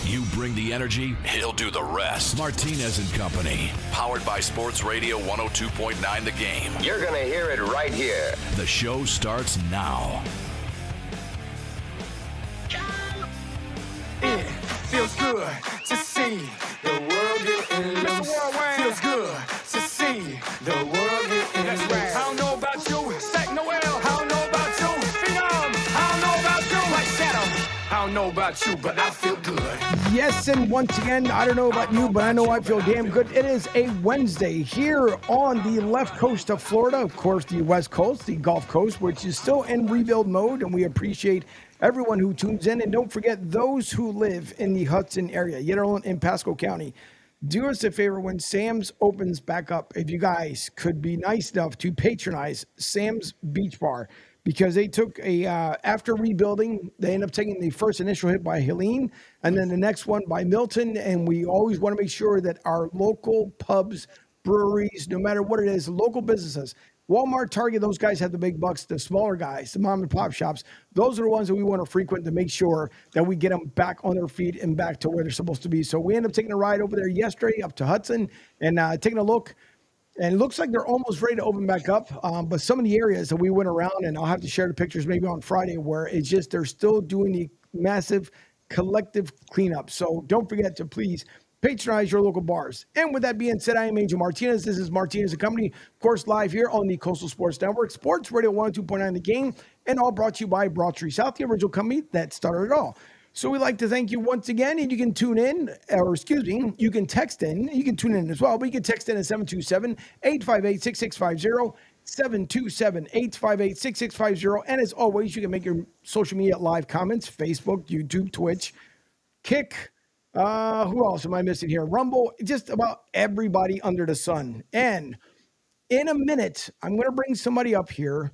You bring the energy, he'll do the rest. Martinez and Company, powered by Sports Radio 102.9 The Game. You're going to hear it right here. The show starts now. It feels good to see the world getting loose. Feels good to see the world getting loose. I don't know about you, Stack Noel. I don't know about you, Phenom. I don't know about you, like Shadow. I don't know about you, but I feel good. Yes, and once again, I don't know about you, but I know I feel damn good. It is a Wednesday here on the left coast of Florida. Of course, the west coast, the Gulf Coast, which is still in rebuild mode, and we appreciate everyone who tunes in. And don't forget those who live in the Hudson area, yet alone in Pasco County. Do us a favor when Sam's opens back up, if you guys could be nice enough to patronize Sam's Beach Bar, because they took after rebuilding, they end up taking the first initial hit by Helene and then the next one by Milton. And we always want to make sure that our local pubs, breweries, no matter what it is, local businesses, Walmart, Target, those guys have the big bucks. The smaller guys, the mom and pop shops, those are the ones that we want to frequent to make sure that we get them back on their feet and back to where they're supposed to be. So we end up taking a ride over there yesterday up to Hudson and taking a look. And it looks like they're almost ready to open back up. But some of the areas that we went around, and I'll have to share the pictures maybe on Friday, where it's just they're still doing the massive collective cleanup. So don't forget to please patronize your local bars. And with that being said, I am Angel Martinez. This is Martinez and Company, of course, live here on the Coastal Sports Network, Sports Radio 102.9 The Game, and all brought to you by Broad Street South, the original company that started it all. So we'd like to thank you once again, and you can tune in, or excuse me, you can text in, you can tune in as well, but you can text in at 727-858-6650, 727-858-6650, and as always, you can make your social media live comments, Facebook, YouTube, Twitch, Kick, who else am I missing here? Rumble, just about everybody under the sun. And in a minute, I'm going to bring somebody up here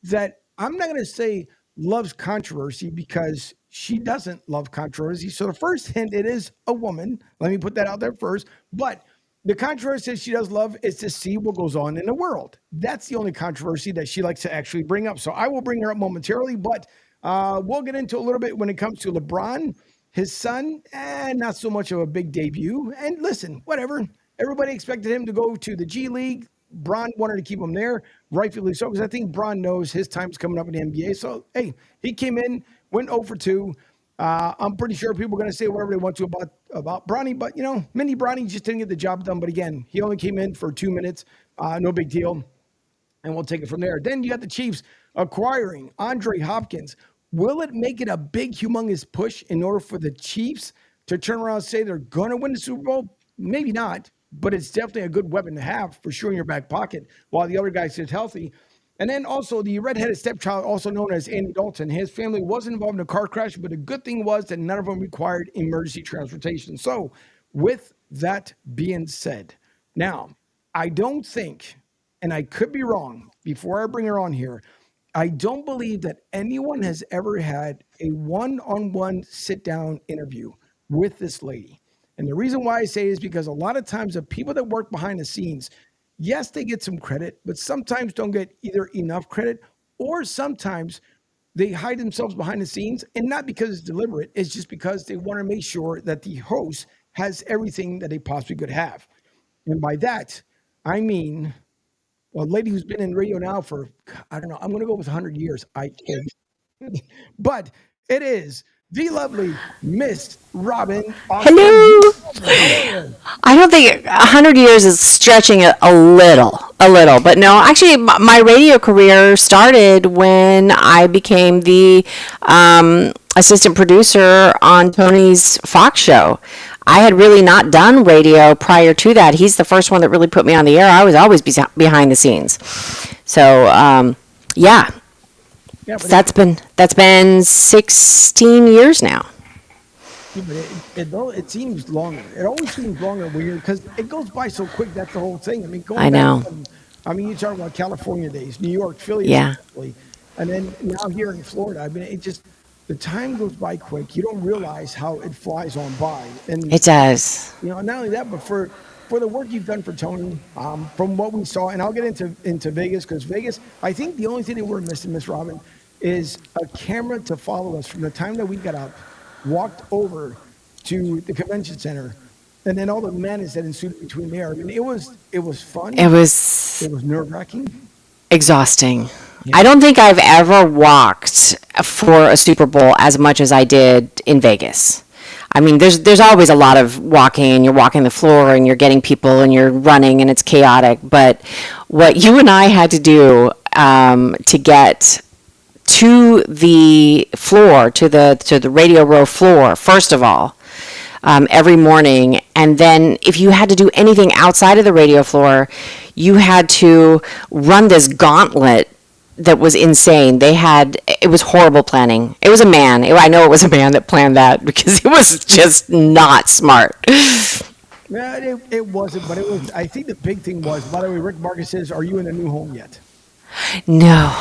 that I'm not going to say loves controversy because she doesn't love controversy. So the first hint, it is a woman. Let me put that out there first. But the controversy she does love is to see what goes on in the world. That's the only controversy that she likes to actually bring up. So I will bring her up momentarily, but we'll get into a little bit when it comes to LeBron, his son, and not so much of a big debut. And listen, whatever. Everybody expected him to go to the G League. Bron wanted to keep him there, rightfully so, because I think Bron knows his time's coming up in the NBA. So, hey, he came in, went 0 for 2. I'm pretty sure people are going to say whatever they want to about Bronny, but, you know, mini Bronny just didn't get the job done. But, again, he only came in for 2 minutes. No big deal. And we'll take it from there. Then you got the Chiefs acquiring Andre Hopkins. Will it make it a big, humongous push in order for the Chiefs to turn around and say they're going to win the Super Bowl? Maybe not. But it's definitely a good weapon to have for sure in your back pocket while the other guy stays healthy. And then also the redheaded stepchild, also known as Andy Dalton, his family wasn't involved in a car crash, but the good thing was that none of them required emergency transportation. So with that being said, now, I don't think, and I could be wrong before I bring her on here, I don't believe that anyone has ever had a one-on-one sit-down interview with this lady. And the reason why I say it is because a lot of times the people that work behind the scenes, yes, they get some credit, but sometimes don't get either enough credit or sometimes they hide themselves behind the scenes, and not because it's deliberate. It's just because they want to make sure that the host has everything that they possibly could have. And by that, I mean, well, a lady who's been in radio now for, I don't know, I'm going to go with 100 years. I can't. But it is the lovely Miss Robin Austin. Hello. I don't think 100 years is stretching it a little, but no, actually my radio career started when I became the assistant producer on Tony's Fox show. I had really not done radio prior to that. He's the first one that really put me on the air. I was always behind the scenes. So, yeah. Yeah, that's been 16 years now. Yeah, but it seems longer. It always seems longer because it goes by so quick. That's the whole thing. I mean, I know. You talk about California days, New York, Philly, yeah, and then now here in Florida. I mean, the time goes by quick. You don't realize how it flies on by, and it does. You know, not only that, but for the work you've done for Tony, from what we saw, and I'll get into Vegas, because Vegas, I think the only thing that we're missing, Miss Robin, is a camera to follow us from the time that we got up, walked over to the convention center, and then all the madness that ensued between there. I mean, it was fun. It was It was nerve wracking. exhausting. I don't think I've ever walked for a Super Bowl as much as I did in Vegas. I mean, there's always a lot of walking, and you're walking the floor, and you're getting people, and you're running, and it's chaotic. But what you and I had to do to get to the floor, to the Radio Row floor, first of all, every morning, and then if you had to do anything outside of the radio floor, you had to run this gauntlet that was insane. It was horrible planning. It was a man. I know it was a man that planned that because it was just not smart. Yeah, it wasn't, but it was. I think the big thing was. By the way, Rick Marcus says, "Are you in a new home yet?" No.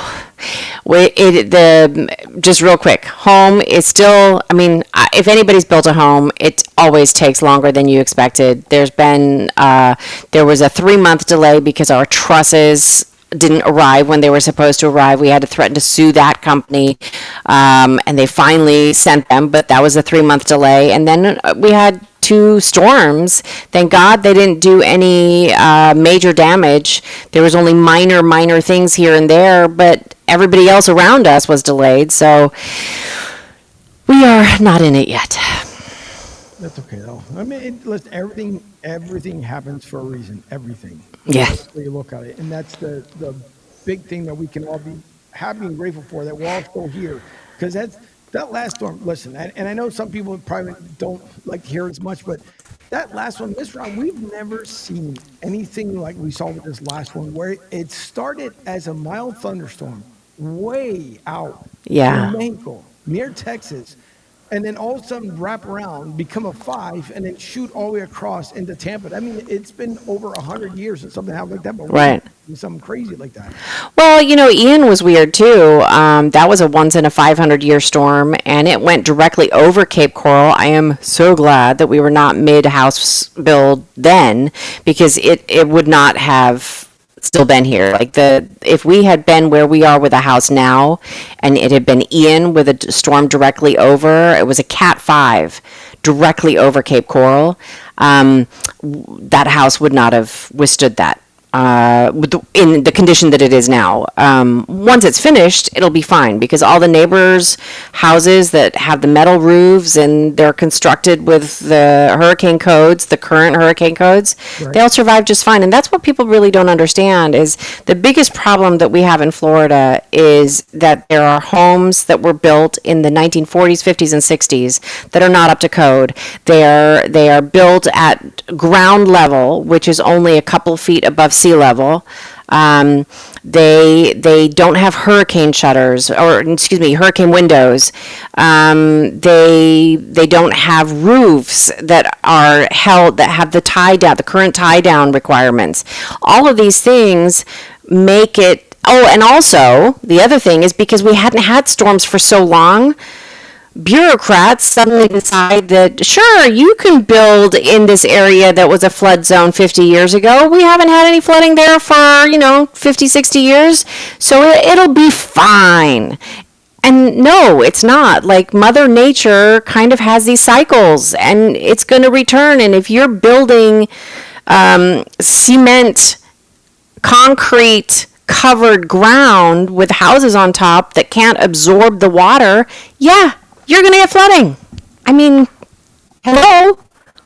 Just real quick, home is still, I mean, if anybody's built a home, it always takes longer than you expected. There was a 3-month delay because our trusses didn't arrive when they were supposed to arrive. We had to threaten to sue that company, and they finally sent them, but that was a 3-month delay. And then we had 2 storms. Thank God they didn't do any major damage. There was only minor things here and there, but everybody else around us was delayed. So we are not in it yet. That's okay though. I mean, listen, everything happens for a reason. Everything. Yeah. That's the way you look at it, and that's the big thing that we can all be happy and grateful for, that we're all still here, because that last storm. Listen, and I know some people probably don't like to hear it as much, but that last one, this round, we've never seen anything like we saw with this last one, where it started as a mild thunderstorm way out Yeah. in Mexico, near Texas. And then all of a sudden wrap around, become a 5, and then shoot all the way across into Tampa. I mean, it's been over 100 years since something happened like that, but Right. something crazy like that. Well, Ian was weird too. That was a once in a 500-year storm, and it went directly over Cape Coral. I am so glad that we were not mid-house build then, because it would not have still been here. If we had been where we are with a house now, and it had been Ian with a storm directly over, it was a Cat 5 directly over Cape Coral. That house would not have withstood that. In the condition that it is now. Once it's finished, it'll be fine, because all the neighbors' houses that have the metal roofs and they're constructed with the hurricane codes, the current hurricane codes, Right. they'll survive just fine. And that's what people really don't understand, is the biggest problem that we have in Florida is that there are homes that were built in the 1940s, 50s, and 60s that are not up to code. They are built at ground level, which is only a couple feet above sea level. They don't have hurricane shutters, or excuse me, hurricane windows. They don't have roofs that are held, that have the tie down, the current tie down requirements. All of these things make it. Oh, and also the other thing is, because we hadn't had storms for so long, bureaucrats suddenly decide that, sure, you can build in this area that was a flood zone 50 years ago. We haven't had any flooding there for, 50, 60 years, so it'll be fine. And no, it's not. Like, Mother Nature kind of has these cycles, and it's going to return. And if you're building cement, concrete covered ground with houses on top that can't absorb the water, yeah, you're going to get flooding. I mean, hello?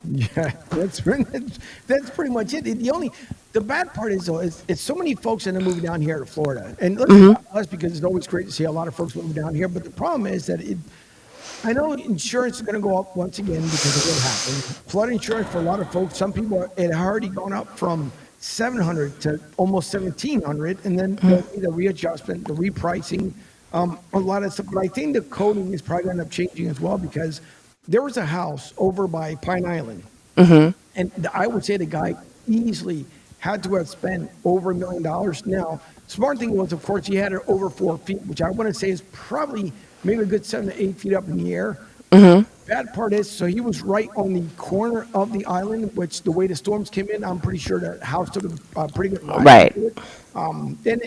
Yeah, that's pretty much it. The bad part is, though, it's so many folks that are moving down here to Florida, and look at us, because it's always great to see a lot of folks moving down here. But the problem is that I know insurance is going to go up once again because it will happen. Flood insurance for a lot of folks, some people, it had already gone up from $700 to almost $1,700, and then the readjustment, the repricing. A lot of stuff, but I think the coding is probably going to end up changing as well, because there was a house over by Pine Island, and I would say the guy easily had to have spent over $1 million. Now, smart thing was, of course, he had it over 4 feet, which I want to say is probably maybe a good 7 to 8 feet up in the air. Bad part is, so he was right on the corner of the island, which the way the storms came in, I'm pretty sure that house took a pretty good ride. Right. To it. Then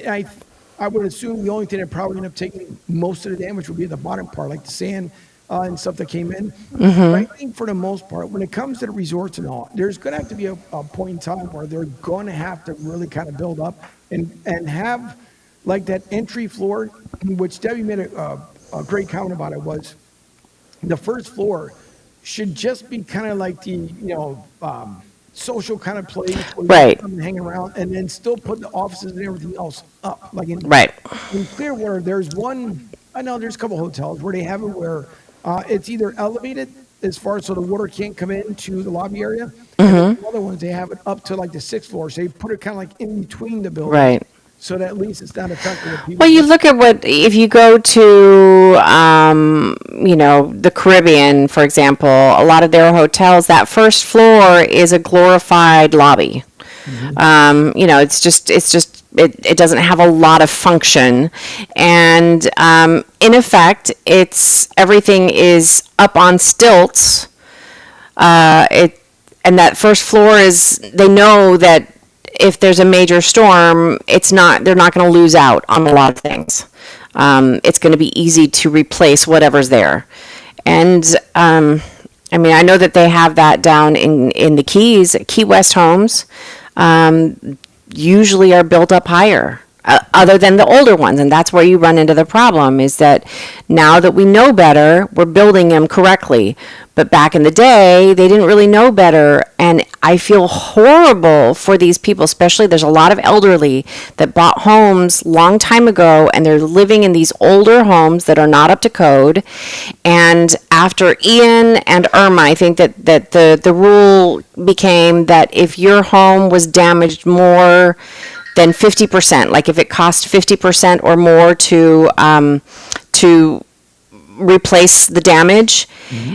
I would assume the only thing that probably ended up taking most of the damage would be the bottom part, like the sand and stuff that came in. But I think for the most part, when it comes to the resorts and all, there's going to have to be a point in time where they're going to have to really kind of build up and have like that entry floor, which Debbie made a great comment about it, was the first floor should just be kind of like the, social kind of place where you Right. come and hang around, and then still put the offices and everything else up. Like Right. in Clearwater, there's one, I know there's a couple hotels where they have it where it's either elevated as far as so the water can't come into the lobby area. And then the other ones, they have it up to like the 6th floor. So they put it kind of like in between the buildings. Right. So that at least it's not affecting the people. Well, you look at if you go to, the Caribbean, for example, a lot of their hotels, that first floor is a glorified lobby. It doesn't have a lot of function. And in effect, everything is up on stilts. And that first floor they know that if there's a major storm, they're not going to lose out on a lot of things. It's going to be easy to replace whatever's there. And, I know that they have that down in the Keys. Key West homes usually are built up higher, other than the older ones. And that's where you run into the problem, is that now that we know better, we're building them correctly. But back in the day, they didn't really know better. And I feel horrible for these people, especially there's a lot of elderly that bought homes long time ago, and they're living in these older homes that are not up to code. And after Ian and Irma, I think that the rule became that if your home was damaged more than 50%, like if it cost 50% or more to replace the damage,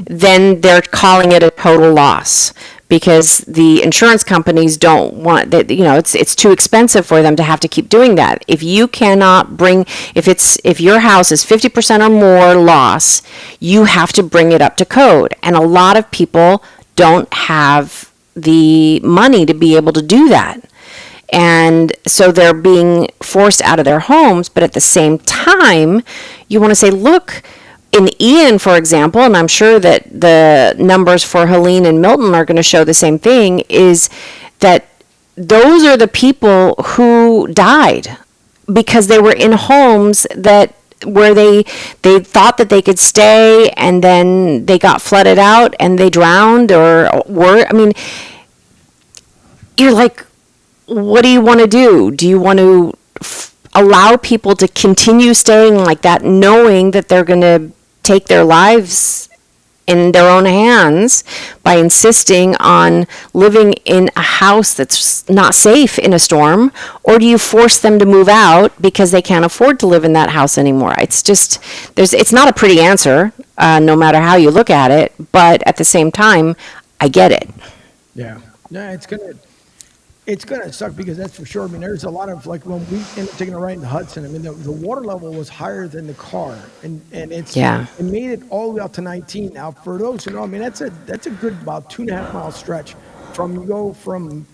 then they're calling it a total loss, because the insurance companies don't want that. It's too expensive for them to have to keep doing that. If you cannot if your house is 50% or more loss, you have to bring it up to code. And a lot of people don't have the money to be able to do that. And so they're being forced out of their homes. But at the same time, you want to say, look, in Ian, for example, and I'm sure that the numbers for Helene and Milton are going to show the same thing, is that those are the people who died because they were in homes where they thought that they could stay, and then they got flooded out and they drowned you're like, what do you want to do? Do you want to allow people to continue staying like that, knowing that they're going to take their lives in their own hands by insisting on living in a house that's not safe in a storm? Or do you force them to move out because they can't afford to live in that house anymore? It's not a pretty answer, no matter how you look at it, but at the same time, I get it. Yeah. No, it's gonna suck, because that's for sure. I mean, there's a lot of, like, when we ended up taking a ride in the Hudson, I mean, the water level was higher than the car, and it made it all the way out to 19. Now, for those who know, I mean, that's a good about 2.5 mile stretch from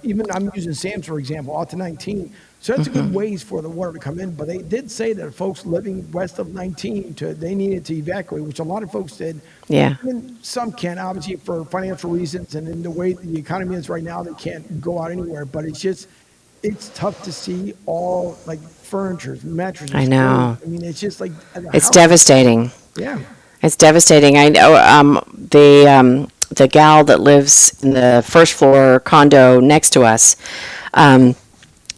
even I'm using Sam's for example, out to 19. So that's a good ways for the water to come in. But they did say that folks living west of 19 they needed to evacuate, which a lot of folks did. Yeah. And some can't, obviously, for financial reasons, and in the way the economy is right now, they can't go out anywhere. But it's tough to see all, like, furniture, mattresses. I know. I mean, it's just like It's devastating. Yeah. It's devastating. I know the gal that lives in the first floor condo next to us,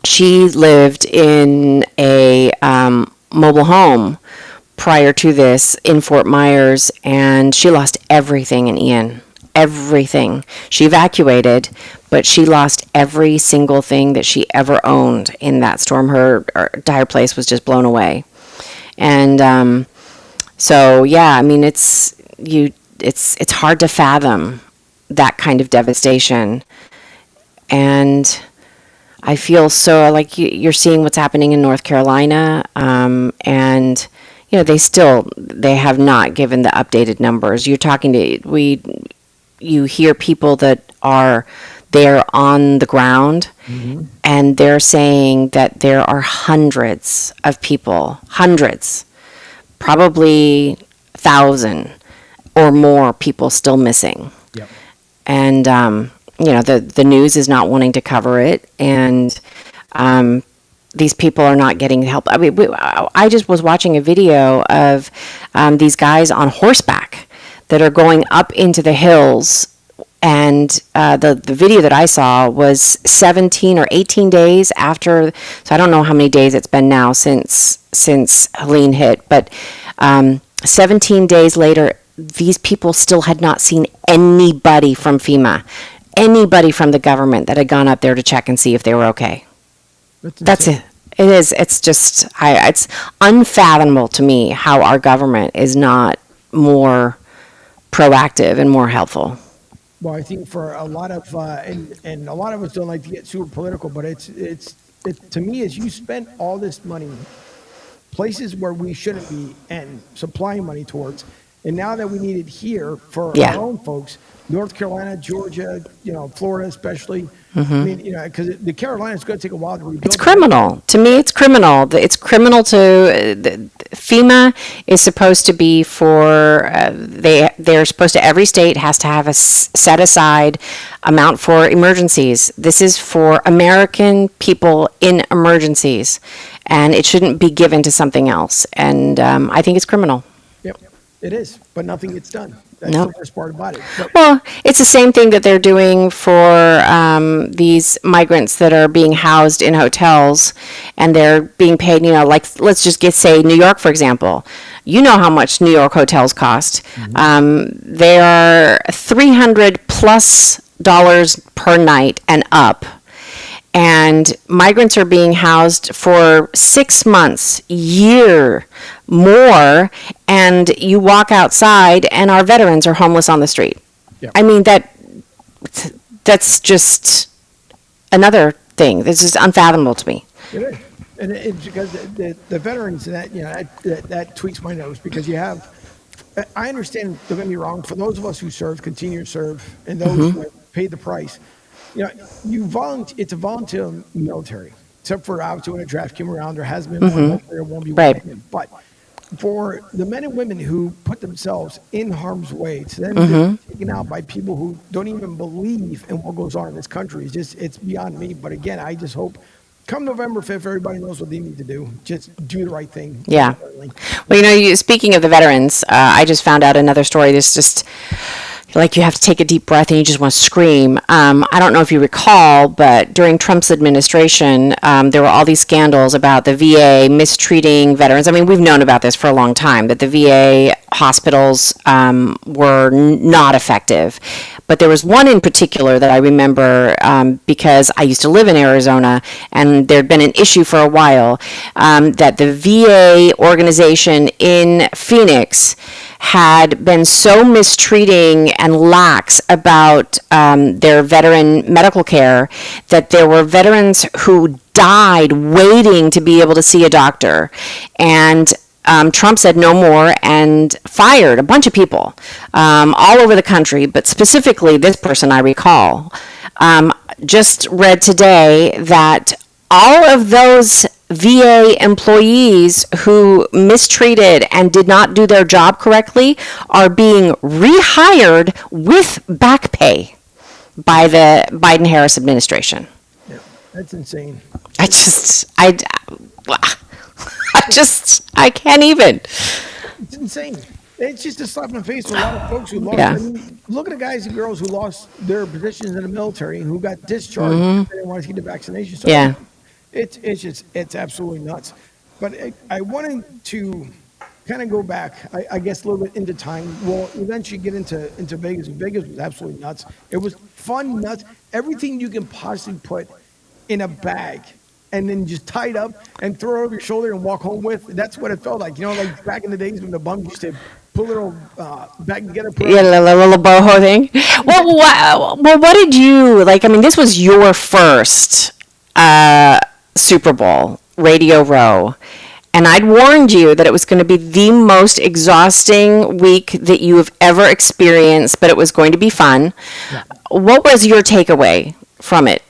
she lived in a mobile home prior to this in Fort Myers, and she lost everything in Ian. Everything. She evacuated, but she lost every single thing that she ever owned in that storm. Her entire place was just blown away. And so, yeah, I mean, it's hard to fathom that kind of devastation. And I feel so like you're seeing what's happening in North Carolina, and they have not given the updated numbers. You're talking to you hear people that are there on the ground, and they're saying that there are hundreds of people, probably 1,000 or more people still missing. Yep. And, the news is not wanting to cover it. And these people are not getting help. I mean, I just was watching a video of these guys on horseback that are going up into the hills. And the video that I saw was 17 or 18 days after. So I don't know how many days it's been now since Helene hit, but 17 days later, these people still had not seen anybody from FEMA, anybody from the government that had gone up there to check and see if they were okay. That's it. It is. It's just, it's unfathomable to me how our government is not more proactive and more helpful. Well, I think for a lot of, and a lot of us don't like to get super political, but it to me is you spent all this money places where we shouldn't be and supplying money towards. And now that we need it here for our own folks, North Carolina, Georgia, Florida especially. I mean, because the Carolinas is going to take a while to rebuild. It's criminal. To me, it's criminal. It's criminal to FEMA is supposed to be for they're supposed to, every state has to have a set aside amount for emergencies. This is for American people in emergencies, and it shouldn't be given to something else. And I think it's criminal. Yep, it is, but nothing gets done. That's Nope. the worst part about it. But, Well, it's the same thing that they're doing for these migrants that are being housed in hotels, and they're being paid, like, let's just say New York, for example. You know how much New York hotels cost. They are $300 plus per night and up. And migrants are being housed for 6 months, year, more, and you walk outside and our veterans are homeless on the street. Yeah. I mean, that's just another thing. This is unfathomable to me. it is. And it's because the veterans, that tweaks my nose, because you have, I understand, don't get me wrong, for those of us who serve, continue to serve, and those who have paid the price, it's a volunteer military, except for obviously when a draft came around, there has been one, hopefully there won't be one Right. again. But for the men and women who put themselves in harm's way, to then be taken out by people who don't even believe in what goes on in this country, it's beyond me. But again, I just hope come November 5th, everybody knows what they need to do. Just do the right thing. Yeah. Well, speaking of the veterans, I just found out another story. This just, like, you have to take a deep breath and you just want to scream. I don't know if you recall, but during Trump's administration, there were all these scandals about the VA mistreating veterans. I mean, we've known about this for a long time, that the VA hospitals were not effective. But there was one in particular that I remember because I used to live in Arizona, and there'd been an issue for a while that the VA organization in Phoenix had been so mistreating and lax about their veteran medical care that there were veterans who died waiting to be able to see a doctor. And Trump said no more and fired a bunch of people all over the country, but specifically this person I recall. Just read today that all of those VA employees who mistreated and did not do their job correctly are being rehired with back pay by the Biden-Harris administration. Yeah, that's insane. I can't even. It's insane. It's just a slap in the face for a lot of folks who lost. Yeah. I mean, look at the guys and girls who lost their positions in the military and who got discharged because they didn't want to get the vaccination. So Yeah. it's absolutely nuts. But I wanted to kind of go back, I guess, a little bit into time. We'll eventually get into Vegas. Vegas was absolutely nuts. It was fun, nuts. Everything you can possibly put in a bag and then just tie it up and throw it over your shoulder and walk home with. That's what it felt like. Like back in the days when the bums used to put a little back together. Yeah, the little boho thing. Well, what did you like? I mean, this was your first Super Bowl, Radio Row. And I'd warned you that it was going to be the most exhausting week that you have ever experienced, but it was going to be fun. Yeah. What was your takeaway from it?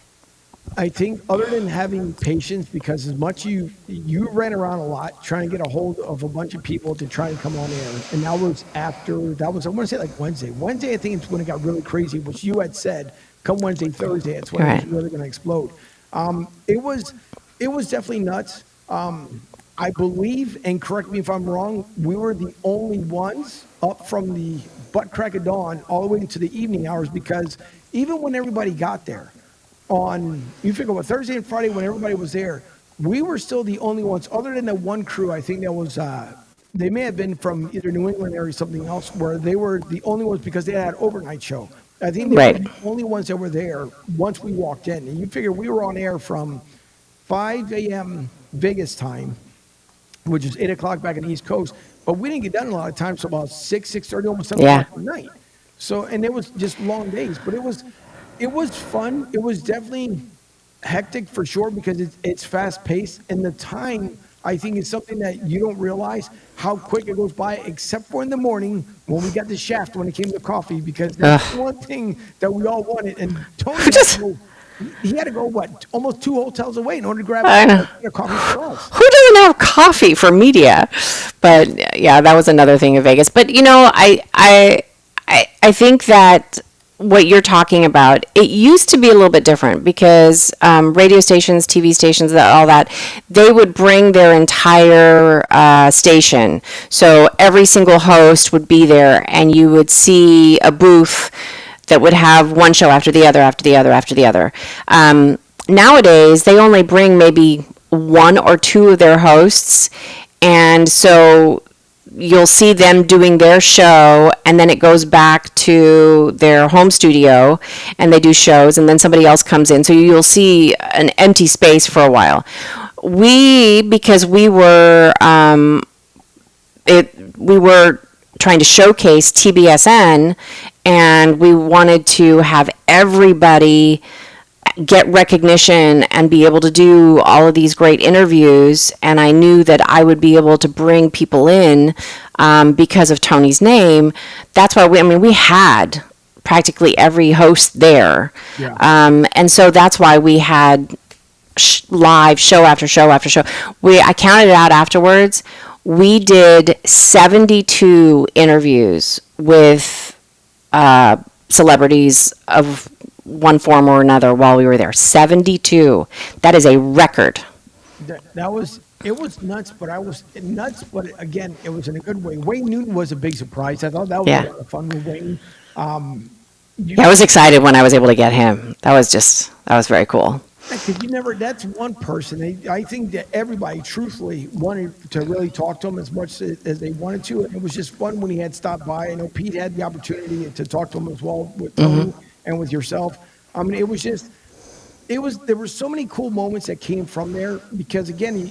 I think other than having patience, because as much you ran around a lot trying to get a hold of a bunch of people to try and come on air, and that was I want to say like Wednesday. Wednesday, I think it's when it got really crazy, which you had said, come Wednesday, Thursday, it's when it was really going to explode. It was definitely nuts. I believe, and correct me if I'm wrong, we were the only ones up from the butt crack of dawn all the way into the evening hours, because even when everybody got there you figure what, Thursday and Friday when everybody was there, we were still the only ones, other than the one crew, I think that was, they may have been from either New England or something else, where they were the only ones because they had an overnight show. I think they were the only ones that were there once we walked in. And you figure we were on air from 5 a.m. Vegas time, which is 8 o'clock back in the East Coast. But we didn't get done a lot of times, so about 6:30, almost 7 o'clock at night. So, and it was just long days, but it was fun. It was definitely hectic for sure, because it's fast paced, and the time, I think, is something that you don't realize how quick it goes by, except for in the morning when we got the shaft when it came to coffee, because that's one thing that we all wanted. And Tony he had to go, almost 2 hotels away in order to grab a coffee for us. Who doesn't have coffee for media? But yeah, that was another thing in Vegas. But I think that what you're talking about, it used to be a little bit different, because radio stations, TV stations, all that, they would bring their entire station. So every single host would be there, and you would see a booth that would have one show after the other, after the other, after the other. Nowadays, they only bring maybe 1 or 2 of their hosts, and so you'll see them doing their show, and then it goes back to their home studio, and they do shows, and then somebody else comes in. So you'll see an empty space for a while. Because we were trying to showcase TBSN, and we wanted to have everybody get recognition and be able to do all of these great interviews, and I knew that I would be able to bring people in because of Tony's name. That's why we had practically every host there. And so that's why we had live show after show after show. I counted it out afterwards. We did 72 interviews with celebrities of one form or another while we were there. 72. That is a record. It was nuts, but again, it was in a good way. Wayne Newton was a big surprise. I thought that was a lot of fun with Wayne. I was excited when I was able to get him. That was very cool. Because that's one person. I think that everybody truthfully wanted to really talk to him as much as they wanted to. And it was just fun when he had stopped by. I know Pete had the opportunity to talk to him as well with Tony and with yourself. I mean, there were so many cool moments that came from there, because again,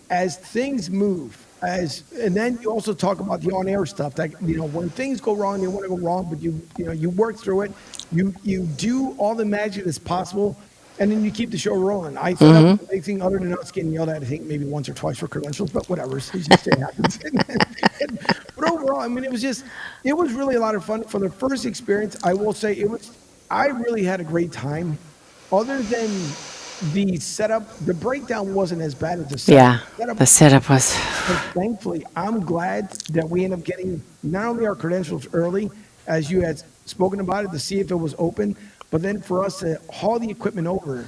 as things move, and then you also talk about the on-air stuff that, when things go wrong, they want to go wrong, but you work through it. You do all the magic that's possible, and then you keep the show rolling. I thought that was the big thing, other than us getting yelled at, I think maybe once or twice for credentials, but whatever. It's just it happens. But overall, it was really a lot of fun. For the first experience, I will say I really had a great time. Other than the setup, the breakdown wasn't as bad as the setup. Yeah, the setup was. But thankfully, I'm glad that we ended up getting not only our credentials early, as you had spoken about it, to see if it was open, but then for us to haul the equipment over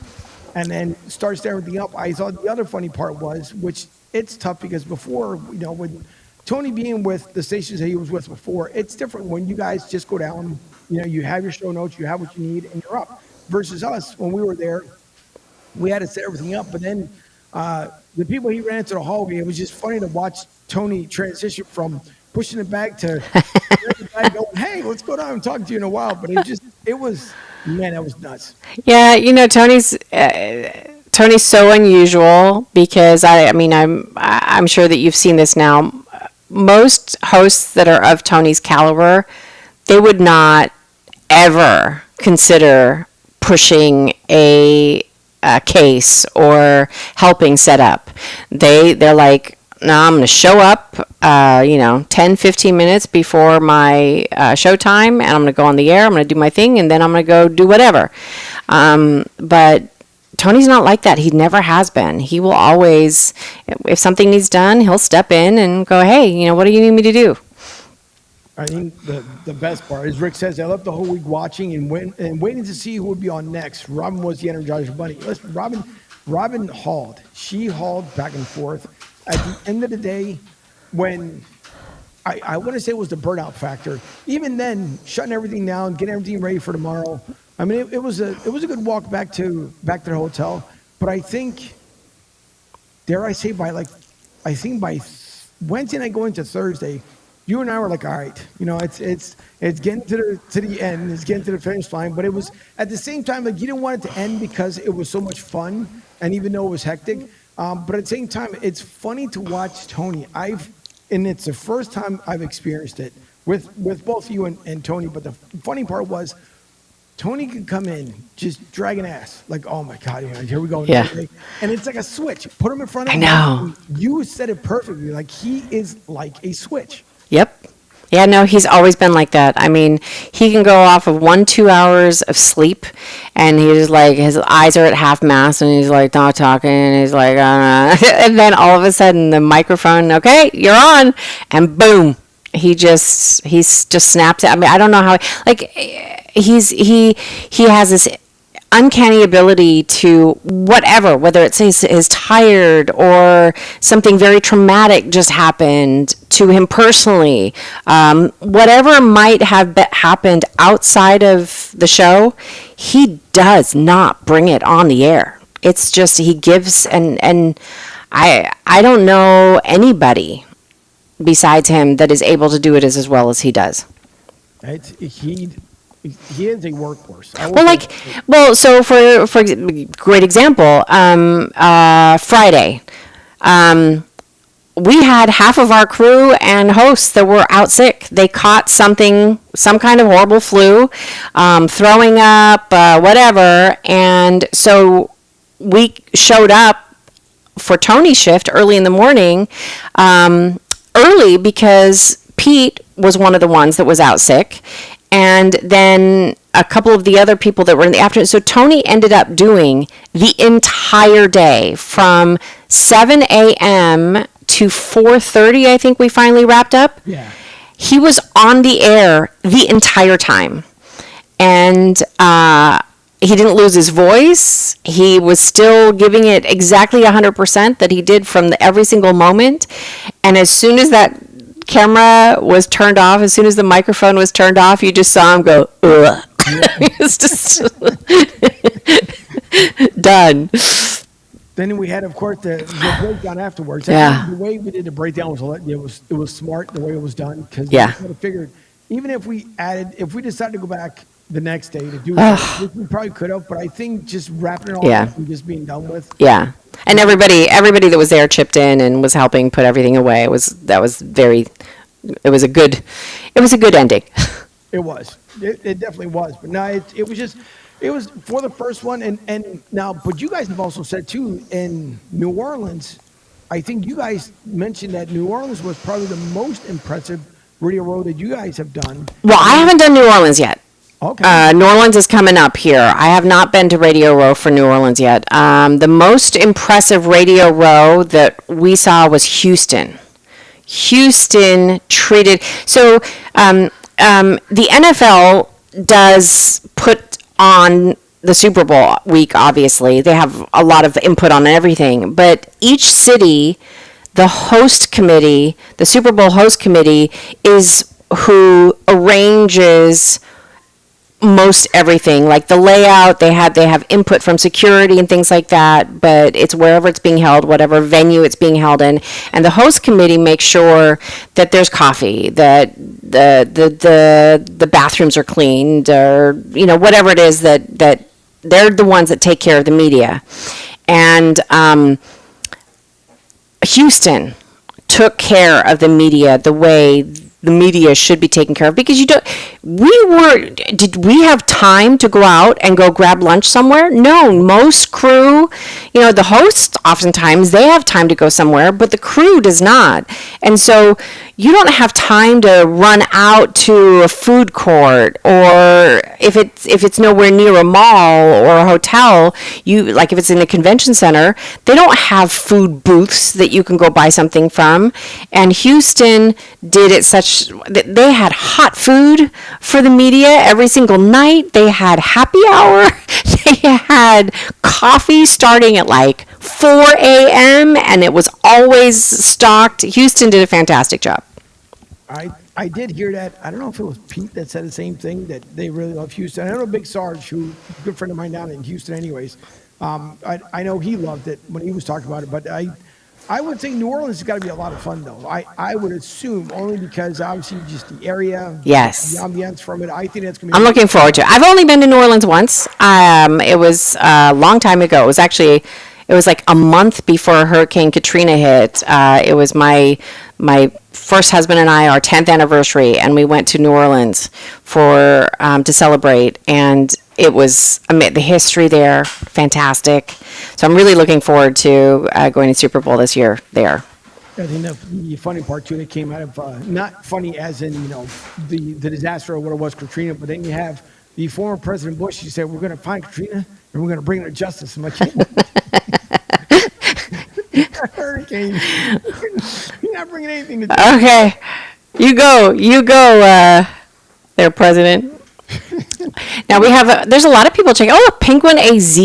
and then start setting everything up. I thought the other funny part was, which it's tough because before, when Tony being with the stations that he was with before, it's different when you guys just go down, you have your show notes, you have what you need, and you're up. Versus us, when we were there, we had to set everything up. But then the people he ran into the hallway, it was just funny to watch Tony transition from pushing it back to going, hey, let's go down and talk to you in a while. But that was nuts. Yeah, Tony's so unusual, because I'm sure that you've seen this now. Most hosts that are of Tony's caliber, they would not ever consider pushing a case or helping set up. They're like, no, I'm going to show up 10, 15 minutes before my show time, and I'm going to go on the air, I'm going to do my thing, and then I'm going to go do whatever. But Tony's not like that. He never has been. He will always, if something needs done, he'll step in and go, hey, what do you need me to do? I think the best part, as Rick says, I left the whole week watching and waiting to see who would be on next. Robin was the Energizer Bunny. Listen, Robin hauled. She hauled back and forth. At the end of the day, when I want to say it was the burnout factor, even then, shutting everything down, getting everything ready for tomorrow. I mean, it was a good walk back to the hotel. But I think, dare I say, by Wednesday night going to Thursday, you and I were like, all right, it's getting to the end, it's getting to the finish line. But it was at the same time, like, you didn't want it to end because it was so much fun, and even though it was hectic, but at the same time, it's funny to watch Tony. And it's the first time I've experienced it with both you and Tony. But the funny part was, Tony could come in just dragging ass, like, oh my God, here we go. Yeah. And it's like a switch. Put him in front of him. I know. You said it perfectly. Like, he is like a switch. Yep. Yeah, no, he's always been like that. I mean, he can go off of 1-2 hours of sleep, and he's like, his eyes are at half mast, and he's like not talking, and he's like, and then all of a sudden the microphone, okay, you're on, and boom, he just snaps it. I mean, I don't know how, like, he has this uncanny ability to whether it's his tired or something very traumatic just happened to him personally, whatever might have happened outside of the show, he does not bring it on the air. It's just, he gives, and I don't know anybody besides him that is able to do it as well as he does. He is a workhorse. So for great example, Friday, we had half of our crew and hosts that were out sick. They caught some kind of horrible flu, throwing up, whatever, and so we showed up for Tony's shift early in the morning, early because Pete was one of the ones that was out sick. And then a couple of the other people that were in the afternoon. So Tony ended up doing the entire day from 7 a.m. to 4:30, I think we finally wrapped up. Yeah. He was on the air the entire time. And he didn't lose his voice. He was still giving it exactly 100% that he did from every single moment. And as soon as that camera was turned off, as soon as the microphone was turned off, you just saw him go, ugh. It's just done. Then we had, of course, the breakdown afterwards. Yeah. The way we did the breakdown was smart, the way it was done, because we Yeah. kind of figured, even if we decided to go back the next day to do it, which we probably could have, but I think just wrapping it all up and just being done with. Yeah. And everybody that was there chipped in and was helping put everything away. It was a good ending. It was. It definitely was. But now it was for the first one, and now, but you guys have also said too, in New Orleans, I think you guys mentioned that New Orleans was probably the most impressive radio row that you guys have done. Well, I haven't done New Orleans yet. Okay. New Orleans is coming up here. I have not been to Radio Row for New Orleans yet. The most impressive Radio Row that we saw was Houston. Houston treated... So the NFL does put on the Super Bowl week, obviously. They have a lot of input on everything. But each city, the host committee, the Super Bowl host committee, is who arranges most everything, like the layout. They have input from security and things like that, but it's wherever it's being held, whatever venue it's being held in, and the host committee makes sure that there's coffee, that the bathrooms are cleaned, or whatever it is, that they're the ones that take care of the media. And Houston took care of the media the way the media should be taken care of, because did we have time to go out and go grab lunch somewhere? No, most crew, the hosts, oftentimes they have time to go somewhere, but the crew does not. And so you don't have time to run out to a food court, or if it's nowhere near a mall or a hotel, you like if it's in a convention center, they don't have food booths that you can go buy something from. And Houston did it such that they had hot food for the media every single night. They had happy hour. They had coffee starting at like 4 a.m. and it was always stocked. Houston did a fantastic job. I did hear that. I don't know if it was Pete that said the same thing, that they really love Houston. I know Big Sarge, who a good friend of mine down in Houston anyways. I know he loved it when he was talking about it, but I would think New Orleans has got to be a lot of fun, though. I would assume, only because obviously just the area, Yes. the ambiance from it. I think that's going to be. I'm looking forward to it. I've only been to New Orleans once. It was a long time ago. It was like a month before Hurricane Katrina hit. It was my first husband and I, our 10th anniversary, and we went to New Orleans to celebrate. And it was the history there, fantastic. So I'm really looking forward to going to Super Bowl this year there. I think the funny part too that came out of not funny as in the disaster or what it was, Katrina, but then you have the former President Bush. He said we're going to find Katrina and we're going to bring her to justice. I'm like, hurricane. You're not bringing anything to justice. Okay, you go, there, President. Now we have there's a lot of people checking. Oh, Penguin AZ,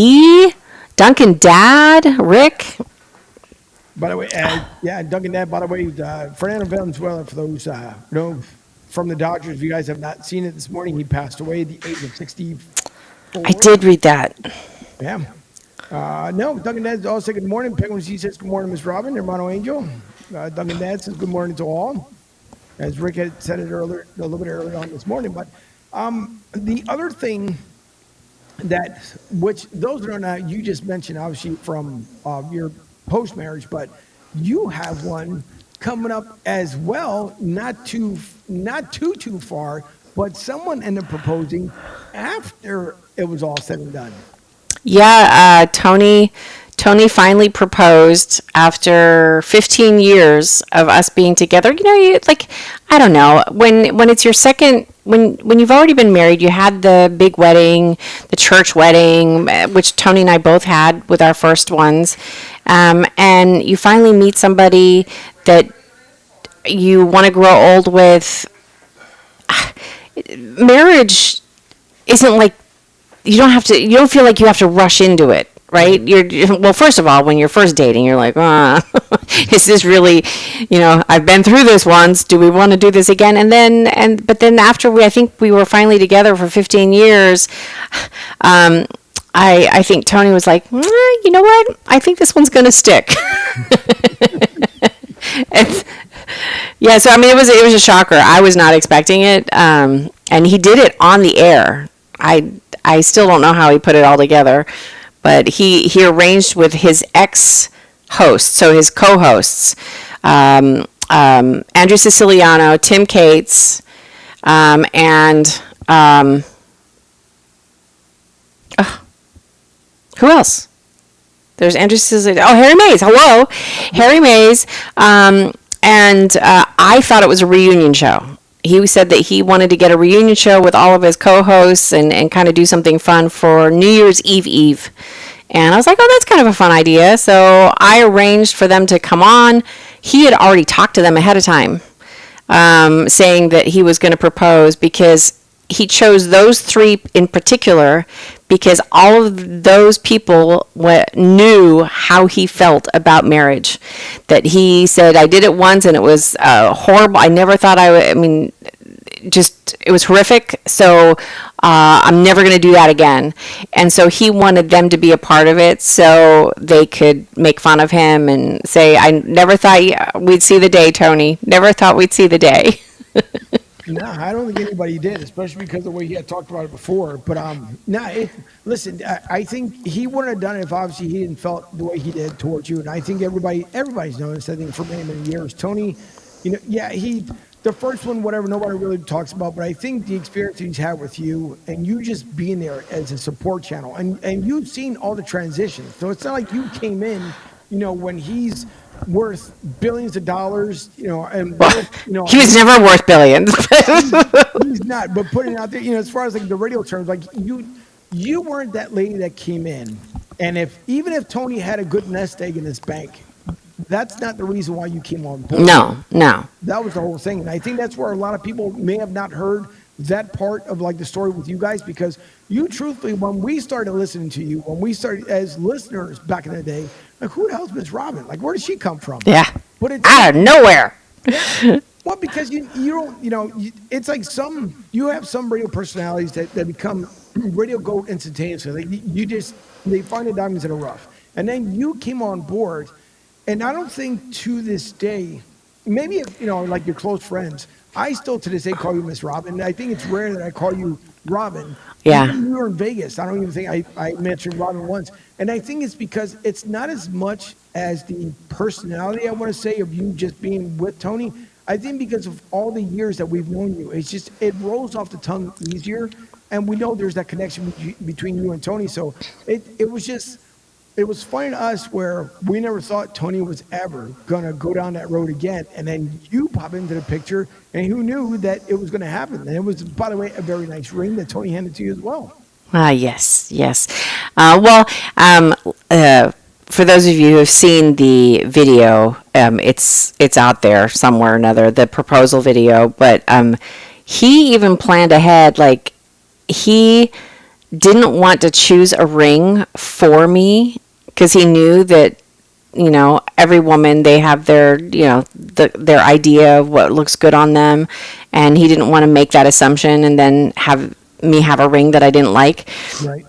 Duncan Dad, Rick. By the way, Duncan Dad, by the way, Fernando Valenzuela, for those from the Dodgers, if you guys have not seen it this morning, he passed away at the age of 64. I did read that. Yeah. No, Duncan Dad also said good morning. Penguin Z says good morning, Miss Robin, hermano Angel. Duncan Dad says good morning to all. As Rick had said it earlier, a little bit earlier on this morning. But the other thing which those that are not, you just mentioned obviously from your post-marriage, but you have one coming up as well, not too far, but someone ended up proposing after it was all said and done. Yeah, Tony finally proposed after 15 years of us being together. I don't know, when it's your second, when you've already been married, you had the big wedding, the church wedding, which Tony and I both had with our first ones, and you finally meet somebody that you want to grow old with. Marriage isn't like, you don't feel like you have to rush into it, right? Well, first of all, when you're first dating, you're like, is this really, I've been through this once. Do we want to do this again? But then after I think we were finally together for 15 years, I think Tony was like, you know what? I think this one's going to stick. Yeah, so it was a shocker. I was not expecting it, and he did it on the air. I still don't know how he put it all together, but he arranged with his ex-hosts, so his co-hosts, Andrew Siciliano, Tim Cates, and who else? There's Andrew Siciliano. Oh, Harry Mays. Hello, Harry Mays. And I thought it was a reunion show. He said that he wanted to get a reunion show with all of his co-hosts and kind of do something fun for New Year's Eve. And I was like, oh, that's kind of a fun idea. So I arranged for them to come on. He had already talked to them ahead of time, saying that he was going to propose, because he chose those three in particular because all of those people knew how he felt about marriage. That he said, I did it once and it was horrible. I never thought it was horrific. So I'm never going to do that again. And so he wanted them to be a part of it so they could make fun of him and say, I never thought we'd see the day, Tony. Never thought we'd see the day. No, I don't think anybody did, especially because of the way he had talked about it before. But listen, I think he wouldn't have done it if obviously he didn't felt the way he did towards you. And I think everybody's noticed. I think for many, many years, Tony, the first one, whatever, nobody really talks about. But I think the experience he's had with you and you just being there as a support channel, and you've seen all the transitions. So it's not like you came in, when he's worth billions of dollars, and Well, he was never worth billions. he's not. But putting it out there, as far as like the radio terms, like you weren't that lady that came in, and even if Tony had a good nest egg in his bank, that's not the reason why you came on board. No. That was the whole thing, and I think that's where a lot of people may have not heard that part of like the story with you guys, because you truthfully, when we started listening to you, when we started as listeners back in the day, like, who the hell's Miss Robin? Like, where did she come from? Yeah. But it's Out of nowhere. well, because you don't, it's like you have some radio personalities that become radio gold instantaneously. Like they find the diamonds in the rough. And then you came on board, and I don't think to this day, maybe if, like your close friends, I still to this day call you Miss Robin. I think it's rare that I call you Robin. Yeah. Even when we were in Vegas, I don't even think I mentioned Robin once. And I think it's because it's not as much as the personality, I want to say, of you just being with Tony. I think because of all the years that we've known you, it rolls off the tongue easier. And we know there's that connection between you and Tony. So it was funny to us where we never thought Tony was ever going to go down that road again. And then you pop into the picture, and who knew that it was going to happen? And it was, by the way, a very nice ring that Tony handed to you as well. Yes. For those of you who have seen the video, it's out there somewhere or another, the proposal video. But he even planned ahead, like he didn't want to choose a ring for me because he knew that, every woman, they have their, their idea of what looks good on them. And he didn't want to make that assumption and then have me have a ring that I didn't like. Right.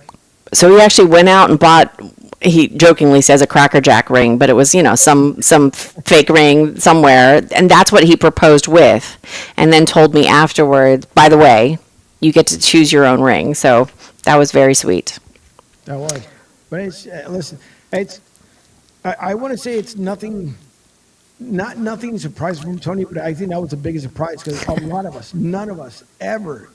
So he actually went out and bought, he jokingly says, a Cracker Jack ring, but it was, some fake ring somewhere. And that's what he proposed with. And then told me afterwards, by the way, you get to choose your own ring. So that was very sweet. That was. But listen, I want to say it's nothing surprising from Tony, but I think that was the biggest surprise because a lot of us, none of us ever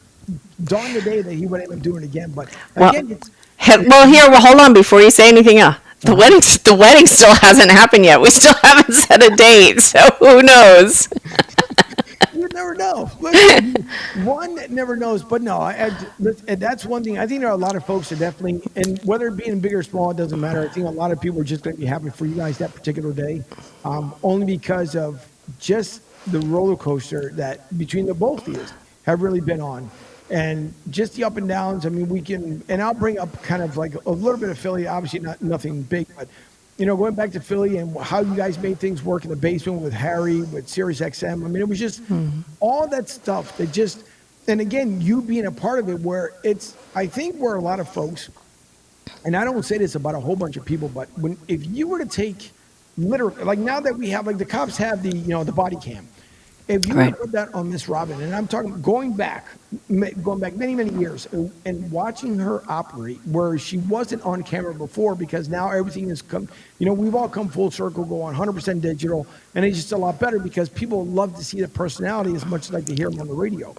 dawned the day that he would end up doing it again. But again, hold on before you say anything else. The wedding still hasn't happened yet. We still haven't set a date, so who knows? You never know. One never knows, but no, that's one thing. I think there are a lot of folks that definitely, and whether it being big or small, it doesn't matter. I think a lot of people are just going to be happy for you guys that particular day, only because of just the roller coaster that between the both of you have really been on. And just the up and downs. I mean, and I'll bring up kind of like a little bit of Philly, obviously nothing big, but going back to Philly and how you guys made things work in the basement with Harry, with Sirius XM. I mean, it was just all that stuff that just, and again, you being a part of it where I think where a lot of folks, and I don't say this about a whole bunch of people, but if you were to take literally, like now that we have, like the cops have the body cam, if you were to put that on Miss Robin, and I'm talking going back many, many years and watching her operate where she wasn't on camera before, because now everything has come, we've all come full circle, go on 100% digital, and it's just a lot better because people love to see the personality as much as like to hear them on the radio.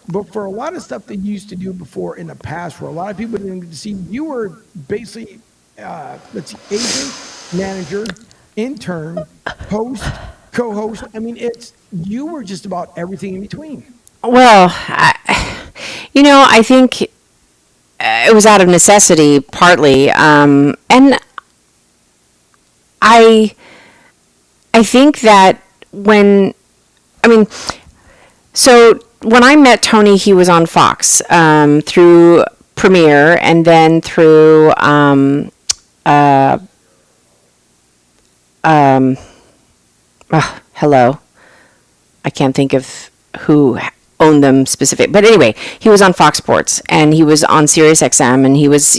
But for a lot of stuff they used to do before in the past, where a lot of people didn't get to see, you were basically, agent, manager, intern, host, co-host. I mean, you were just about everything in between. Well, I think it was out of necessity partly, and I think that so when I met Tony, he was on Fox through Premiere and then through hello. I can't think of who owned them specific, but anyway, he was on Fox Sports and he was on Sirius XM, and he was,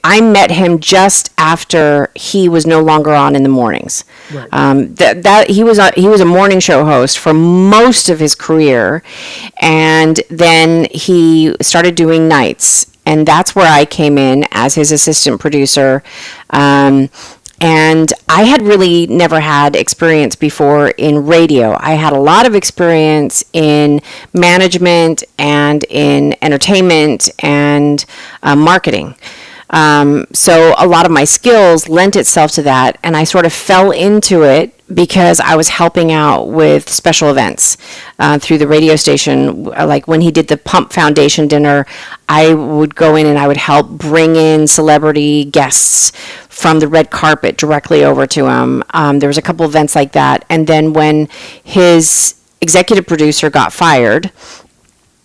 I met him just after he was no longer on in the mornings. Right. He was a morning show host for most of his career, and then he started doing nights, and that's where I came in as his assistant producer. And I had really never had experience before in radio. I had a lot of experience in management and in entertainment and marketing. So a lot of my skills lent itself to that, and I sort of fell into it because I was helping out with special events through the radio station. Like when he did the Pump Foundation dinner, I would go in and I would help bring in celebrity guests from the red carpet directly over to him. There was a couple events like that. And then when his executive producer got fired,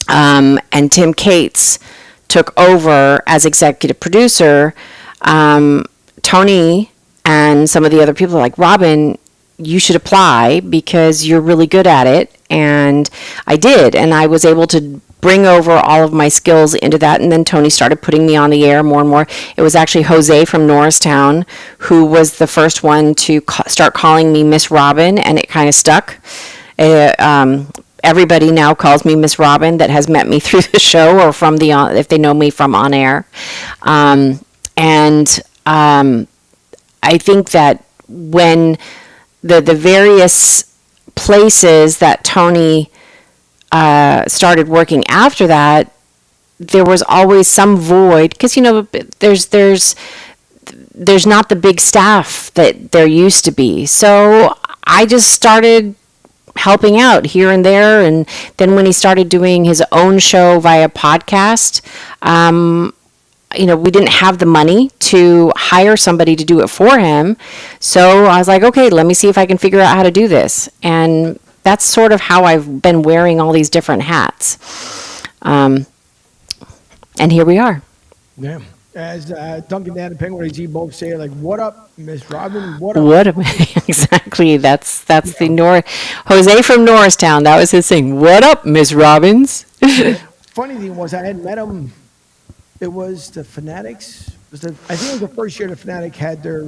and Tim Cates took over as executive producer, Tony and some of the other people were like, Robin, you should apply because you're really good at it. And I did. And I was able to bring over all of my skills into that. And then Tony started putting me on the air more and more. It was actually Jose from Norristown who was the first one to start calling me Miss Robin, and it kind of stuck. Everybody now calls me Miss Robin that has met me through the show or from the if they know me from on air. I think that when the various places that Tony started working after that, there was always some void because there's not the big staff that there used to be. So I just started helping out here and there, and then when he started doing his own show via podcast, we didn't have the money to hire somebody to do it for him. So I was like, okay, let me see if I can figure out how to do this. And that's sort of how I've been wearing all these different hats. And here we are. Yeah. As Duncan Dan and Penguin AG both say, like, what up, Miss Robin? What up? What up? Exactly. That's the Jose from Norristown. That was his thing. What up, Miss Robbins? Funny thing was, I had met him. It was the Fanatics. I think it was the first year the Fanatic had their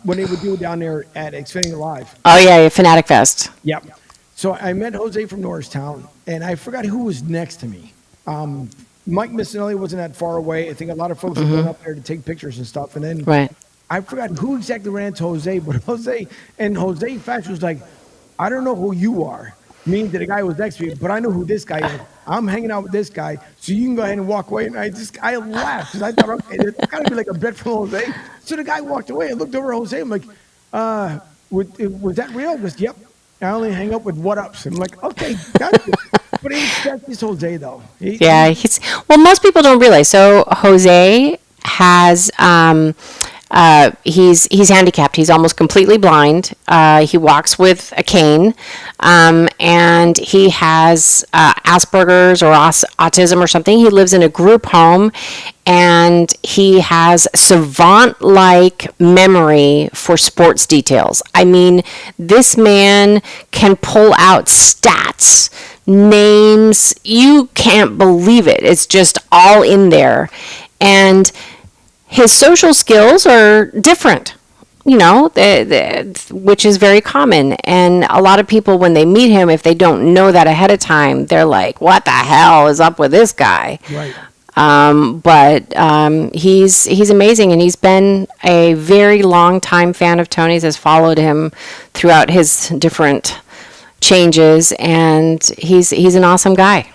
when they would do it down there at Xfinity Live. Oh yeah, Fanatic Fest. Yep. So I met Jose from Norristown, and I forgot who was next to me. Mike Missinelli wasn't that far away. I think a lot of folks were going up there to take pictures and stuff. And then right. I forgot who exactly ran into Jose, but Jose Fax was like, I don't know who you are. Meaning that the guy was next to me, but I know who this guy is. I'm hanging out with this guy, so you can go ahead and walk away. And I laughed because I thought, okay, there's got to be like a bet from Jose. So the guy walked away. I looked over at Jose. I'm like, was that real? He goes, yep. I only hang up with what ups. I'm like, okay, that's it. But he's Jose though. Most people don't realize. So Jose has he's handicapped. He's almost completely blind. He walks with a cane, and he has Asperger's or autism or something. He lives in a group home, and he has savant-like memory for sports details. I mean, this man can pull out stats, names. You can't believe it. It's just all in there. And his social skills are different, which is very common. And a lot of people, when they meet him, if they don't know that ahead of time, they're like, what the hell is up with this guy? Right. But he's amazing, and he's been a very long time fan of Tony's, has followed him throughout his different changes, and he's an awesome guy.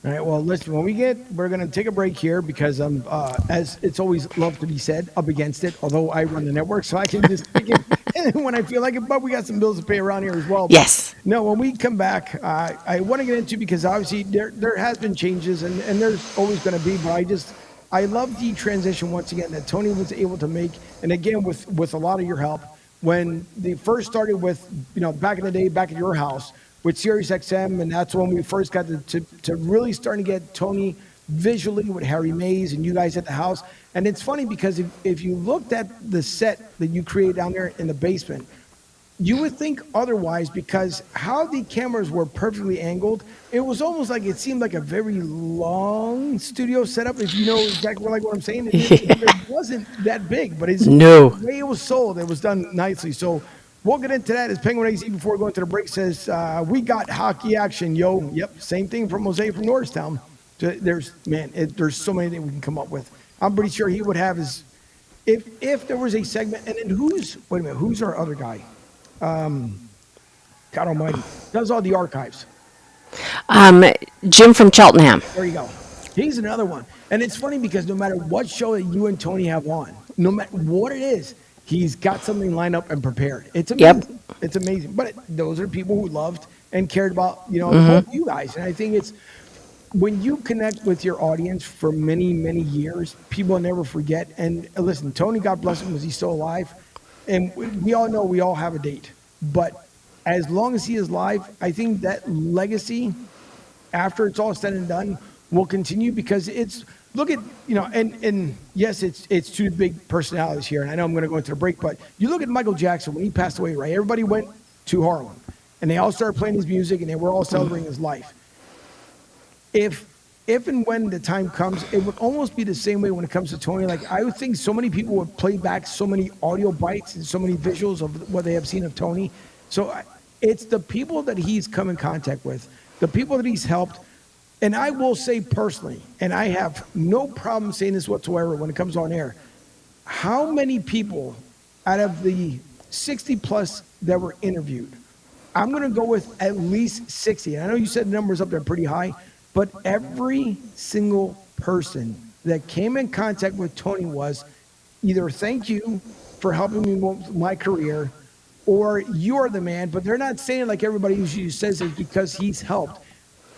All right, well, listen, we're going to take a break here because as it's always loved to be said, up against it, although I run the network, so I can just take it when I feel like it, but we got some bills to pay around here as well. Yes. No, when we come back, I want to get into, because obviously there has been changes, and there's always going to be, but I love the transition once again that Tony was able to make, and again, with a lot of your help, when they first started with, back in the day, back at your house, with SiriusXM, and that's when we first got to really starting to get Tony visually with Harry Mays and you guys at the house. And it's funny because if you looked at the set that you created down there in the basement, you would think otherwise, because how the cameras were perfectly angled, it was almost like it seemed like a very long studio setup, if you know exactly what I'm saying. It wasn't that big, but the way it was sold, it was done nicely. So we'll get into that as Penguin AZ, before going to the break, says, we got hockey action, yo. Yep, same thing from Jose from Norristown. There's so many that we can come up with. I'm pretty sure he would have his, if there was a segment, and then who's our other guy? God almighty, does all the archives. Jim from Cheltenham. There you go. He's another one. And it's funny because no matter what show that you and Tony have on, no matter what it is, he's got something lined up and prepared. It's amazing. Yep. It's amazing. But those are people who loved and cared about, Mm-hmm. both you guys. And I think it's when you connect with your audience for many, many years, people never forget. And listen, Tony, God bless him, was he still alive? And we all know we all have a date. But as long as he is alive, I think that legacy, after it's all said and done, will continue because it's look at and yes, it's two big personalities here, and I know I'm going to go into the break, but you look at Michael Jackson when he passed away, right? Everybody went to Harlem, and they all started playing his music, and they were all celebrating his life. If and when the time comes, it would almost be the same way when it comes to Tony. Like I would think so many people would play back so many audio bites and so many visuals of what they have seen of Tony. So it's the people that he's come in contact with, the people that he's helped. And I will say personally, and I have no problem saying this whatsoever when it comes on air, how many people out of the 60 plus that were interviewed, I'm going to go with at least 60. And I know you said the numbers up there pretty high, but every single person that came in contact with Tony was either thank you for helping me with my career or you are the man, but they're not saying it like everybody usually says it because he's helped.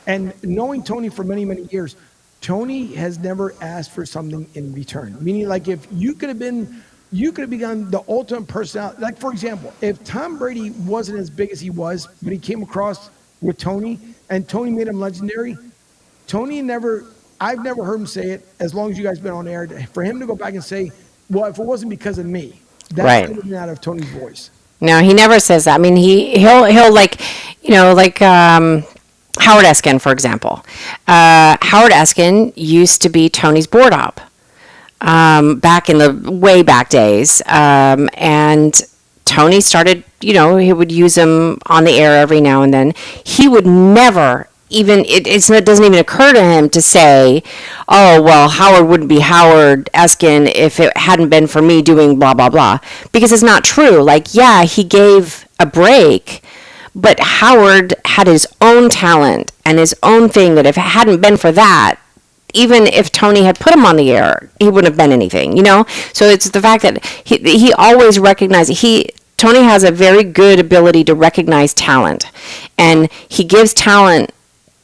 And knowing Tony for many, many years, Tony has never asked for something in return. Meaning, like, if you could have become the ultimate personality. Like, for example, if Tom Brady wasn't as big as he was, but he came across with Tony, and Tony made him legendary, I've never heard him say it, as long as you guys have been on air, for him to go back and say, well, if it wasn't because of me, that's Right. coming out of Tony's voice. No, he never says that. I mean, he'll like, Howard Eskin, for example. Howard Eskin used to be Tony's board op back in the way back days. And Tony started, he would use him on the air every now and then. He would never even, it doesn't even occur to him to say, oh, well, Howard wouldn't be Howard Eskin if it hadn't been for me doing blah, blah, blah. Because it's not true. Like, yeah, he gave a break, but Howard had his own talent and his own thing that if it hadn't been for that, even if Tony had put him on the air, he wouldn't have been anything, So it's the fact that he always recognized, Tony has a very good ability to recognize talent, and he gives talent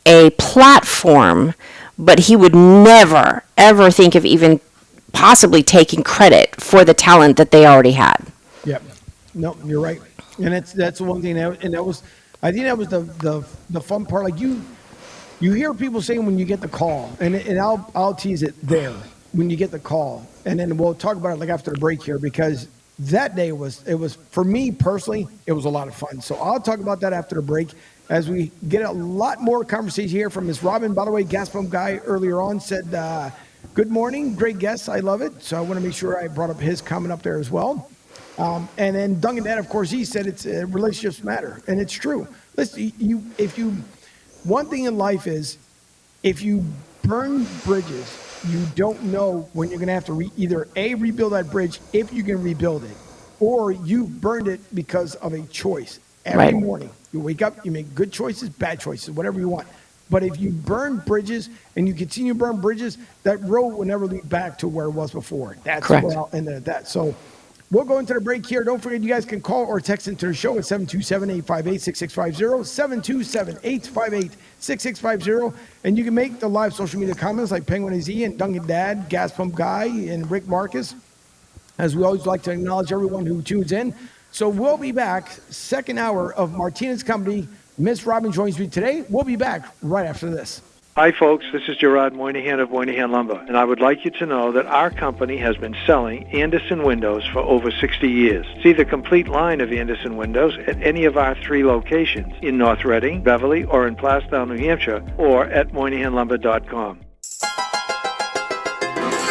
a platform, but he would never, ever think of even possibly taking credit for the talent that they already had. Yep. No, you're right. And that's one thing, I think that was the fun part. Like you hear people saying when you get the call, and I'll tease it there when you get the call, and then we'll talk about it like after the break here, because that day was for me personally, it was a lot of fun. So I'll talk about that after the break as we get a lot more conversation here from Miss Robin. By the way, Gas Pump Guy earlier on said, good morning, great guest, I love it. So I want to make sure I brought up his comment up there as well. And then Duncan Dad, of course, he said relationships matter, and it's true. Listen, one thing in life is if you burn bridges, you don't know when you're going to have to either A, rebuild that bridge if you can rebuild it, or you burned it because of a choice. Every morning, you wake up, you make good choices, bad choices, whatever you want. But if you burn bridges and you continue to burn bridges, that road will never lead back to where it was before. That's Correct. where I'll end it at that. So we'll go into the break here. Don't forget, you guys can call or text into the show at 727-858-6650, 727-858-6650. And you can make the live social media comments like Penguin AZ and Duncan Dad, Gas Pump Guy, and Rick Marcus, as we always like to acknowledge everyone who tunes in. So we'll be back, second hour of Martinez Company. Miss Robin joins me today. We'll be back right after this. Hi, folks. This is Gerard Moynihan of Moynihan Lumber, and I would like you to know that our company has been selling Anderson windows for over 60 years. See the complete line of Anderson windows at any of our 3 locations in North Reading, Beverly, or in Plastown, New Hampshire, or at MoynihanLumber.com.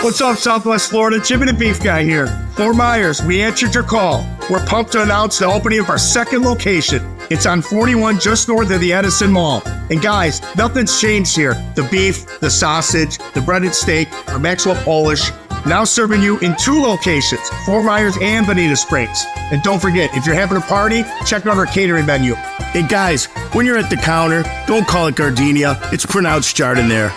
What's up, Southwest Florida? Jim and the Beef Guy here. Fort Myers, we answered your call. We're pumped to announce the opening of our second location. It's on 41 just north of the Edison Mall. And guys, nothing's changed here. The beef, the sausage, the breaded steak, our Maxwell Polish. Now serving you in 2 locations, Fort Myers and Bonita Springs. And don't forget, if you're having a party, check out our catering menu. Hey guys, when you're at the counter, don't call it gardenia. It's pronounced Jardiniere.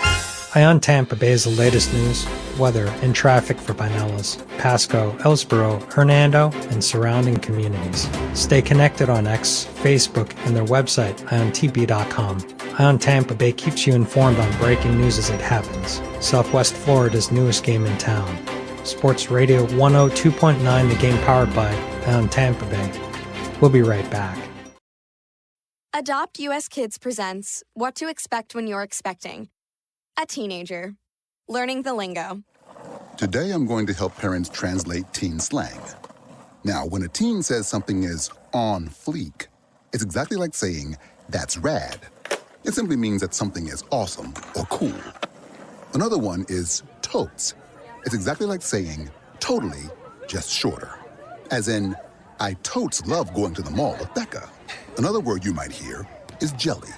Ion Tampa Bay is the latest news, weather, and traffic for Pinellas, Pasco, Ellsboro, Hernando, and surrounding communities. Stay connected on X, Facebook, and their website, iontp.com. Ion Tampa Bay keeps you informed on breaking news as it happens. Southwest Florida's newest game in town. Sports Radio 102.9, the game powered by Ion Tampa Bay. We'll be right back. Adopt US Kids presents What to Expect When You're Expecting. A teenager. Learning the lingo. Today I'm going to help parents translate teen slang. Now, when a teen says something is on fleek, it's exactly like saying, that's rad. It simply means that something is awesome or cool. Another one is totes. It's exactly like saying, totally, just shorter. As in, I totes love going to the mall with Becca. Another word you might hear is jelly.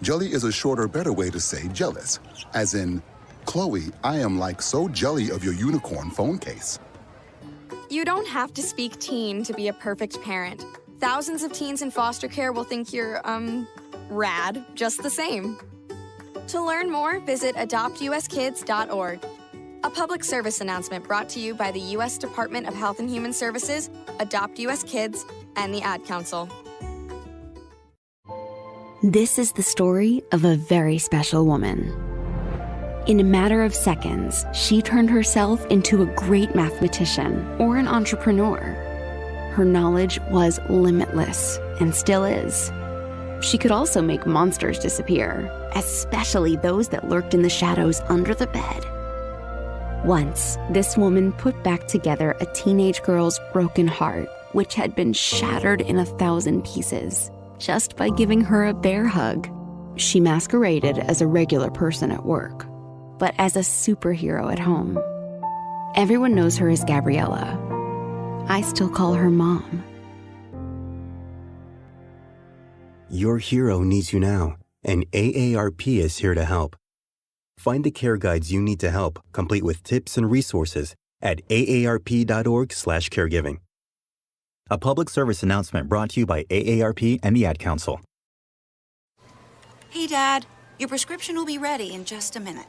Jelly is a shorter, better way to say jealous. As in, Chloe, I am like so jelly of your unicorn phone case. You don't have to speak teen to be a perfect parent. Thousands of teens in foster care will think you're, rad just the same. To learn more, visit adoptuskids.org. A public service announcement brought to you by the U.S. Department of Health and Human Services, Adopt U.S. Kids, and the Ad Council. This is the story of a very special woman. In a matter of seconds, she turned herself into a great mathematician or an entrepreneur. Her knowledge was limitless and still is. She could also make monsters disappear, especially those that lurked in the shadows under the bed. Once, this woman put back together a teenage girl's broken heart, which had been shattered in 1,000 pieces, just by giving her a bear hug. She masqueraded as a regular person at work, but as a superhero at home. Everyone knows her as Gabriella. I still call her Mom. Your hero needs you now, and AARP is here to help. Find the care guides you need to help, complete with tips and resources at aarp.org/caregiving. A public service announcement brought to you by AARP and the Ad Council. Hey, Dad, your prescription will be ready in just a minute.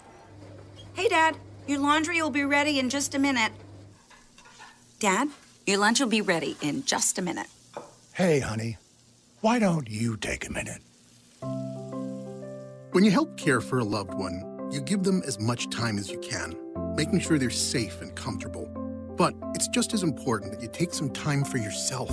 Hey, Dad, your laundry will be ready in just a minute. Dad, your lunch will be ready in just a minute. Hey, honey, why don't you take a minute? When you help care for a loved one, you give them as much time as you can, making sure they're safe and comfortable. But it's just as important that you take some time for yourself.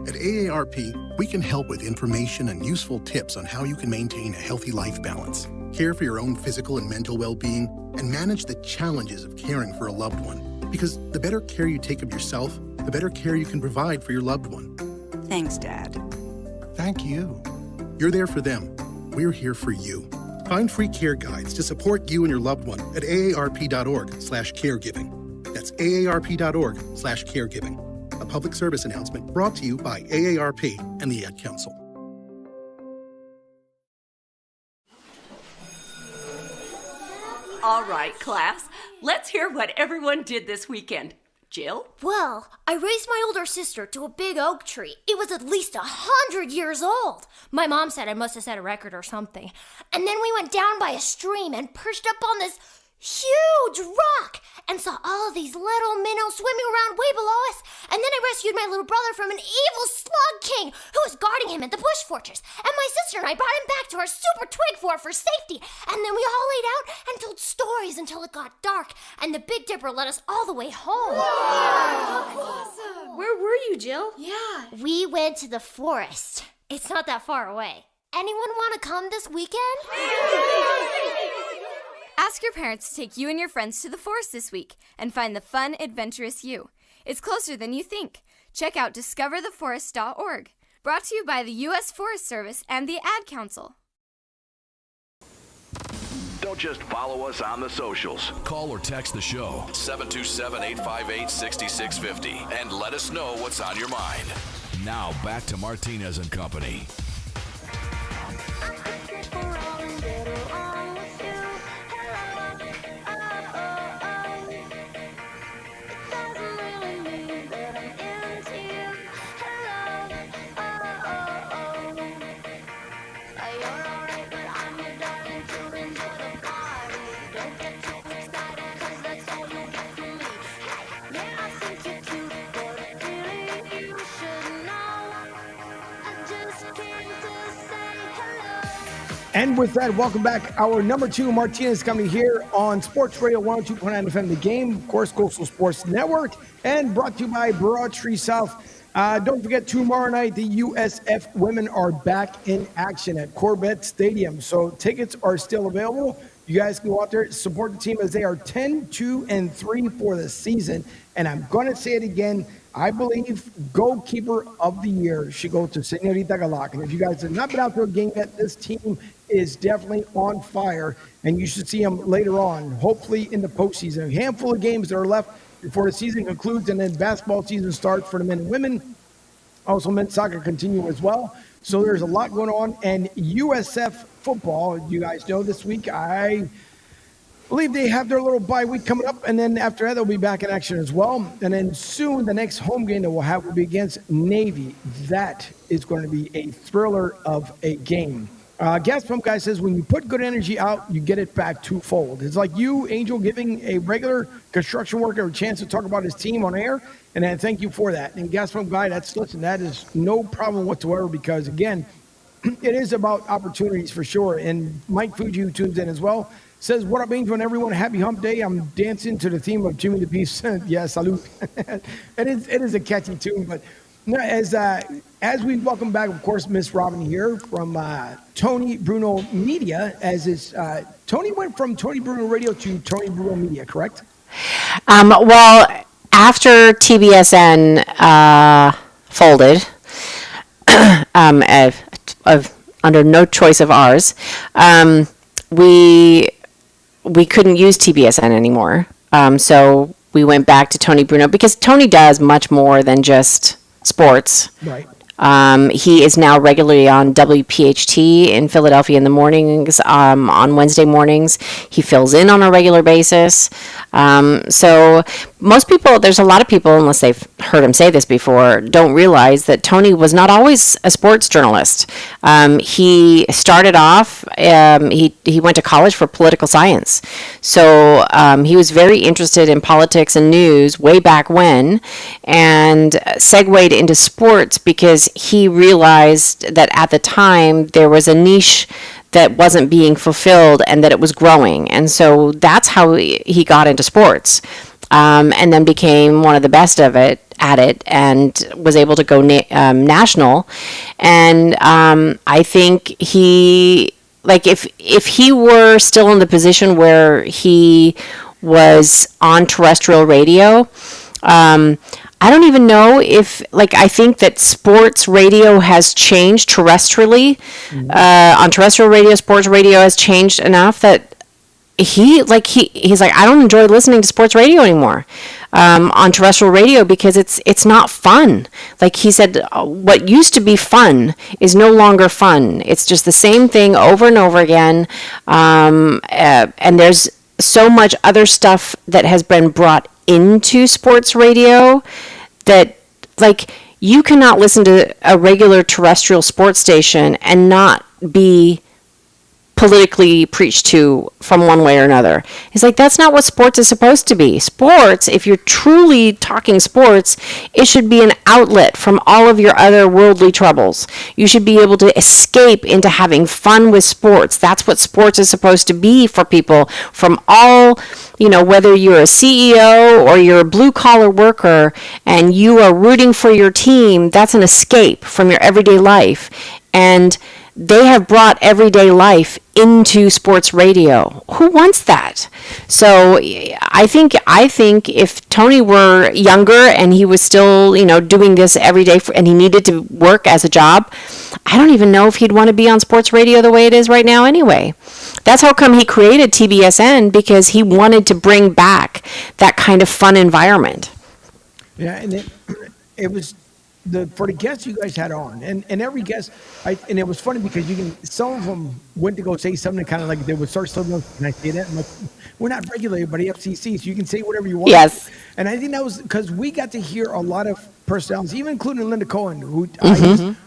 At AARP, we can help with information and useful tips on how you can maintain a healthy life balance, care for your own physical and mental well-being, and manage the challenges of caring for a loved one. Because the better care you take of yourself, the better care you can provide for your loved one. Thanks, Dad. Thank you. You're there for them. We're here for you. Find free care guides to support you and your loved one at aarp.org/caregiving. That's aarp.org/caregiving. A public service announcement brought to you by AARP and the Ad Council. All right, class, let's hear what everyone did this weekend. Jill? Well, I raised my older sister to a big oak tree. It was at least 100 years old. My mom said I must have set a record or something. And then we went down by a stream and perched up on this huge rock and saw all of these little minnows swimming around way below us. And then I rescued my little brother from an evil slug king who was guarding him at the bush fortress. And my sister and I brought him back to our super twig fort for safety. And then we all laid out and told stories until it got dark. And the Big Dipper led us all the way home. Wow. Awesome. Where were you, Jill? Yeah. We went to the forest. It's not that far away. Anyone want to come this weekend? Ask your parents to take you and your friends to the forest this week and find the fun, adventurous you. It's closer than you think. Check out discovertheforest.org. Brought to you by the U.S. Forest Service and the Ad Council. Don't just follow us on the socials. Call or text the show 727-858-6650 and let us know what's on your mind. Now back to Martinez and Company. And with that, welcome back. Our number 2, Martinez, coming here on Sports Radio 102.9 FM, The Game, of course, Coastal Sports Network, and brought to you by Broad Tree South. Don't forget, tomorrow night, the USF women are back in action at Corbett Stadium. So tickets are still available. You guys can go out there, support the team as they are 10-2-3 for the season. And I'm going to say it again. I believe goalkeeper of the year should go to Senorita Galak. And if you guys have not been out to a game yet, this team is definitely on fire, and you should see them later on, hopefully in the postseason. A handful of games that are left before the season concludes, and then basketball season starts for the men and women. Also, men's soccer continue as well. So there's a lot going on. And USF football, you guys know this week, I believe they have their little bye week coming up, and then after that, they'll be back in action as well. And then soon, the next home game that we'll have will be against Navy. That is going to be a thriller of a game. Gas Pump Guy says, when you put good energy out, you get it back twofold. It's like you, Angel, giving a regular construction worker a chance to talk about his team on air, and I thank you for that. And Gas Pump Guy, that is no problem whatsoever, because, again, it is about opportunities for sure. And Mike Fuji, who tunes in as well, says, what up, Angel, and everyone, happy hump day. I'm dancing to the theme of Jimmy the Beast. Yeah, salute. It is a catchy tune, but as we welcome back, of course, Miss Robin here from Tony Bruno Media, Tony went from Tony Bruno Radio to Tony Bruno Media, correct? Well, after TBSN folded, under no choice of ours, we couldn't use TBSN anymore. So we went back to Tony Bruno, because Tony does much more than just sports. Right. He is now regularly on WPHT in Philadelphia in the mornings. On Wednesday mornings, he fills in on a regular basis. So most people, there's a lot of people, unless they've heard him say this before, don't realize that Tony was not always a sports journalist. He started off, he went to college for political science. So he was very interested in politics and news way back when, and segued into sports because he realized that at the time there was a niche that wasn't being fulfilled and that it was growing. And so that's how he got into sports, and then became one of the best at it, and was able to go national. And I think if he were still in the position where he was on terrestrial radio, I don't even know if, I think that sports radio has changed terrestrially. On terrestrial radio, sports radio has changed enough that he's like, I don't enjoy listening to sports radio anymore on terrestrial radio, because it's not fun. Like he said, what used to be fun is no longer fun. It's just the same thing over and over again. And there's so much other stuff that has been brought into sports radio that, you cannot listen to a regular terrestrial sports station and not be politically preached to from one way or another. He's like, that's not what sports is supposed to be. Sports, if you're truly talking sports, it should be an outlet from all of your other worldly troubles. You should be able to escape into having fun with sports. That's what sports is supposed to be for people from all, whether you're a CEO or you're a blue-collar worker and you are rooting for your team, that's an escape from your everyday life. And they have brought everyday life into sports radio. Who wants that? So I think if Tony were younger and he was still, doing this every day and he needed to work as a job, I don't even know if he'd want to be on sports radio the way it is right now anyway. That's how come he created TBSN, because he wanted to bring back that kind of fun environment. Yeah, and it was for the guests you guys had on, and every guest, and it was funny because some of them went to go say something kind of like they would start something else. Can I say that? I'm like, we're not regulated by the FCC, so you can say whatever you want. Yes. And I think that was because we got to hear a lot of personalities, even including Linda Cohen, who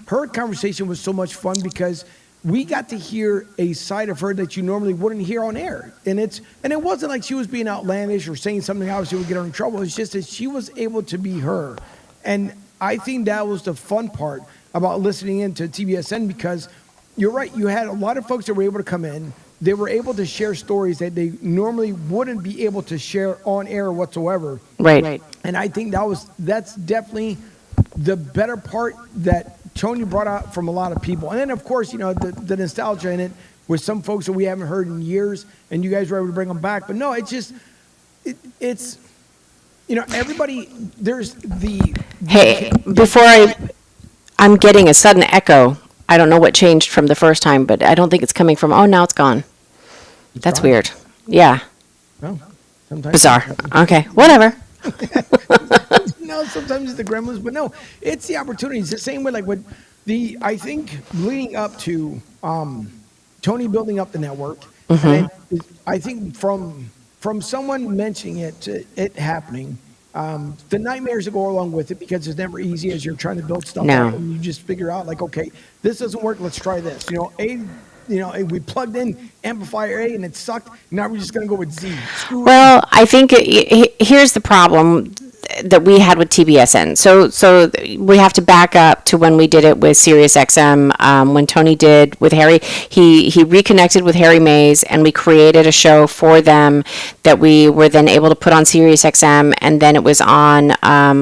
her conversation was so much fun because we got to hear a side of her that you normally wouldn't hear on air. And it wasn't like she was being outlandish or saying something obviously would get her in trouble. It's just that she was able to be her. And I think that was the fun part about listening into TBSN, because you're right. You had a lot of folks that were able to come in. They were able to share stories that they normally wouldn't be able to share on air whatsoever. Right. And I think that's definitely the better part that Tony brought out from a lot of people. And then, of course, the nostalgia in it with some folks that we haven't heard in years, and you guys were able to bring them back. But no, it's just, it's, everybody, there's the... Hey, before I'm getting a sudden echo. I don't know what changed from the first time, but I don't think it's coming from, now it's gone. That's gone? weird. Yeah. Well, sometimes bizarre. Okay, whatever. Sometimes it's the gremlins, but no, it's the opportunities. The same way, like with I think leading up to Tony building up the network, and I think from someone mentioning it happening, the nightmares that go along with it, because it's never easy as you're trying to build stuff No. up, and you just figure out like, okay, this doesn't work. Let's try this. We plugged in amplifier A and it sucked. Now we're just going to go with Z. Well, I think here's the problem that we had with TBSN. So we have to back up to when we did it with SiriusXM. When Tony did with Harry, he reconnected with Harry Mays, and we created a show for them that we were then able to put on SiriusXM, and then it was on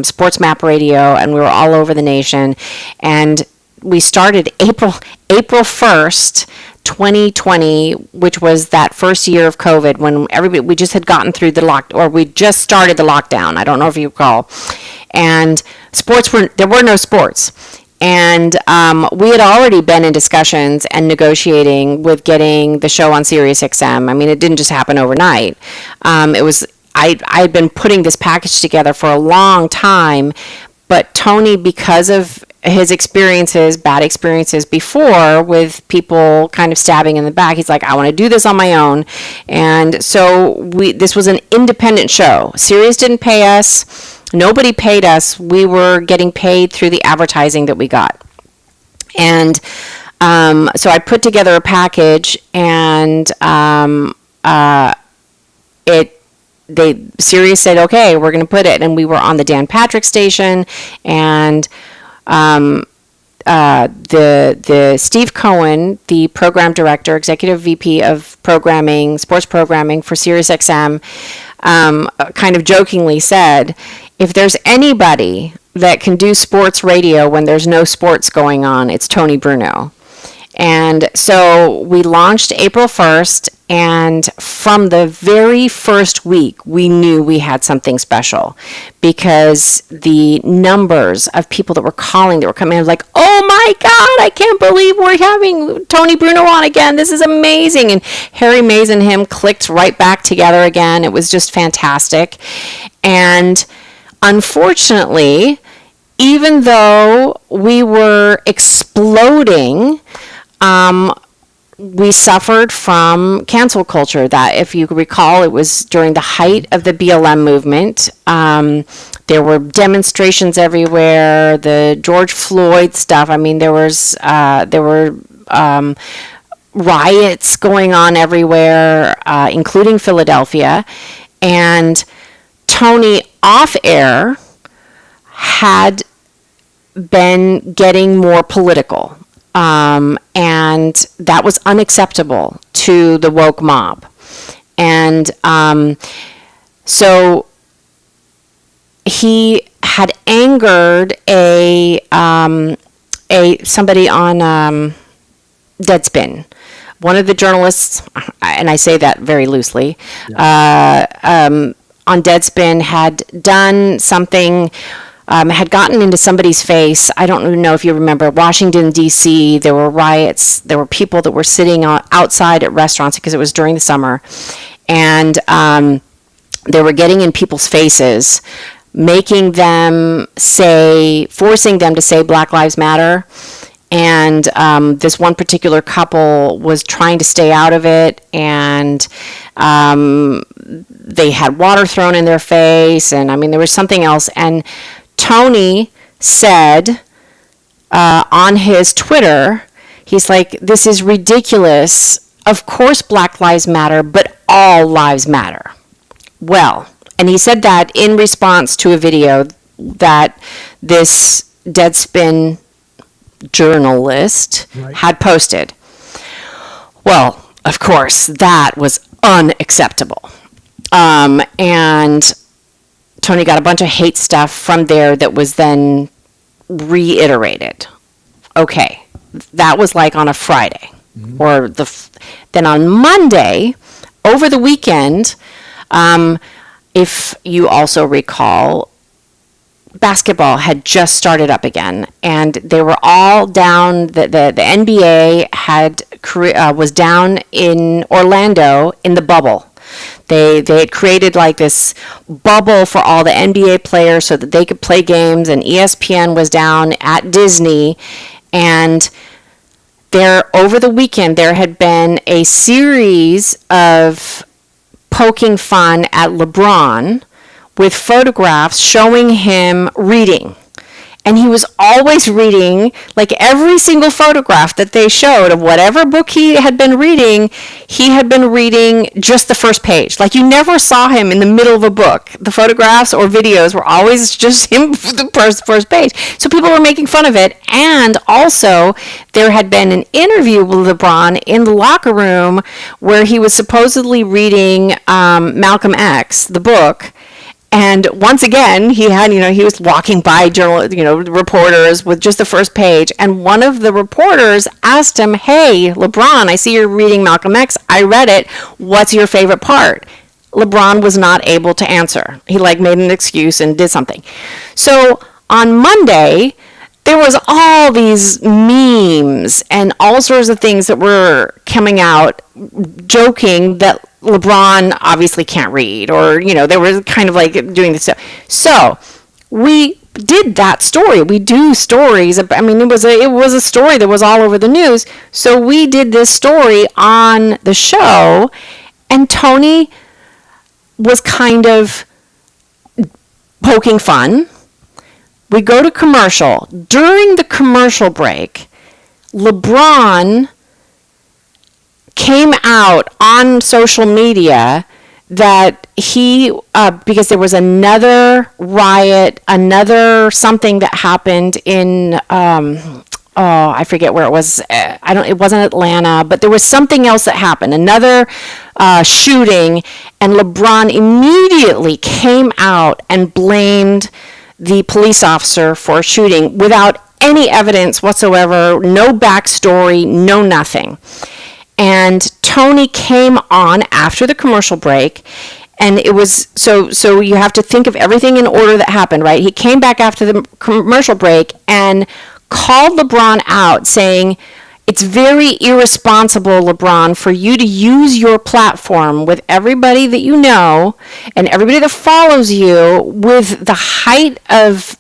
Sports Map Radio, and we were all over the nation. And we started April 1st, 2020, which was that first year of COVID when we just had gotten through we just started the lockdown. I don't know if you recall. And there were no sports. And we had already been in discussions and negotiating with getting the show on SiriusXM. I mean, it didn't just happen overnight. I had been putting this package together for a long time, but Tony, because of his bad experiences before with people kind of stabbing in the back, he's like, I want to do this on my own. And so this was an independent show. Sirius didn't pay us. Nobody paid us. We were getting paid through the advertising that we got. And so I put together a package, and Sirius said, okay, we're going to put it. And we were on the Dan Patrick station, and the Steve Cohen, the program director, executive VP of programming, sports programming for SiriusXM, kind of jokingly said, if there's anybody that can do sports radio when there's no sports going on, it's Tony Bruno. And so we launched April 1st, and from the very first week, we knew we had something special, because the numbers of people that were calling, that were coming in, like, oh my God, I can't believe we're having Tony Bruno on again. This is amazing. And Harry Mays and him clicked right back together again. It was just fantastic. And unfortunately, even though we were exploding, we suffered from cancel culture. That, if you recall, it was during the height of the BLM movement. There were demonstrations everywhere. The George Floyd stuff. I mean, there were riots going on everywhere, including Philadelphia. And Tony, off air, had been getting more political. And that was unacceptable to the woke mob. And so he had angered somebody on Deadspin. One of the journalists, and I say that very loosely, on Deadspin had done something. Had gotten into somebody's face. I don't even know if you remember Washington, D.C. There were riots. There were people that were sitting outside at restaurants because it was during the summer. And they were getting in people's faces, forcing them to say Black Lives Matter. And this one particular couple was trying to stay out of it, and they had water thrown in their face. And I mean, there was something else. And Tony said on his Twitter, he's like, this is ridiculous. Of course Black Lives Matter, but all lives matter. Well, and he said that in response to a video that this Deadspin journalist had posted. Well, of course, that was unacceptable. And Tony got a bunch of hate stuff from there that was then reiterated. Okay, that was like on a Friday. Or then on Monday, over the weekend, if you also recall, basketball had just started up again, and they were all down. The NBA was down in Orlando in the bubble. They had created like this bubble for all the NBA players so that they could play games, and ESPN was down at Disney, and there over the weekend there had been a series of poking fun at LeBron with photographs showing him reading. And he was always reading, like every single photograph that they showed of whatever book he had been reading just the first page. Like you never saw him in the middle of a book. The photographs or videos were always just him the first page. So people were making fun of it. And also there had been an interview with LeBron in the locker room where he was supposedly reading Malcolm X, the book. And once again, he was walking by reporters with just the first page. And one of the reporters asked him, "Hey, LeBron, I see you're reading Malcolm X. I read it. What's your favorite part?" LeBron was not able to answer. He made an excuse and did something. So on Monday, there was all these memes and all sorts of things that were coming out joking that LeBron obviously can't read, or they were kind of like doing this stuff. So we did that story. We do stories. It was a story that was all over the news. So we did this story on the show, and Tony was kind of poking fun. We go to commercial. During the commercial break, LeBron came out on social media that he, because there was another riot, another something that happened in, I forget where it was. It wasn't Atlanta, but there was something else that happened, another shooting, and LeBron immediately came out and blamed the police officer for shooting without any evidence whatsoever, no backstory, no nothing. And Tony came on after the commercial break, and it was so you have to think of everything in order that happened, right? He came back after the commercial break and called LeBron out, saying, "It's very irresponsible, LeBron, for you to use your platform with everybody that you know and everybody that follows you with the height of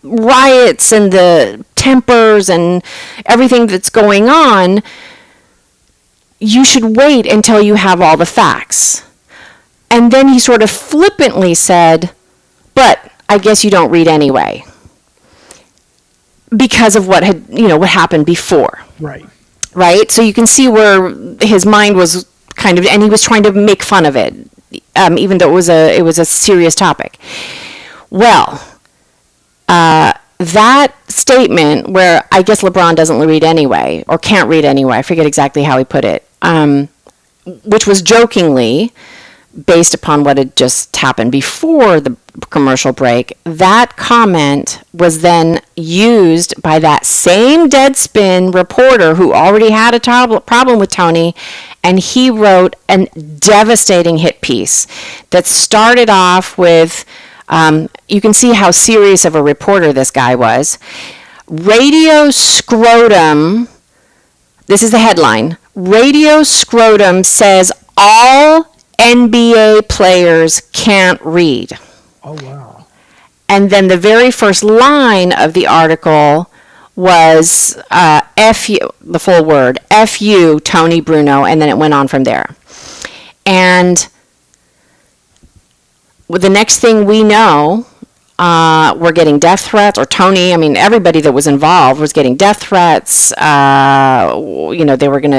riots and the tempers and everything that's going on. You should wait until you have all the facts." And then he sort of flippantly said, "But I guess you don't read anyway," because of what happened before. Right. So you can see where his mind was kind of, and he was trying to make fun of it, even though it was a serious topic. Well, that statement where I guess LeBron doesn't read anyway, or can't read anyway, I forget exactly how he put it, which was jokingly based upon what had just happened before the commercial break, that comment was then used by that same Deadspin reporter who already had a problem with Tony, and he wrote a devastating hit piece that started off with, you can see how serious of a reporter this guy was. Radio scrotum, this is the headline, Radio scrotum says all NBA players can't read. Oh, wow. And then the very first line of the article was F you, the full word, F you, Tony Bruno, and then it went on from there. And the next thing we know, we're getting death threats, or Tony, everybody that was involved was getting death threats. They were going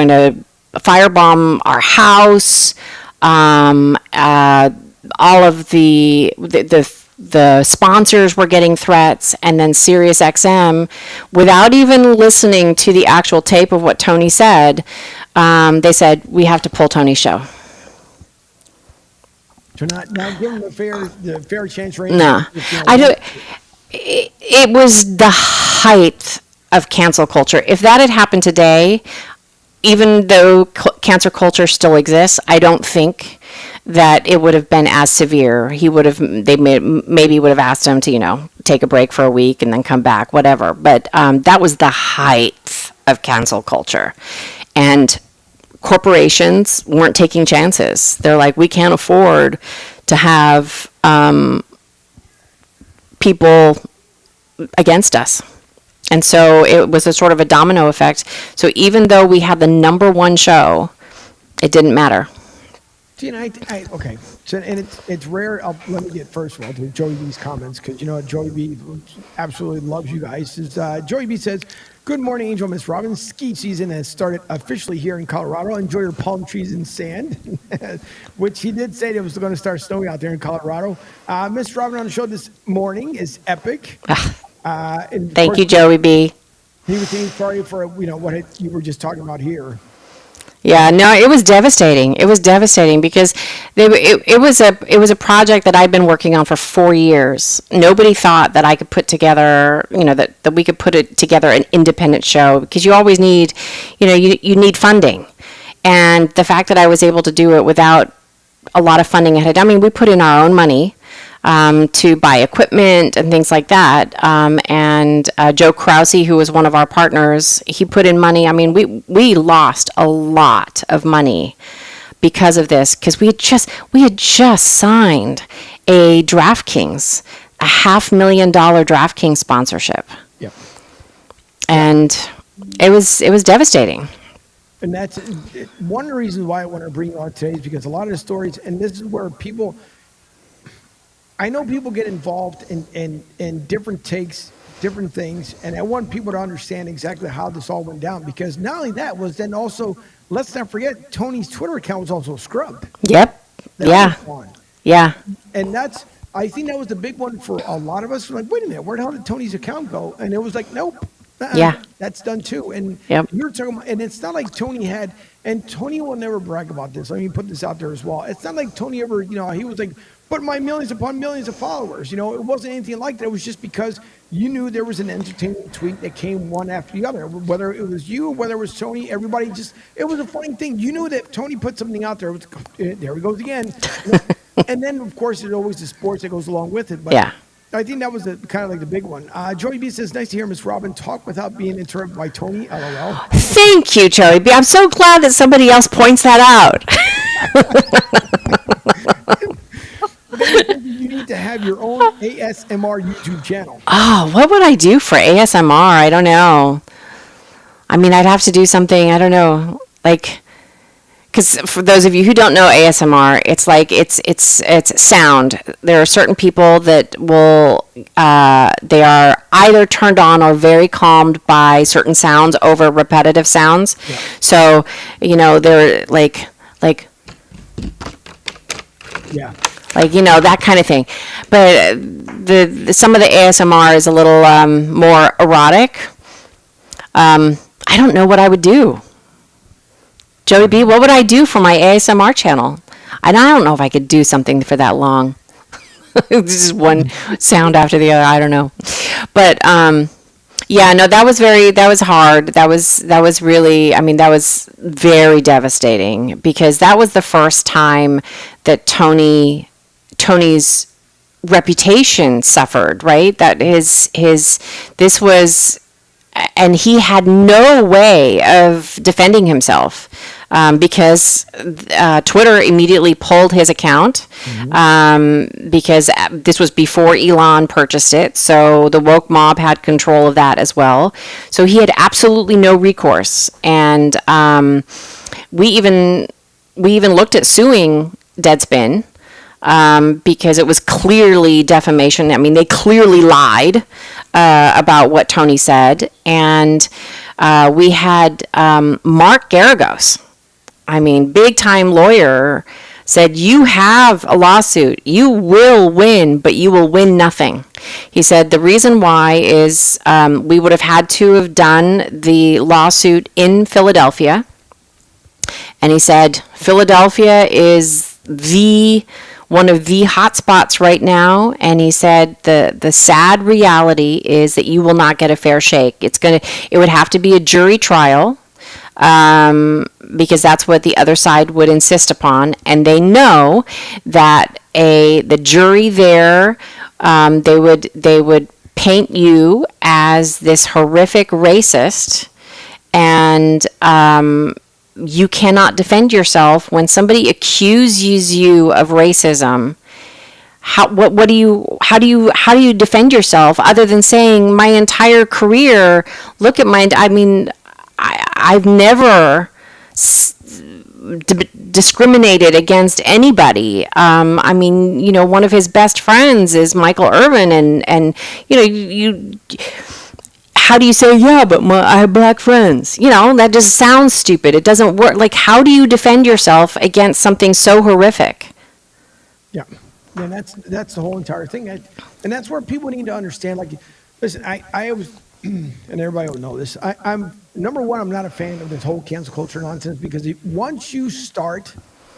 to firebomb our house. All of the the sponsors were getting threats, and then SiriusXM, without even listening to the actual tape of what Tony said, they said, we have to pull Tony's show. To not give him the fair chance range. No, I do. It was the height of cancel culture. If that had happened today, even though cancel culture still exists, I don't think that it would have been as severe. They maybe would have asked him to, take a break for a week and then come back, whatever. But that was the height of cancel culture. And corporations weren't taking chances. They're like, we can't afford to have people against us. And so it was a sort of a domino effect. So even though we had the number one show, it didn't matter. See, and okay. So, and it's rare. Let me get first of all to Joey B's comments, because Joey B absolutely loves you guys. Joey B says, "Good morning, Angel Miss Robin. Ski season has started officially here in Colorado. Enjoy your palm trees and sand," which he did say it was going to start snowing out there in Colorado. Miss Robin on the show this morning is epic. Thank you, Joey B. He was saying sorry for what you were just talking about here. Yeah, no, it was devastating. It was devastating because it was a project that I'd been working on for 4 years. Nobody thought that I could put together, that we could put it together an independent show, because you always need, you need funding. And the fact that I was able to do it without a lot of funding ahead, we put in our own money to buy equipment and things like that. And Joe Krause, who was one of our partners, he put in money. We lost a lot of money because of this, because we had just signed a DraftKings, a $500,000 DraftKings sponsorship. Yep. And it was devastating. And that's one of the reasons why I want to bring you on today, is because a lot of the stories, and this is where I know people get involved in different takes, different things, and I want people to understand exactly how this all went down, because not only that was then also, let's not forget, Tony's Twitter account was also scrubbed. Yep. Yeah. Yeah. And I think that was the big one for a lot of us. Like, wait a minute, where the hell did Tony's account go? And it was like, nope. Yeah. That's done too. And yep. You're talking about, and it's not like Tony had, and Tony will never brag about this. Let me put this out there as well. It's not like Tony ever, he was like, but my millions upon millions of followers, it wasn't anything like that. It was just because you knew there was an entertaining tweet that came one after the other. Whether it was you, whether it was Tony, everybody it was a funny thing. You knew that Tony put something out there. There he goes again. And then, of course, there's always the sports that goes along with it. But yeah. I think that was kind of like the big one. Joey B says, nice to hear Miss Robin talk without being interrupted by Tony. LOL. Thank you, Joey B. I'm so glad that somebody else points that out. You need to have your own ASMR YouTube channel. Oh, what would I do for ASMR? I don't know. I'd have to do something, I don't know, like, because for those of you who don't know ASMR, it's like it's sound. There are certain people that will they are either turned on or very calmed by certain sounds over repetitive sounds. Yeah. So they're like yeah, like that kind of thing. But the some of the ASMR is a little more erotic. I don't know what I would do. Joey B, what would I do for my ASMR channel? And I don't know if I could do something for that long. Just one sound after the other. I don't know. But yeah, no, that was hard. That was really, that was very devastating, because that was the first time that Tony's reputation suffered, right? That this was, and he had no way of defending himself, because Twitter immediately pulled his account, because this was before Elon purchased it. So the woke mob had control of that as well. So he had absolutely no recourse. And we even looked at suing Deadspin, because it was clearly defamation. They clearly lied about what Tony said. And we had Mark Garagos, big time lawyer, said, you have a lawsuit. You will win, but you will win nothing. He said the reason why is we would have had to have done the lawsuit in Philadelphia. And he said, Philadelphia is one of the hot spots right now. And he said the sad reality is that you will not get a fair shake. It would have to be a jury trial. Because that's what the other side would insist upon, and they know that the jury there, they would paint you as this horrific racist, and you cannot defend yourself when somebody accuses you of racism. How do you defend yourself other than saying my entire career? Look at I've never discriminated against anybody. One of his best friends is Michael Irvin, and how do you say, yeah, but I have black friends? That just sounds stupid. It doesn't work. Like, how do you defend yourself against something so horrific? Yeah. And that's the whole entire thing. And that's where people need to understand, like, listen, I was, and everybody will know this, I'm, number one, I'm not a fan of this whole cancel culture nonsense, because once you start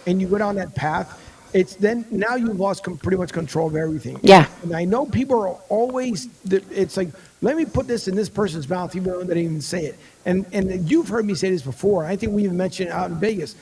and you go down that path, now you've lost pretty much control of everything. Yeah. And I know people are always, it's like, let me put this in this person's mouth, even though they didn't even say it. And you've heard me say this before. I think we even mentioned out in Vegas.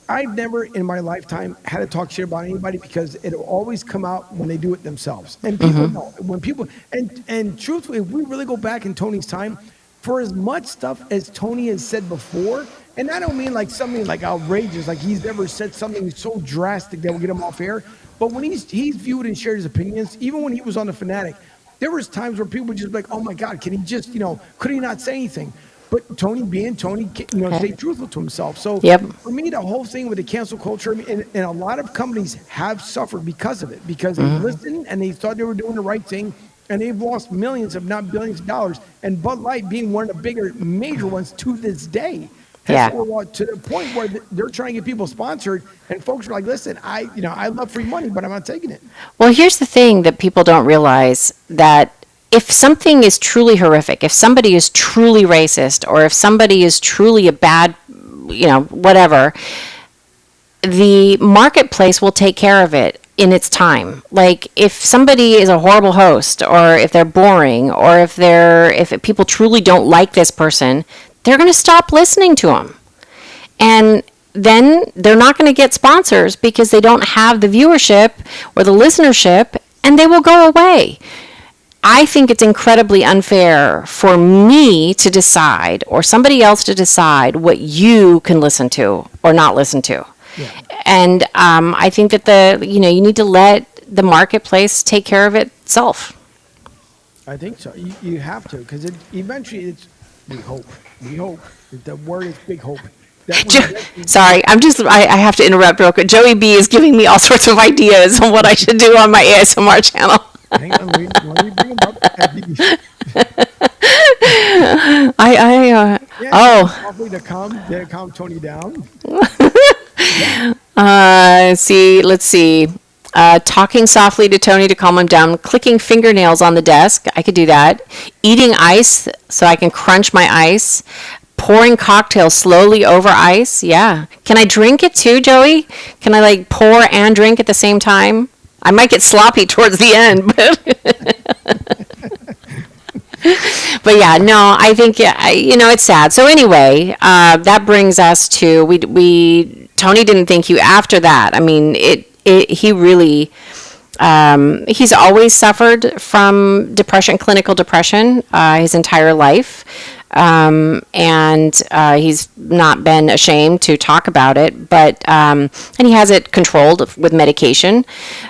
I've never in my lifetime had to talk shit about anybody, because it'll always come out when they do it themselves. And people know. When people, and truthfully, if we really go back in Tony's time, for as much stuff as Tony has said before, and I don't mean like something like outrageous, like he's never said something so drastic that will get him off air, but when he's viewed and shared his opinions, even when he was on The Fanatic, there was times where people would just be like, oh my God, can he just, could he not say anything? But Tony being Tony, stay truthful to himself. So for me, the whole thing with the cancel culture, and a lot of companies have suffered because of it, because they listened and they thought they were doing the right thing, and they've lost millions, if not billions of dollars. And Bud Light being one of the bigger, major ones to this day. To the point where they're trying to get people sponsored, and folks are like, listen, I love free money, but I'm not taking it. Well, here's the thing that people don't realize, that if something is truly horrific, if somebody is truly racist, or if somebody is truly a bad, whatever, the marketplace will take care of it in its time. Like, if somebody is a horrible host, or if they're boring, or if people truly don't like this person, they're going to stop listening to them. And then they're not going to get sponsors, because they don't have the viewership or the listenership, and they will go away. I think it's incredibly unfair for me to decide, or somebody else to decide, what you can listen to or not listen to. Yeah. And I think that you need to let the marketplace take care of itself. I think so. You have to, because eventually we hope. The word is big hope. Sorry, I have to interrupt real quick. Joey B is giving me all sorts of ideas on what I should do on my ASMR channel. Hang on, let me bring him up. Hopefully to calm Tony down. Let's see. Talking softly to Tony to calm him down. Clicking fingernails on the desk. I could do that. Eating ice so I can crunch my ice. Pouring cocktails slowly over ice. Yeah. Can I drink it too, Joey? Can I pour and drink at the same time? I might get sloppy towards the end, but yeah, no, I think, it's sad. So anyway, that brings us to, Tony didn't thank you after that. I mean, he really, he's always suffered from depression, clinical depression, his entire life. And he's not been ashamed to talk about it, but, and he has it controlled with medication.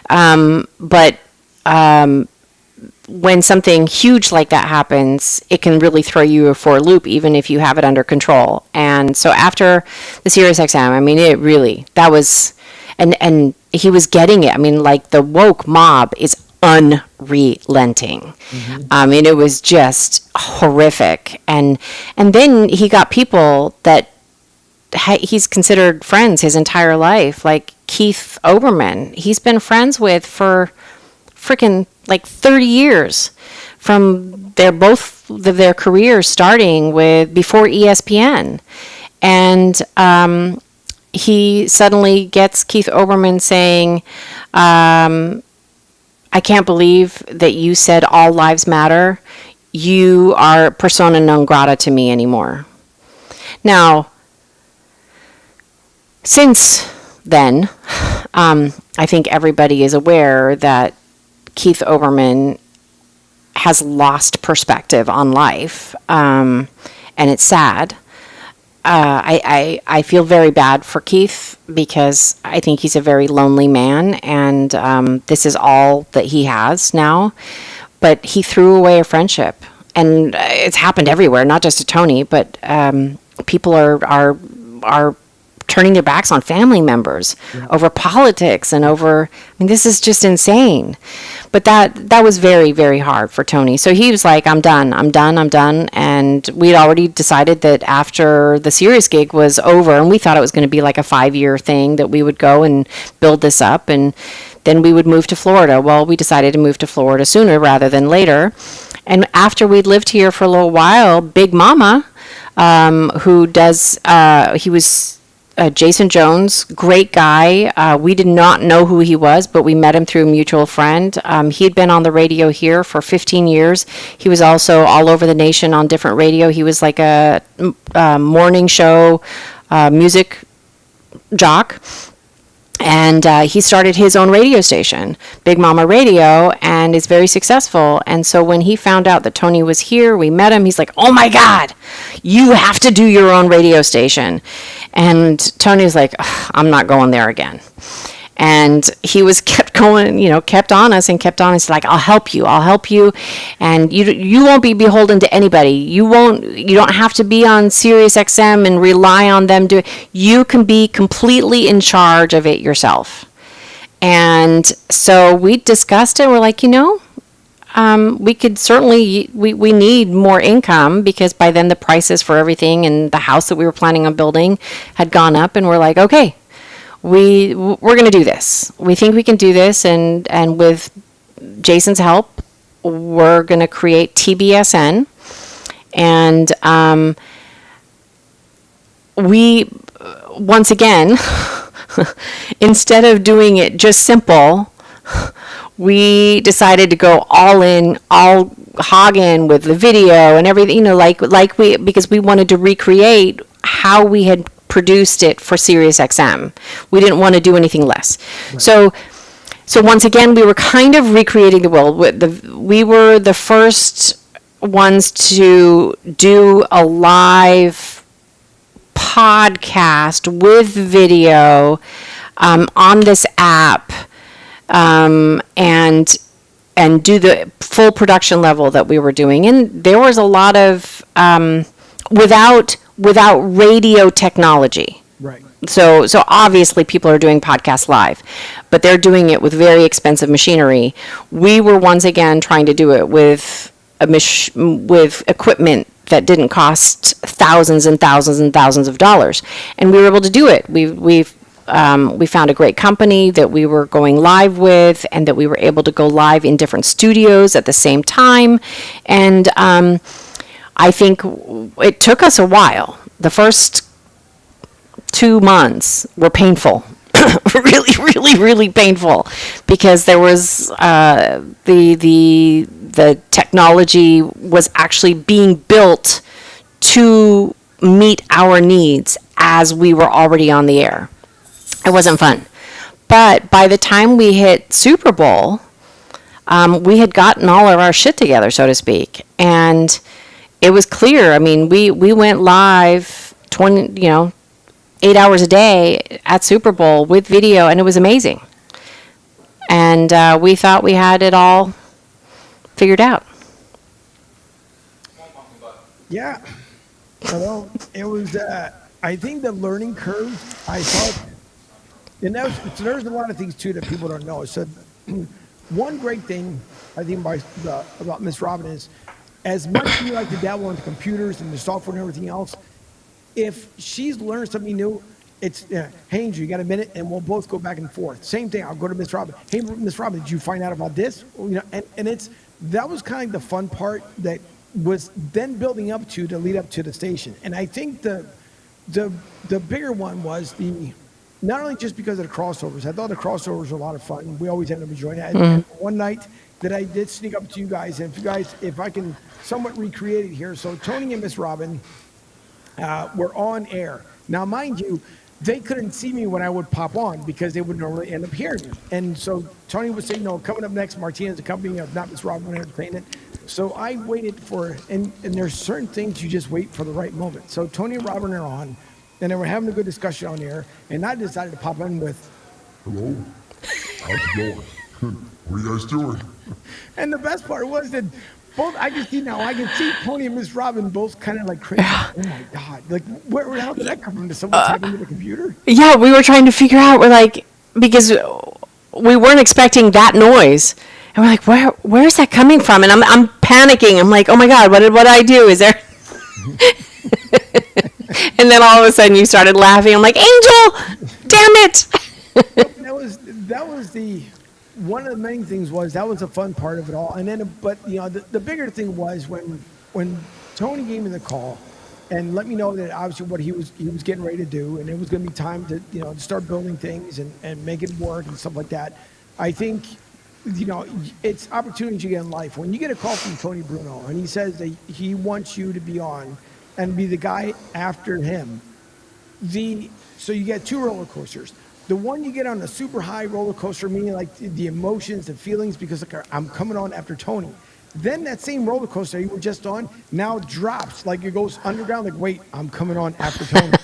But when something huge like that happens, it can really throw you for a loop, even if you have it under control. And so after the SiriusXM, I mean, it really, that was, and he was getting it. I mean, the woke mob is unrelenting. I mean, it was just horrific. And then he got people that he's considered friends his entire life, like Keith Olbermann. He's been friends with for freaking like 30 years from their careers starting with before ESPN. And he suddenly gets Keith Olbermann saying, I can't believe that you said all lives matter. You are persona non grata to me anymore. Now, since then, I think everybody is aware that Keith Olbermann has lost perspective on life, and it's sad. I feel very bad for Keith because I think he's a very lonely man, and this is all that he has now. But he threw away a friendship, and it's happened everywhere, not just to Tony, but people are turning their backs on family members over politics and over. I mean, this is just insane. But that was very, very hard for Tony. So he was like, I'm done. And we'd already decided that after the Sirius gig was over, and we thought it was going to be like a 5-year thing, that we would go and build this up, and then we would move to Florida. Well, we decided to move to Florida sooner rather than later. And after we'd lived here for a little while, Big Mama, who does, he was Jason Jones, great guy. We did not know who he was, but we met him through a mutual friend. He had been on the radio here for 15 years. He was also all over the nation on different radio. He was like a morning show music jock. And he started his own radio station, Big Mama Radio, and is very successful. And so when he found out that Tony was here, we met him. He's like, oh my God, you have to do your own radio station. And Tony was like, I'm not going there again. And he was kept going, kept on us. Like, I'll help you. And you won't be beholden to anybody. You don't have to be on Sirius XM and rely on them. You can be completely in charge of it yourself. And so we discussed it. We're like, we could certainly, we need more income, because by then the prices for everything and the house that we were planning on building had gone up. And we're like, okay, we're going to do this. We think we can do this. And with Jason's help, we're going to create TBSN. And we, once again, instead of doing it just simple, we decided to go all in, all hog in with the video and everything, because we wanted to recreate how we had produced it for Sirius XM. We didn't want to do anything less. Right. So once again, we were kind of recreating the world. We were the first ones to do a live podcast with video on this app, and do the full production level that we were doing. And there was a lot of without radio technology. Right. So obviously people are doing podcasts live, but they're doing it with very expensive machinery. We were once again trying to do it with with equipment that didn't cost thousands and thousands and thousands of dollars, and we were able to do it. We found a great company that we were going live with, and that we were able to go live in different studios at the same time. And I think it took us a while. The first 2 months were painful, really, really, really painful, because there was the technology was actually being built to meet our needs as we were already on the air. It wasn't fun. But by the time we hit Super Bowl, we had gotten all of our shit together, so to speak. And it was clear. I mean, we went live 8 hours a day at Super Bowl with video, and it was amazing. And we thought we had it all figured out. Yeah. It was, I think the learning curve, I thought, and there's a lot of things too that people don't know. So one great thing I think about Miss Robin is, as much as you like to dabble into computers and the software and everything else, if she's learned something new, it's, hey, Andrew, you got a minute? And we'll both go back and forth. Same thing. I'll go to Miss Robin. Hey, Miss Robin, did you find out about this? And that was kind of the fun part that was then building up to lead up to the station. And I think the bigger one was not only just because of the crossovers. I thought the crossovers were a lot of fun. We always ended up enjoying it. And one night that I did sneak up to you guys, and if I can somewhat recreate it here. So Tony and Miss Robin were on air. Now, mind you, they couldn't see me when I would pop on because they would normally end up hearing me. And so Tony would say, coming up next, Martinez, the company of not Miss Robin Entertainment. So I waited and there's certain things you just wait for the right moment. So Tony and Robin are on, and they were having a good discussion on air, and I decided to pop in with, hello, how's it going? What are you guys doing? And the best part was that I can see Tony and Miss Robin both kind of like crazy. Oh my God. Like, where how did that come from? Did someone type into the computer? Yeah, we were trying to figure out, because we weren't expecting that noise. And we're like, where is that coming from? And I'm panicking. I'm like, oh my God, what did I do? Is there? And then all of a sudden you started laughing. I'm like, Angel, damn it. That was one of the main things that was a fun part of it all. And then, the bigger thing was when Tony gave me the call and let me know that obviously what he was getting ready to do, and it was going to be time to, to start building things and make it work and stuff like that. I think, it's opportunities you get in life. When you get a call from Tony Bruno and he says that he wants you to be on and be the guy after him, so you get 2 roller coasters. The one you get on a super high roller coaster, meaning like the emotions, the feelings, because I'm coming on after Tony. Then that same roller coaster you were just on now drops, like it goes underground, like, wait, I'm coming on after Tony.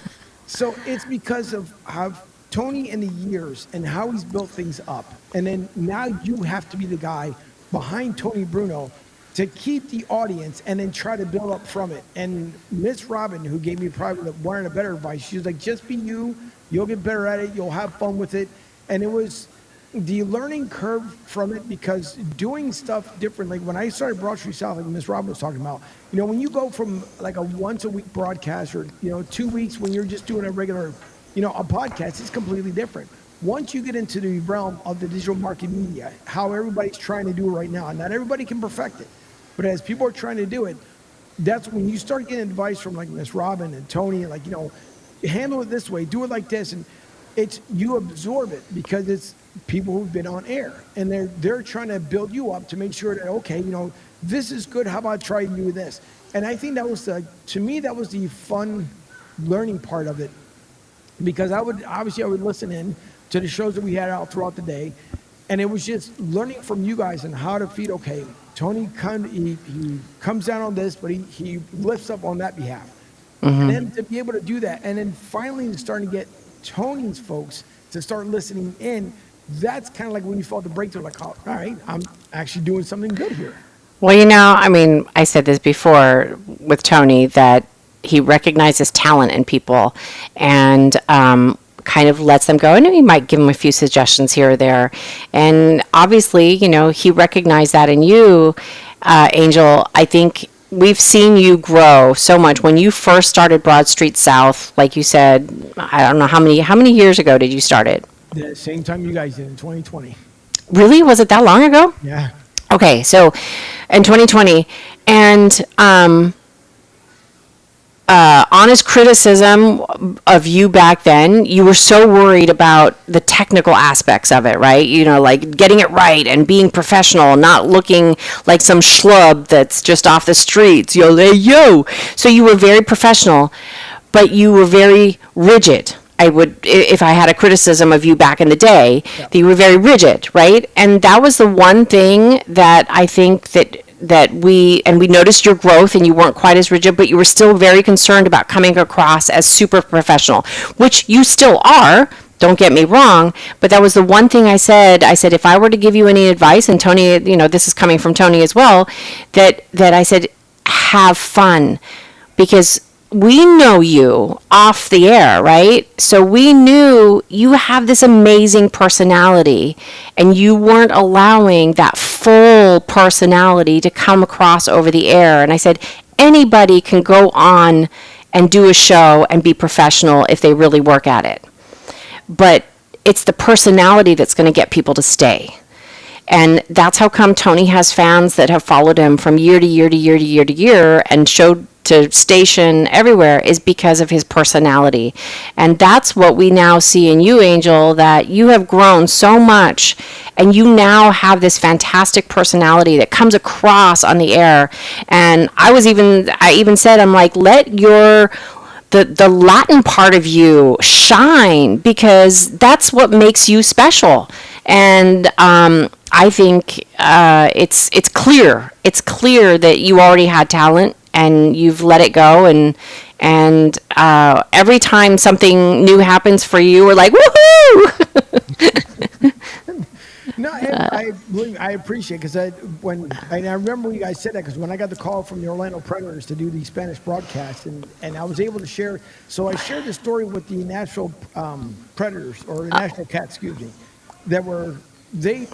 So it's because of how Tony and the years and how he's built things up. And then now you have to be the guy behind Tony Bruno to keep the audience and then try to build up from it. And Miss Robin, who gave me probably one of the better advice, she was like, just be you. You'll get better at it. You'll have fun with it. And it was the learning curve from it, because doing stuff differently. When I started Broad Street South, like Miss Robin was talking about, when you go from like a once a week broadcast or, 2 weeks when you're just doing a regular, a podcast, it's completely different. Once you get into the realm of the digital marketing media, how everybody's trying to do it right now, and not everybody can perfect it, but as people are trying to do it, that's when you start getting advice from like Miss Robin and Tony, like, handle it this way, do it like this, and you absorb it because it's people who've been on air, and they're trying to build you up to make sure that, okay, this is good, how about try to do this? And I think that was to me that was the fun learning part of it, because I would listen in to the shows that we had out throughout the day, and it was just learning from you guys and how to feed. Okay, Tony he comes down on this, but he lifts up on that behalf. And then to be able to do that, and then finally starting to get Tony's folks to start listening in, that's kind of like when you felt the breakthrough, like, oh, all right, I'm actually doing something good here. Well, I said this before with Tony, that he recognizes talent in people and kind of lets them go. And he might give them a few suggestions here or there. And obviously, he recognized that in you, Angel. I think we've seen you grow so much. When you first started Broad Street South, like you said, I don't know how many years ago did you start it? The same time you guys did, in 2020. Really? Was it that long ago? Yeah. Okay, so in 2020, and honest criticism of you back then, you were so worried about the technical aspects of it, right? Like getting it right and being professional, not looking like some schlub that's just off the streets. Yo. So you were very professional, but you were very rigid. If I had a criticism of you back in the day, that you were very rigid, right? And that was the one thing that I think that we noticed your growth, and you weren't quite as rigid, but you were still very concerned about coming across as super professional, which you still are. Don't get me wrong, but that was the one thing I said, if I were to give you any advice, and Tony, this is coming from Tony as well, that I said, have fun, because we know you off the air, right? So we knew you have this amazing personality, and you weren't allowing that full personality to come across over the air. And I said, anybody can go on and do a show and be professional if they really work at it. but it's the personality that's going to get people to stay. And that's how come Tony has fans that have followed him from year to year to year to year to year and showed to station everywhere, is because of his personality. And that's what we now see in you, Angel, that you have grown so much and you now have this fantastic personality that comes across on the air. And I even said, I'm like, let the Latin part of you shine, because that's what makes you special. And I think it's clear. It's clear that you already had talent and you've let it go. And every time something new happens for you, we're like, woohoo! No, I appreciate it, because I remember when you guys said that, because when I got the call from the Orlando Predators to do the Spanish broadcast, and I was able to share, so I shared the story with the National Predators, or the National Cats, excuse me, that were, they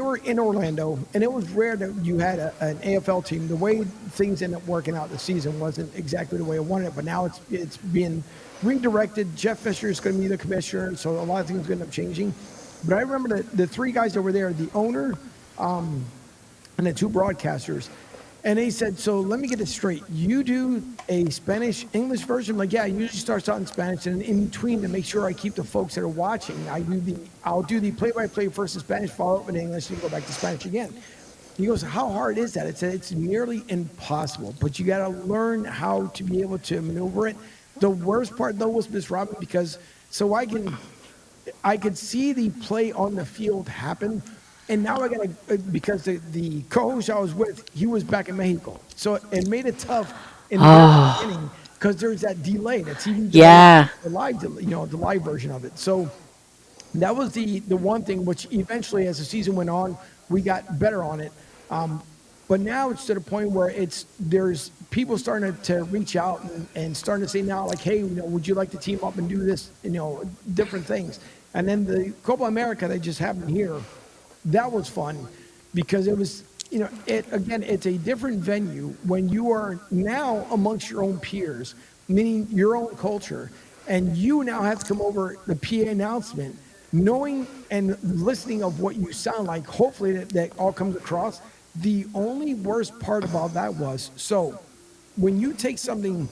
were in Orlando, and it was rare that you had an AFL team. The way things ended up working out this season wasn't exactly the way I wanted it, but now it's being redirected. Jeff Fisher is going to be the commissioner, so a lot of things are going to end up changing. But I remember the three guys over there, the owner and the two broadcasters, and they said, so let me get this straight. You do a Spanish-English version? I'm like, yeah, it usually starts out in Spanish, and in between, to make sure I keep the folks that are watching, I'll do the play-by-play first in Spanish, follow up in English, and go back to Spanish again. He goes, how hard is that? It's nearly impossible, but you got to learn how to be able to maneuver it. The worst part, though, was Miss Robin, because so I could see the play on the field happen, and now I got to, because the co-host I was with, he was back in Mexico, so it made it tough in the very beginning, because there's that delay, that TV delay, the live version of it. So that was the one thing, which eventually, as the season went on, we got better on it. But now it's to the point where there's people starting to reach out and starting to say now, like, hey, would you like to team up and do this, different things. And then the Copa America that just happened here, that was fun, because it was, it's a different venue when you are now amongst your own peers, meaning your own culture, and you now have to come over the PA announcement, knowing and listening of what you sound like. Hopefully that all comes across. The only worst part about that was, so when you take something,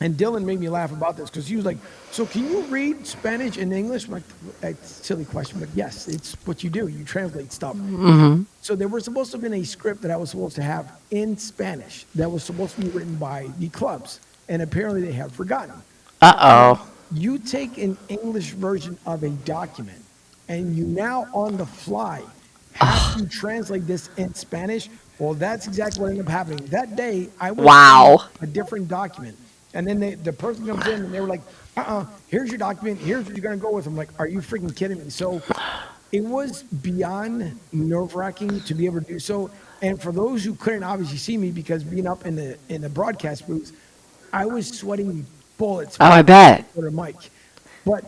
and Dylan made me laugh about this, because he was like, so can you read Spanish and English? I'm like, it's a silly question, but yes, it's what you do. You translate stuff. Mm-hmm. So there was supposed to have been a script that I was supposed to have in Spanish that was supposed to be written by the clubs, and apparently they have forgotten. Uh-oh. You take an English version of a document, and you now on the fly have to translate this in Spanish. Well, that's exactly what ended up happening. That day, I was a different document. And then the person comes in, and they were like, here's your document. Here's what you're going to go with. I'm like, are you freaking kidding me? So it was beyond nerve-wracking to be able to do so. And for those who couldn't obviously see me, because being up in the broadcast booth, I was sweating bullets. Oh, I bet. For the mic. But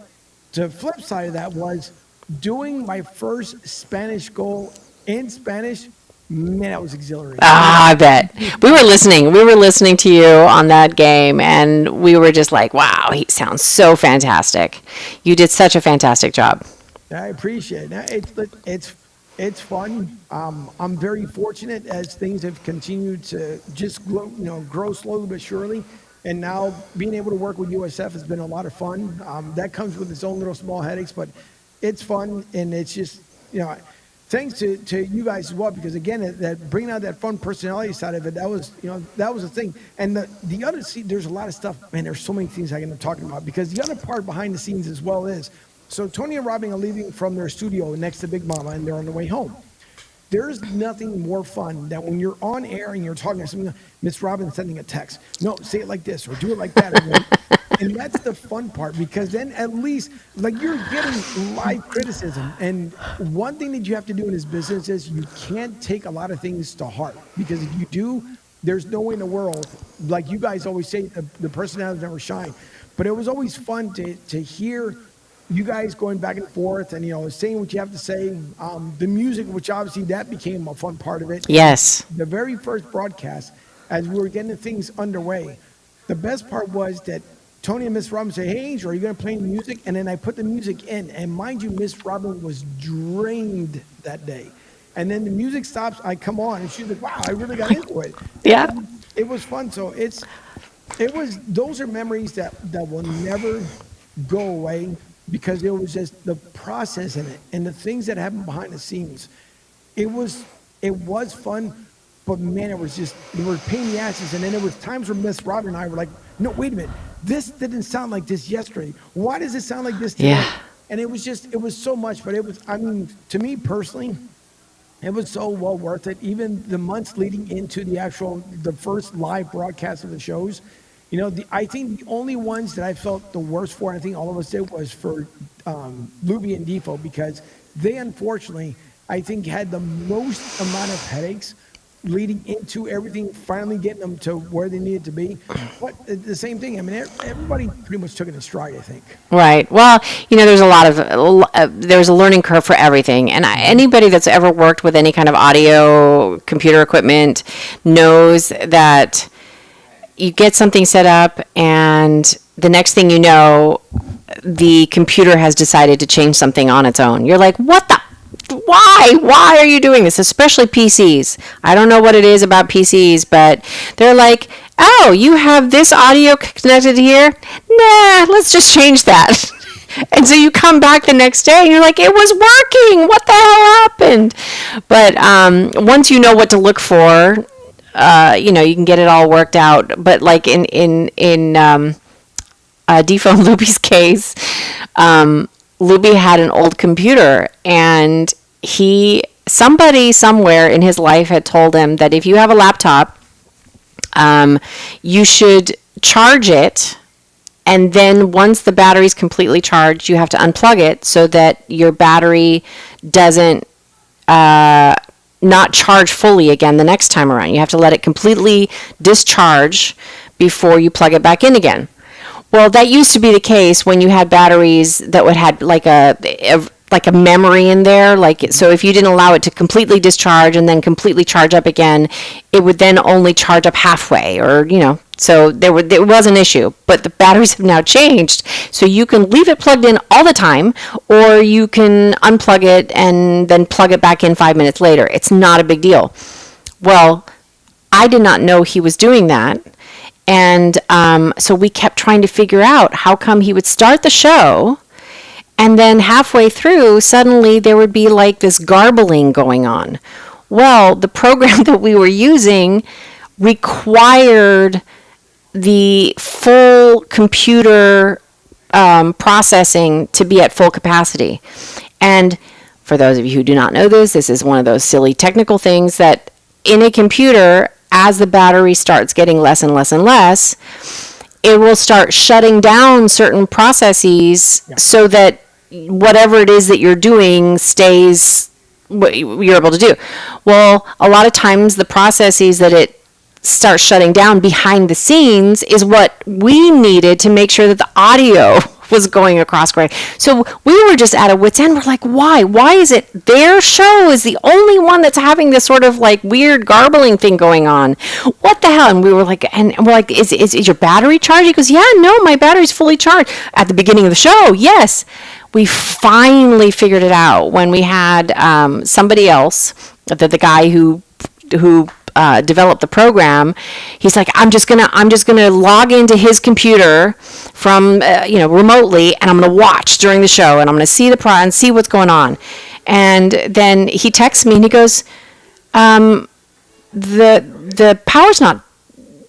the flip side of that was doing my first Spanish goal in Spanish. Man, that was exhilarating. I bet. We were listening to you on that game, and we were just like, wow, he sounds so fantastic. You did such a fantastic job. I appreciate it. It's fun. I'm very fortunate, as things have continued to just grow slowly but surely. And now being able to work with USF has been a lot of fun. That comes with its own little small headaches, but it's fun, and it's just, thanks to you guys as well, because again, that bringing out that fun personality side of it, that was a thing. And the other, there's a lot of stuff, man, there's so many things I end up talking about, because the other part behind the scenes as well is, so Tony and Robin are leaving from their studio next to Big Mama, and they're on their way home. There's nothing more fun than when you're on air and you're talking to somebody, Miss Robin sending a text. No, say it like this or do it like that. And that's the fun part, because then at least, like, you're getting live criticism. And one thing that you have to do in this business is you can't take a lot of things to heart, because if you do, there's no way in the world, like you guys always say, the personalities never shine. But it was always fun to hear you guys going back and forth and, saying what you have to say. The music, which obviously that became a fun part of it. Yes. The very first broadcast, as we were getting things underway, the best part was that Tony and Miss Robin say, "Hey, Angel, are you going to play any music?" And then I put the music in, and mind you, Miss Robin was drained that day. And then the music stops. I come on, and she's like, "Wow, I really got into it." Yeah. It was fun. So those are memories that will never go away because it was just the process in it and the things that happened behind the scenes. It was fun, but man, it were pain in the asses. And then there was times where Miss Robin and I were like, "No, wait a minute, this didn't sound like this yesterday. Why does it sound like this today?" Yeah. And it was so much, but to me personally, it was so well worth it. Even the months leading into the first live broadcast of the shows, I think the only ones that I felt the worst for, and I think all of us did, was for Luby and Defoe, because they unfortunately, I think, had the most amount of headaches leading into everything, finally getting them to where they needed to be. But the same thing, I mean, everybody pretty much took it in stride, I think. Right. Well, there's there's a learning curve for everything. And anybody that's ever worked with any kind of audio, computer equipment knows that you get something set up and the next thing you know, the computer has decided to change something on its own. You're like, what the? Why are you doing this? Especially PCs. I don't know what it is about PCs, but they're like, oh, you have this audio connected here? Nah, let's just change that. And so you come back the next day and you're like, it was working. What the hell happened? But once you know what to look for, you can get it all worked out. But like in Defoe and Luby's case, Luby had an old computer, and somebody somewhere in his life had told him that if you have a laptop, you should charge it, and then once the battery's completely charged, you have to unplug it so that your battery doesn't not charge fully again the next time around. You have to let it completely discharge before you plug it back in again. Well, that used to be the case when you had batteries that would had like a memory in there. So if you didn't allow it to completely discharge and then completely charge up again, it would then only charge up halfway, or so it was an issue. But the batteries have now changed, so you can leave it plugged in all the time, or you can unplug it and then plug it back in 5 minutes later. It's not a big deal. Well, I did not know he was doing that. And so we kept trying to figure out how come he would start the show, and then halfway through, suddenly there would be like this garbling going on. Well, the program that we were using required the full computer processing to be at full capacity. And for those of you who do not know this is one of those silly technical things that in a computer, as the battery starts getting less and less and less, it will start shutting down certain processes so that whatever it is that you're doing stays what you're able to do. Well, a lot of times the processes that it starts shutting down behind the scenes is what we needed to make sure that the audio was going across correct. So we were just at a wit's end. We're like, why? Why is it their show is the only one that's having this sort of like weird garbling thing going on? What the hell? And we were like, is your battery charged? He goes, yeah, no, my battery's fully charged. At the beginning of the show, yes. We finally figured it out when we had somebody else, the guy who developed the program. He's like, I'm just gonna log into his computer from remotely, and I'm gonna watch during the show, and I'm gonna see and see what's going on. And then he texts me and he goes, the power's not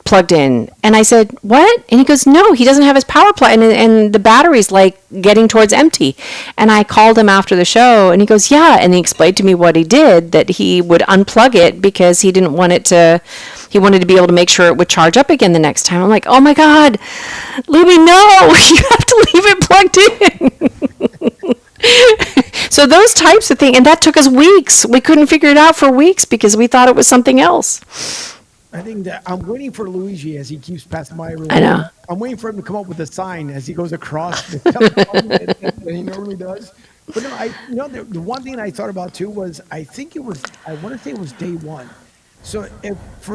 plugged in. And I said, what? And he goes, no, he doesn't have his power plug, and the battery's like getting towards empty. And I called him after the show, and he goes, yeah. And he explained to me what he did, that he would unplug it because he didn't want he wanted to be able to make sure it would charge up again the next time. I'm like, oh my God, Libby, no, you have to leave it plugged in. So those types of things, and that took us weeks. We couldn't figure it out for weeks because we thought it was something else. I think that I'm waiting for Luigi as he keeps passing by everyone. I know. I'm waiting for him to come up with a sign as he goes across the telephone that he normally does. But no, the one thing I thought about too was I want to say it was day one. So if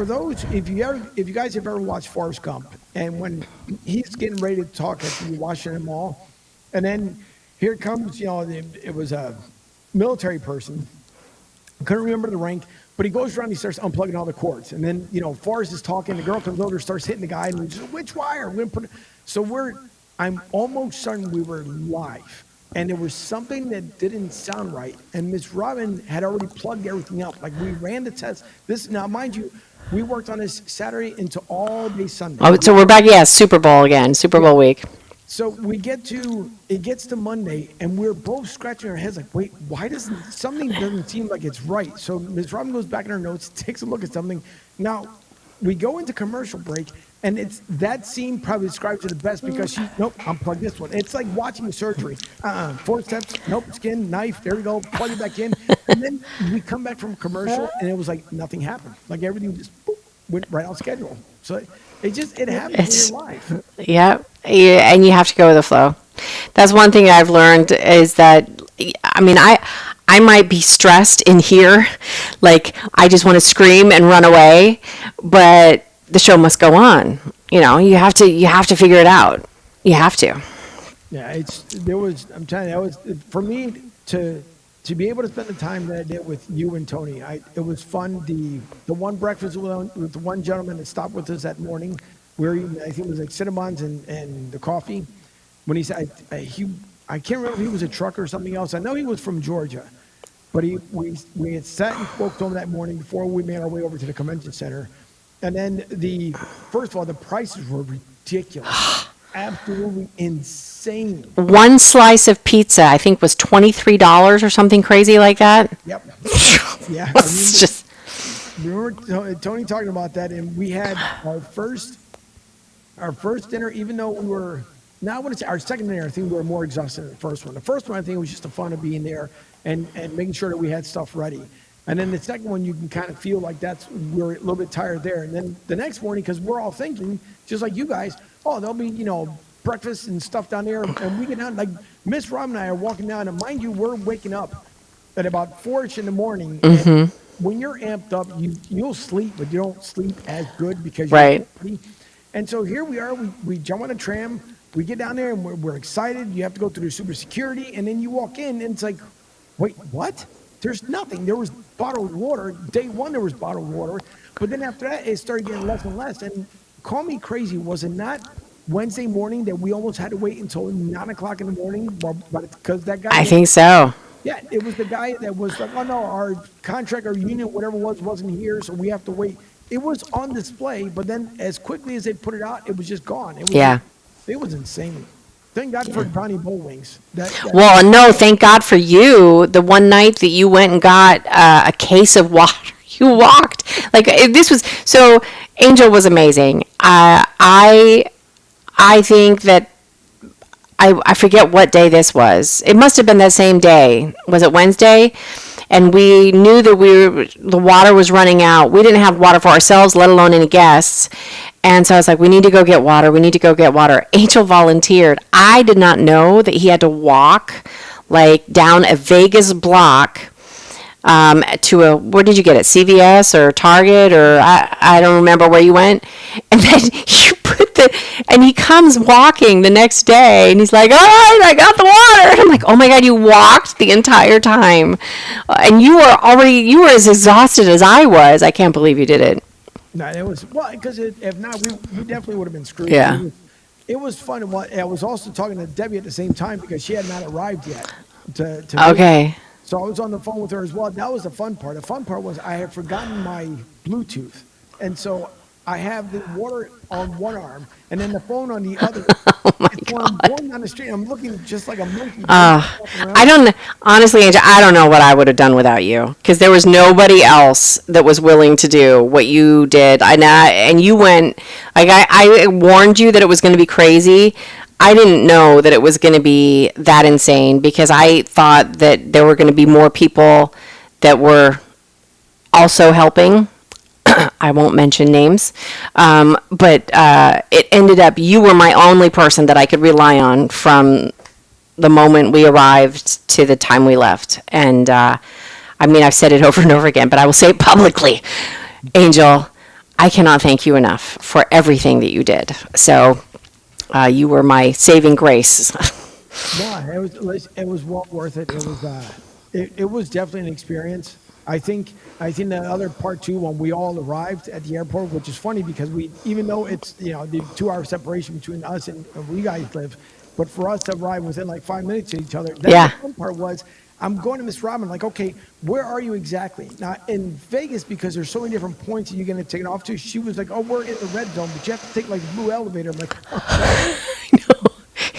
you guys have ever watched Forrest Gump, and when he's getting ready to talk at the Washington Mall, and then here comes, it was a military person, couldn't remember the rank, but he goes around, he starts unplugging all the cords, and then Forrest is talking, the girl comes over, starts hitting the guy, and we just, which wire? I'm almost certain we were live. And there was something that didn't sound right. And Miss Robin had already plugged everything up. Like, we ran the test. Now, mind you, we worked on this Saturday into all day Sunday. Oh, so we're back. Yeah, Super Bowl again, Super Bowl week. So it gets to Monday, and we're both scratching our heads like, wait, something doesn't seem like it's right. So Ms. Robin goes back in her notes, takes a look at something. Now, we go into commercial break, and it's that scene probably describes it the best because nope, unplug this one. It's like watching surgery. 4 steps, nope, skin, knife, there we go, plug it back in. And then we come back from commercial, and it was like nothing happened. Like everything just went right on schedule. So it happens in your life. Yeah, and you have to go with the flow. That's one thing I've learned is that, I might be stressed in here, like I just want to scream and run away, but the show must go on. You have to figure it out. You have to. Yeah, I'm telling you, that was for me to be able to spend the time that I did with you and Tony. It was fun. The one breakfast with the one gentleman that stopped with us that morning, where I think it was like cinnamons and the coffee. When he said I can't remember if he was a trucker or something else. I know he was from Georgia, but we had sat and spoke to him that morning before we made our way over to the convention center. And then first of all, the prices were ridiculous, absolutely insane. One slice of pizza, I think, was $23 or something crazy like that. Yep. Yeah. Remember Tony talking about that, and we had our first dinner, even though we were. Now, I want to say our second dinner, I think we were more exhausted than the first one. The first one, I think, was just the fun of being there and making sure that we had stuff ready. And then the second one, you can kind of feel like we're a little bit tired there. And then the next morning, because we're all thinking, just like you guys, there'll be, breakfast and stuff down there. And we get down, like Miss Robin and I are walking down, and mind you, we're waking up at about 4-ish in the morning. Mm-hmm. And when you're amped up, you'll sleep, but you don't sleep as good because you're right. ready. And so here we are, we jump on a tram. We get down there and we're excited. You have to go through the super security, and then you walk in and it's like, wait, what? There's nothing. There was bottled water. Day one, there was bottled water. But then after that, it started getting less and less. And call me crazy, was it not Wednesday morning that we almost had to wait until 9 o'clock in the morning? Because that guy. I think so. Yeah, it was the guy that was like, oh no, our contract, our union, whatever it was, wasn't here, so we have to wait. It was on display, but then as quickly as they put it out, it was just gone. It was insane. Thank God for Donnie Bull Wings. Well, no, thank God for you. The one night that you went and got a case of water, you walked. Like, this was, so Angel was amazing. I think that, I forget what day this was. It must have been that same day. Was it Wednesday? And we knew that the water was running out. We didn't have water for ourselves, let alone any guests. And so I was like, we need to go get water. We need to go get water. Angel volunteered. I did not know that he had to walk like down a Vegas block to where did you get it? CVS or Target or I don't remember where you went. And then you and he comes walking the next day and he's like, all right, I got the water. And I'm like, oh my God, you walked the entire time. And you were as exhausted as I was. I can't believe you did it. No, it was, because if not, we definitely would have been screwed. Yeah. It was fun. I was also talking to Debbie at the same time because she had not arrived yet. Okay. So I was on the phone with her as well. That was the fun part. The fun part was I had forgotten my Bluetooth. And so I have the water on one arm and then the phone on the other. Oh my God. I'm going down the street. I'm looking just like a monkey. Honestly, Angel, I don't know what I would have done without you because there was nobody else that was willing to do what you did. And you went, like I warned you that it was going to be crazy. I didn't know that it was going to be that insane because I thought that there were going to be more people that were also helping. I won't mention names, but it ended up you were my only person that I could rely on from the moment we arrived to the time we left. And I've said it over and over again, but I will say it publicly. Angel, I cannot thank you enough for everything that you did. So you were my saving grace. No, it was well worth it. It was definitely an experience. I think the other part too, when we all arrived at the airport, which is funny because even though it's the 2-hour separation between us and where you guys live, but for us to arrive within like 5 minutes of each other, the fun part was I'm going to Miss Robin, like, okay, where are you exactly? Now in Vegas, because there's so many different points that you get to take it off to, she was like, oh, we're in the red zone, but you have to take like the blue elevator. I'm like, oh,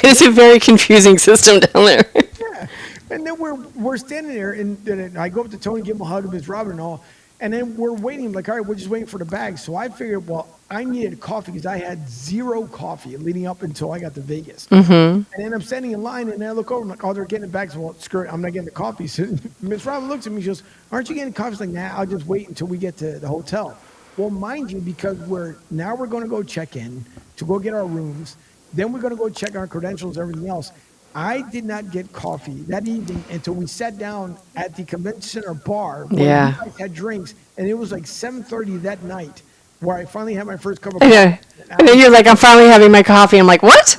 It's a very confusing system down there. yeah. And then we're standing there, and I go up to Tony, give him a hug of Miss Robin and all, and then we're waiting. Like, all right, we're just waiting for the bag. So I figured, well, I needed coffee because I had 0 coffee leading up until I got to Vegas. Mm-hmm. And then I'm standing in line, and then I look over, I'm like, oh, they're getting the bags. Well, screw it, I'm not getting the coffee. So Miss Robin looks at me, she goes, aren't you getting coffee? I was like, nah, I'll just wait until we get to the hotel. Well, mind you, because we're going to go check in to go get our rooms. Then we're going to go check our credentials, everything else. I did not get coffee that evening until we sat down at the convention center bar where we guys had drinks, and it was like 7:30 that night where I finally had my first cup of coffee. And then you're like, I'm finally having my coffee. I'm like, what?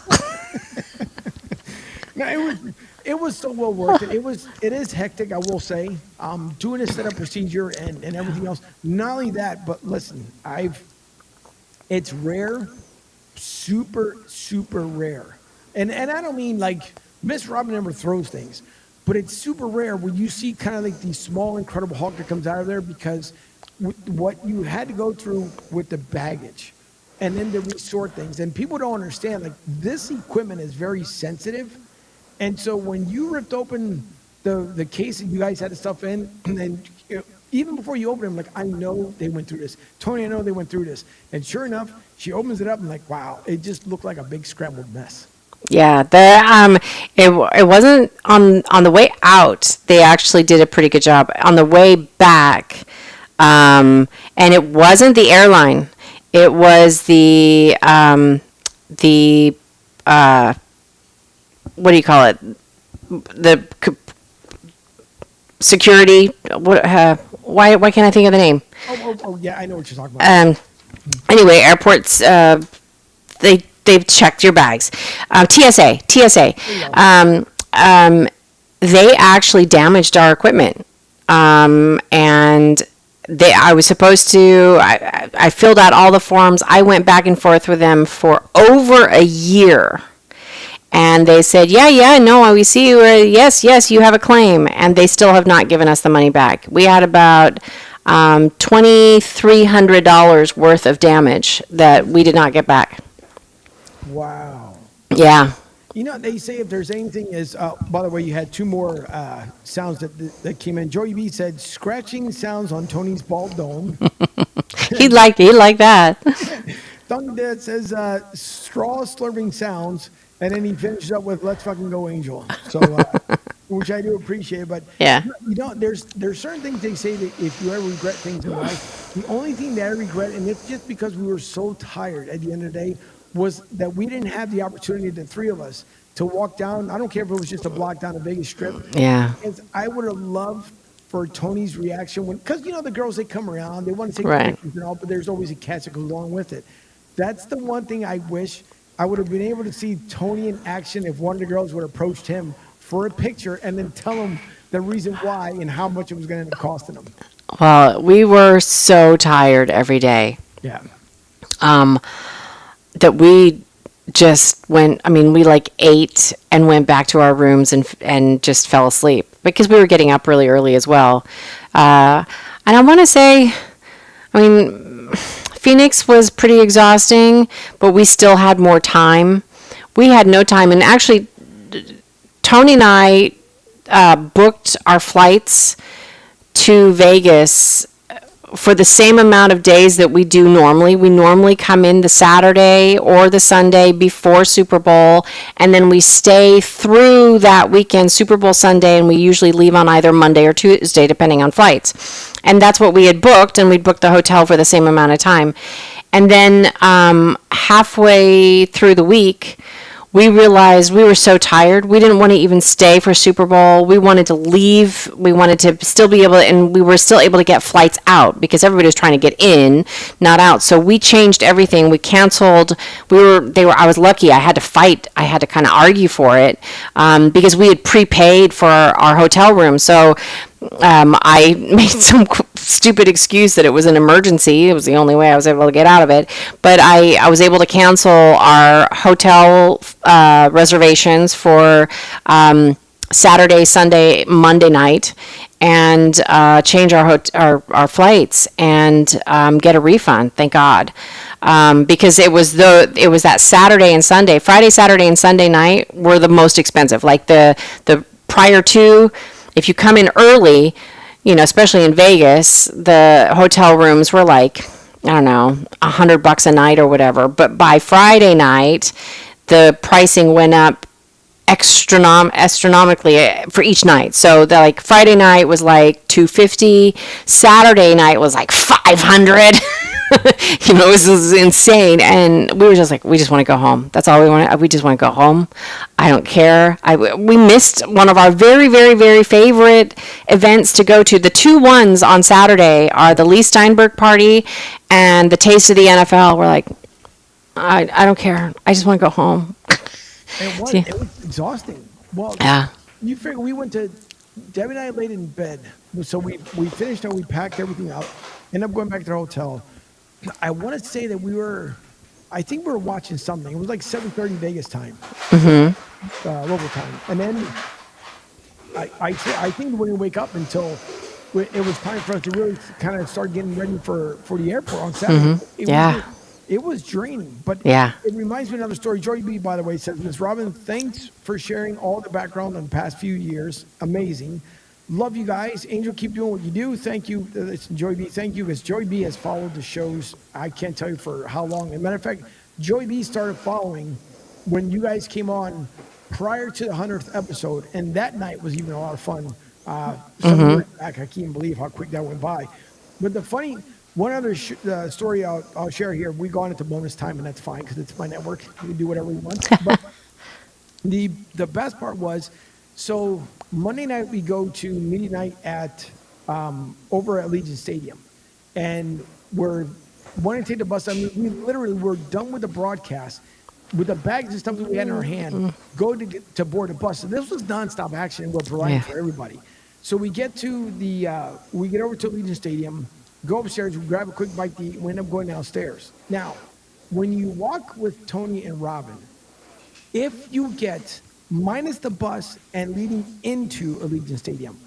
No, it was so well worth it. It is hectic, I will say. Doing a setup procedure and everything else. Not only that, but listen, it's rare, super, super rare. And I don't mean like Miss Robin never throws things, but it's super rare when you see kind of like the small Incredible Hulk that comes out of there, because what you had to go through with the baggage and then to resort things. And people don't understand, like, this equipment is very sensitive. And so when you ripped open the case that you guys had the stuff in, and even before you open it, I'm like, I know they went through this. Tony, I know they went through this. And sure enough, she opens it up and like, wow, it just looked like a big scrambled mess. Yeah, it wasn't on the way out. They actually did a pretty good job. On the way back, and it wasn't the airline. It was the what do you call it? The security. Why can't I think of the name? Oh, yeah, I know what you're talking about. Anyway, airports. They've checked your bags. TSA. They actually damaged our equipment. And I was supposed to, I filled out all the forms. I went back and forth with them for over a year. And they said, yeah, no, we see you. Yes, you have a claim. And they still have not given us the money back. We had about $2,300 worth of damage that we did not get back. Wow. Yeah. You know, they say if there's anything is, by the way, you had 2 more sounds that came in. Joey B said, scratching sounds on Tony's bald dome. He'd like that. Thung Dad says, straw slurping sounds. And then he finishes up with, let's fucking go, Angel. So, which I do appreciate. But, yeah, there's certain things they say that if you ever regret things in life, the only thing that I regret, and it's just because we were so tired at the end of the day, was that we didn't have the opportunity, the 3 of us, to walk down. I don't care if it was just a block down the Vegas Strip. Yeah. Because I would have loved for Tony's reaction because the girls, they come around, they want to take pictures and all, but there's always a catch that goes along with it. That's the one thing I wish I would have been able to see Tony in action if one of the girls would have approached him for a picture and then tell him the reason why and how much it was going to end up costing him. Well, we were so tired every day. Yeah. That we just went, we like ate and went back to our rooms and just fell asleep because we were getting up really early as well. And I want to say, Phoenix was pretty exhausting, but we still had more time. We had no time. And actually, Tony and I booked our flights to Vegas for the same amount of days that we do normally. We normally come in the Saturday or the Sunday before Super Bowl, and then we stay through that weekend, Super Bowl Sunday, and we usually leave on either Monday or Tuesday, depending on flights. And that's what we had booked, and we'd booked the hotel for the same amount of time. And then halfway through the week, we realized we were so tired. We didn't want to even stay for Super Bowl. We wanted to leave. We wanted to still be able to, and we were still able to get flights out because everybody was trying to get in, not out. So we changed everything. We canceled. I was lucky. I had to fight. I had to kind of argue for it because we had prepaid for our hotel room. So I made some stupid excuse that it was an emergency. It was the only way I was able to get out of it. But I was able to cancel our hotel reservations for Saturday, Sunday, Monday night, and change our flights and get a refund. Thank God. Because it was that Saturday and Sunday. Friday, Saturday, and Sunday night were the most expensive. Like the prior to. If you come in early, especially in Vegas, the hotel rooms were like, I don't know, $100 a night or whatever. But by Friday night, the pricing went up astronomically for each night. So Friday night was like $250, Saturday night was like $500. This is insane. And we were just like, we just want to go home. That's all we want. We just want to go home. I don't care. We missed one of our very, very, very favorite events to go to. The two ones on Saturday are the Lee Steinberg party and the Taste of the NFL. We're like, I don't care. I just want to go home. It was exhausting. Well, yeah. You figure we went to, Debbie and I laid in bed. So we finished up, we packed everything up, ended up going back to the hotel. I want to say that I think we were watching something. It was like 7:30 Vegas time, local time. And then I think we didn't wake up until it was time for us to really kind of start getting ready for the airport on Saturday. It was draining, but it reminds me of another story. Joy B, by the way, says, Ms. Robin, thanks for sharing all the background on the past few years. Amazing. Love you guys. Angel, keep doing what you do. Thank you. It's Joy B. Thank you, because Joy B has followed the shows. I can't tell you for how long. As a matter of fact, Joy B started following when you guys came on prior to the 100th episode, and that night was even a lot of fun. Back, I can't even believe how quick that went by. But one other story I'll share here. We go on into bonus time, and that's fine because it's my network. We can do whatever we want. But the best part was, so Monday night we go to media night at over at Legion Stadium, and we're wanting to take the bus. I mean, we literally were done with the broadcast with the bags and stuff that we had in our hand. Go to board the bus. So this was nonstop action, and we're providing for everybody. So we get to we get over to Legion Stadium, go upstairs, we grab a quick bite to eat, we end up going downstairs. Now, when you walk with Tony and Robin, if you get minus the bus and leading into Allegiant Stadium,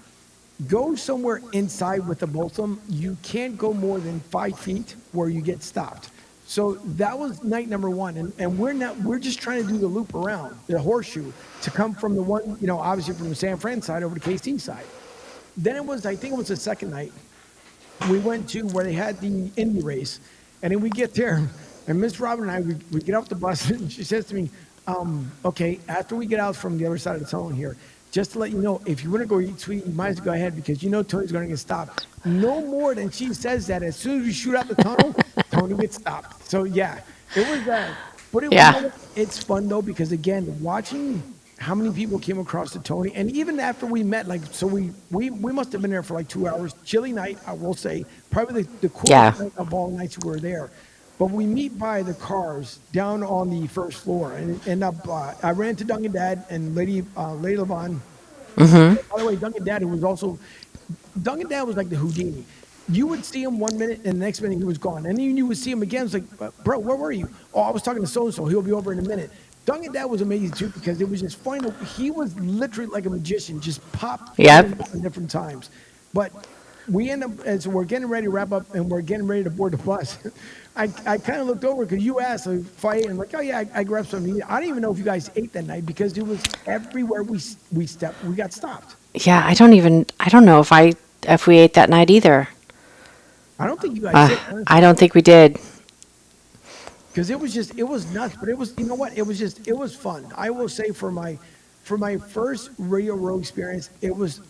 go somewhere inside with the both of them. You can't go more than 5 feet where you get stopped. So that was night number one, and we're just trying to do the loop around the horseshoe to come from the one, obviously from the San Fran side over to KC side. Then I think it was the second night, we went to where they had the Indy race, and then we get there, and Miss Robin and I, we get off the bus, and she says to me, okay, after we get out from the other side of the tunnel here, just to let you know, if you want to go eat sweet, you might as well go ahead, because Tony's going to get stopped. No more than she says that. As soon as we shoot out the tunnel, Tony gets stopped. So, yeah, it was that. But it's fun, though, because, again, watching how many people came across to Tony, and even after we met, so we must have been there for like 2 hours. Chilly night, I will say, probably the coolest night of all nights we were there. But we meet by the cars down on the first floor, and end up. I ran to Duncan Dad and Lady Levon. By the way, Duncan Dad was like the Houdini. You would see him 1 minute, and the next minute he was gone. And then you would see him again. It's like, bro, where were you? Oh, I was talking to so-and-so. He'll be over in a minute. Duncan Dad was amazing, too, because it was just fun. He was literally like a magician, just popped at different times. But we end up, as we're getting ready to wrap up and we're getting ready to board the bus, I kind of looked over because you asked if I ate, and like, oh, yeah, I grabbed something. I didn't even know if you guys ate that night because it was everywhere we stepped, we got stopped. Yeah, I don't know if we ate that night either. I don't think you guys did. I don't think we did. Because it was nuts, but it was, it was fun. I will say for my first Radio Row experience,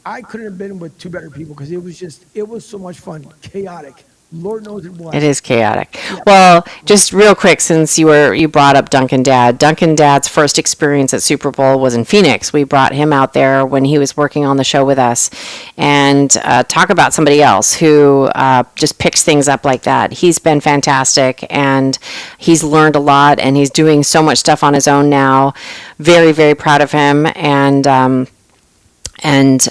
I couldn't have been with two better people because it was so much fun, chaotic, Lord knows it was. It is chaotic. Yeah. Well, just real quick, since you brought up Duncan Dad's first experience at Super Bowl was in Phoenix. We brought him out there when he was working on the show with us, and talk about somebody else who just picks things up like that. He's been fantastic, and he's learned a lot, and he's doing so much stuff on his own now. Very, very proud of him, and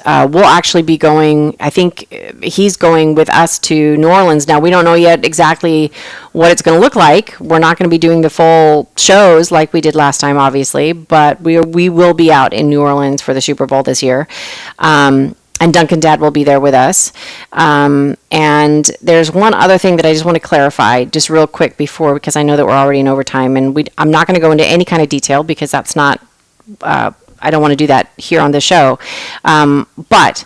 we'll actually be going, I think he's going with us to New Orleans. Now, we don't know yet exactly what it's going to look like. We're not going to be doing the full shows like we did last time, obviously, but we will be out in New Orleans for the Super Bowl this year. And Duncan Dad will be there with us. And there's one other thing that I just want to clarify just real quick because I know that we're already in overtime, and I'm not going to go into any kind of detail because that's not... I don't want to do that here on the show. But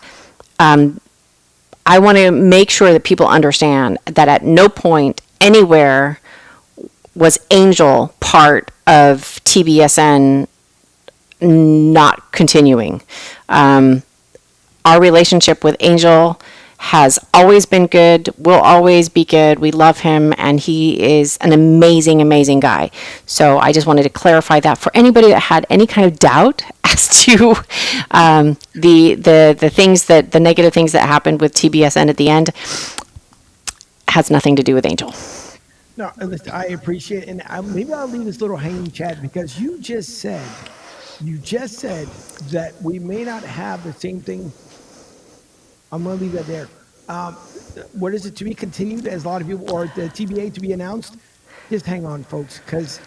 I want to make sure that people understand that at no point anywhere was Angel part of TBSN not continuing. Our relationship with Angel has always been good, will always be good. We love him, and he is an amazing, amazing guy. So I just wanted to clarify that for anybody that had any kind of doubt as to the things the negative things that happened with TBSN at the end has nothing to do with Angel. No, listen, I appreciate it, and maybe I'll leave this little hanging chat because you just said that we may not have the same thing. I'm going to leave that there. What is it to be continued as a lot of people, or the TBA to be announced? Just hang on, folks, because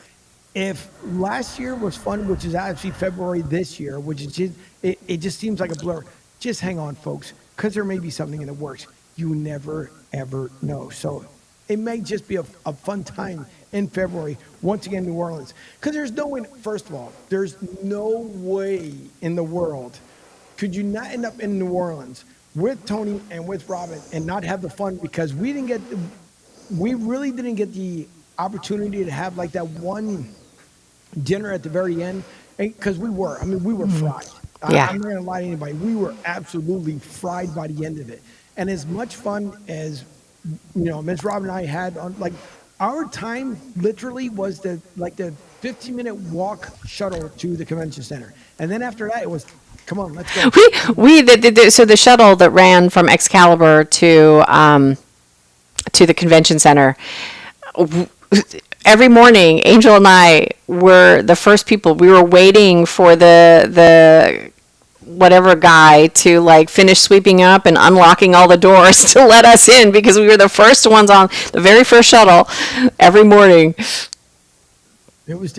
if last year was fun, which is actually February this year, which is just, it just seems like a blur. Just hang on, folks, because there may be something in the works. You never, ever know. So it may just be a fun time in February, once again, New Orleans. Because there's no way, first of all, there's no way in the world could you not end up in New Orleans with Tony and with Robin and not have the fun, because we really didn't get the opportunity to have like that one dinner at the very end, because we were fried. Yeah. I'm not gonna lie to anybody. We were absolutely fried by the end of it. And as much fun as, Ms. Robin and I had on, like, our time literally was the 15-minute walk shuttle to the convention center. And then after that, it was, come on, let's go. So the shuttle that ran from Excalibur to the convention center, every morning, Angel and I were the first people. We were waiting for the whatever guy to finish sweeping up and unlocking all the doors to let us in, because we were the first ones on the very first shuttle every morning. It was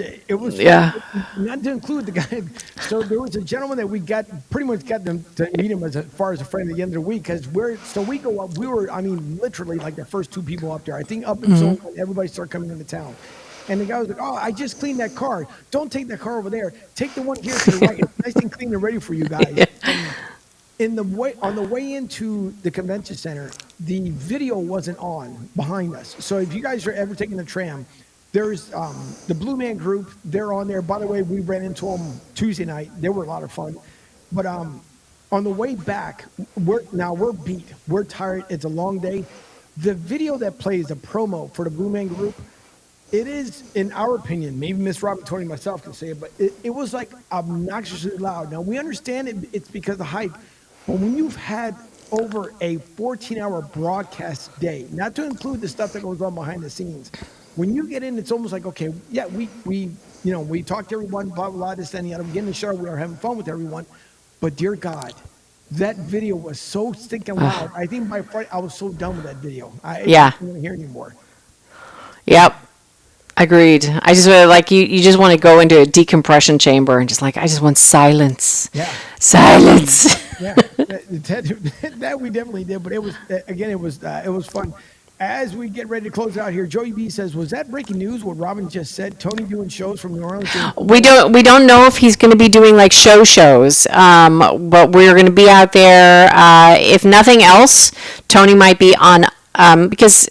yeah. Not to include the guy. So there was a gentleman that we pretty much got them to meet him as far as a friend at the end of the week, because we go up. We were, literally like the first two people up there. I think up until when everybody started coming into town. And the guy was like, "Oh, I just cleaned that car. Don't take that car over there. Take the one here to the right. It's nice and clean and ready for you guys." Yeah. And on the way into the convention center, the video wasn't on behind us. So if you guys are ever taking the tram, there's the Blue Man Group. They're on there. By the way, we ran into them Tuesday night. They were a lot of fun. But on the way back, we're beat. We're tired. It's a long day. The video that plays, a promo for the Blue Man Group, it is, in our opinion, maybe Miss Robin, Tony, myself can say it, but it was like obnoxiously loud. Now, we understand it's because of hype, but when you've had over a 14-hour broadcast day, not to include the stuff that goes on behind the scenes, when you get in, it's almost like, okay, yeah, we talked to everyone, blah, blah, blah, this, and the other. We get in the show, we are having fun with everyone, but dear God, that video was so stinking loud. I think by Friday, I was so done with that video. I didn't want to hear anymore. Yep. Agreed. I just you just want to go into a decompression chamber and just I just want silence. Yeah. Silence. Yeah. That we definitely did, but it was fun. As we get ready to close out here, Joey B says, "Was that breaking news? What Robin just said? Tony doing shows from New Orleans?" We don't know if he's going to be doing shows, but we're going to be out there. If nothing else, Tony might be on because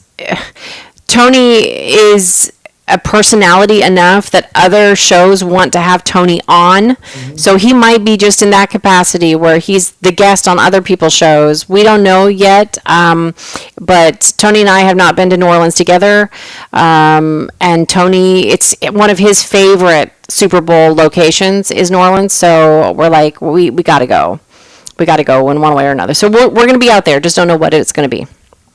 Tony is a personality enough that other shows want to have Tony on. So he might be just in that capacity where he's the guest on other people's shows. We don't know yet. But Tony and I have not been to New Orleans together. And Tony, it's one of his favorite Super Bowl locations is New Orleans. So we're like, we got to go. We got to go in one way or another. So we're going to be out there. Just don't know what it's going to be.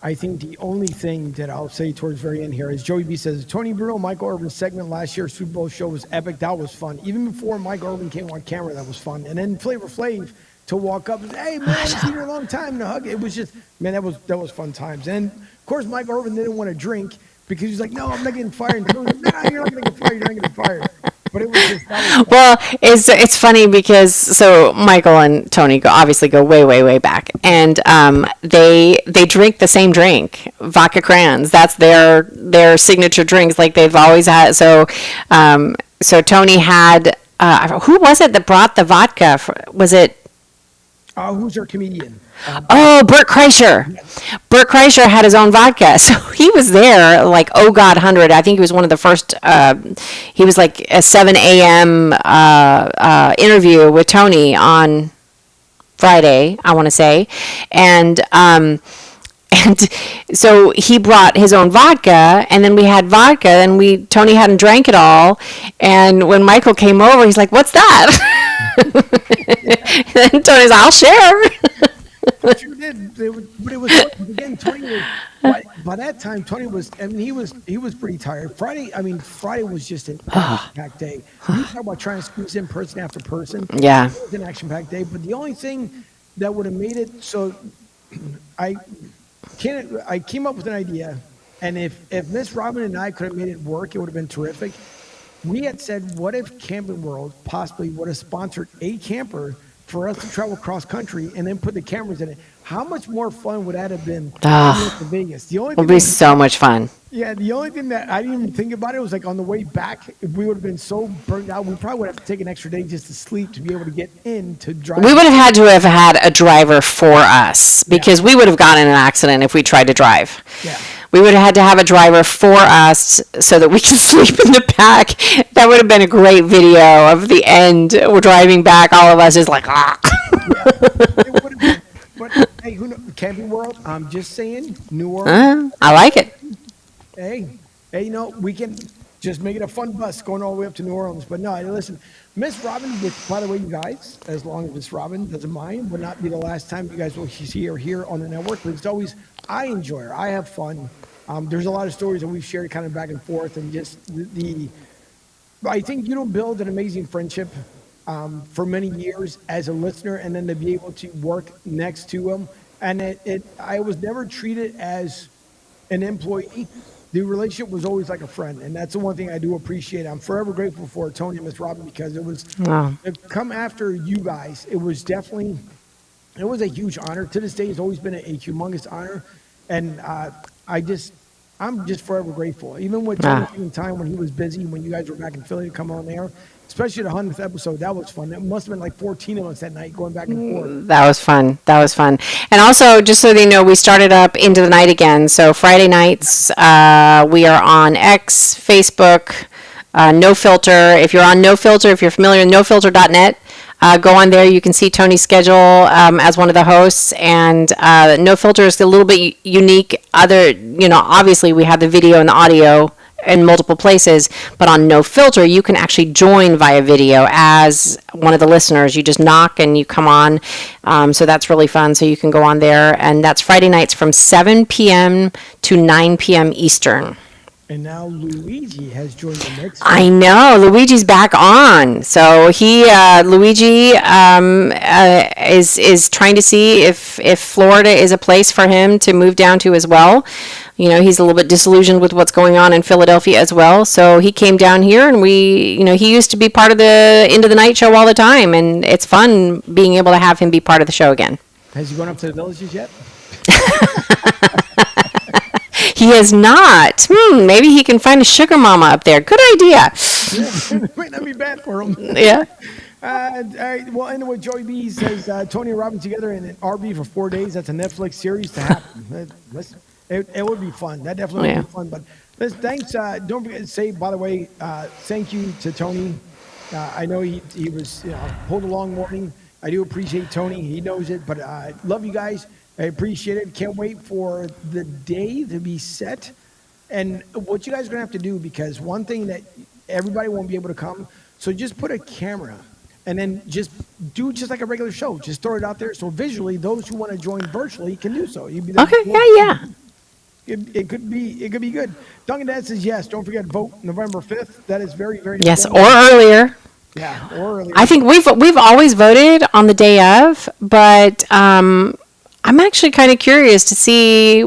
I think the only thing that I'll say towards the very end here is Joey B says, Tony Bruno, Michael Irvin's segment last year's Super Bowl show was epic. That was fun. Even before Michael Irvin came on camera, that was fun. And then Flavor Flav to walk up and say, hey, man, I've seen you a long time, and a hug. It was just, man, that was fun times. And, of course, Michael Irvin didn't want to drink because he's like, no, I'm not getting fired. And Tony was like, no, you're not going to get fired. You're not getting fired. But it was just, well, it's funny because so Michael and Tony obviously go way back, and they drink the same drink, vodka crayons. That's their signature drinks, like they've always had. So Tony had who was it that brought the vodka? Was it? Who's our comedian? Bert Kreischer. Bert Kreischer had his own vodka. So he was there like, oh God, 100. I think he was one of the first, he was like a 7 a.m. Interview with Tony on Friday, I want to say. And so he brought his own vodka, and then we had vodka, and Tony hadn't drank it all. And when Michael came over, he's like, what's that? And Tony's like, I'll share. But you did, but it was again. Tony was by that time. Tony was. I mean, he was pretty tired. Friday was just an action-packed day. You talk about trying to squeeze in person after person. Yeah, it was an action-packed day. But the only thing that would have made it so, I came up with an idea, and if Miss Robin and I could have made it work, it would have been terrific. We had said, what if Camping World possibly would have sponsored a camper for us to travel cross country and then put the cameras in it? How much more fun would that have been to Vegas? The only it would be so much fun. Yeah, the only thing that I didn't even think about it was like on the way back, if we would have been so burned out, we probably would have to take an extra day just to sleep to be able to get in to drive. We would have had a driver for us because we would have gotten in an accident if we tried to drive. Yeah. We would have had to have a driver for us so that we could sleep in the back. That would have been a great video of the end. We're driving back, all of us is like, Yeah, it would have been. But hey, who knows? Camping World, I'm just saying, New Orleans. I like it. Hey, we can just make it a fun bus going all the way up to New Orleans. But no, listen, Miss Robin, which, by the way, you guys, as long as Miss Robin doesn't mind, will not be the last time you guys will see her here on the network. But it's always, I enjoy her. I have fun. There's a lot of stories that we've shared kind of back and forth, and just I think you don't build an amazing friendship for many years as a listener, and then to be able to work next to them. And I was never treated as an employee. The relationship was always like a friend, and that's the one thing I do appreciate. I'm forever grateful for Tony and Miss Robin because it was to come after you guys. It was a huge honor. To this day, it's always been a humongous honor, and I'm just forever grateful. Even with Tony taking time when he was busy, when you guys were back in Philly to come on there, especially the 100th episode, that was fun. That must have been like 14 of us that night going back and forth. That was fun. And also, just so you know, we started up Into the Night again. So Friday nights, we are on X, Facebook, No Filter. If you're on No Filter, if you're familiar with nofilter.net, go on there. You can see Tony's schedule as one of the hosts, and No Filter is a little bit unique. Obviously we have the video and the audio in multiple places, but on No Filter, you can actually join via video as one of the listeners. You just knock and you come on. So that's really fun. So you can go on there, and that's Friday nights from 7 p.m. to 9 p.m. Eastern. And now Luigi has joined the mix. I know. Luigi's back on. So Luigi is trying to see if Florida is a place for him to move down to as well. He's a little bit disillusioned with what's going on in Philadelphia as well. So he came down here, and he used to be part of the Into the Night show all the time. And it's fun being able to have him be part of the show again. Has he gone up to the villages yet? He has not. Maybe he can find a sugar mama up there. Good idea. Yeah, might not be bad for him. Yeah. All right. Well, anyway, Joey B says Tony and Robin together in an RV for 4 days. That's a Netflix series to happen. Listen, it would be fun. That definitely would be fun. But Listen, thanks. Don't forget to say, by the way, thank you to Tony. I know he was pulled a long morning. I do appreciate Tony. He knows it, but love you guys. I appreciate it. Can't wait for the day to be set. And what you guys are gonna have to do, because one thing that everybody won't be able to come, so just put a camera and then just do just like a regular show. Just throw it out there so visually those who want to join virtually can do so. You'd be Okay, yeah. it could be good. Duncan Dad says yes. Don't forget vote November 5th. That is very very Yes, or important. earlier. Yeah, or earlier. I think we've always voted on the day of, but I'm actually kind of curious to see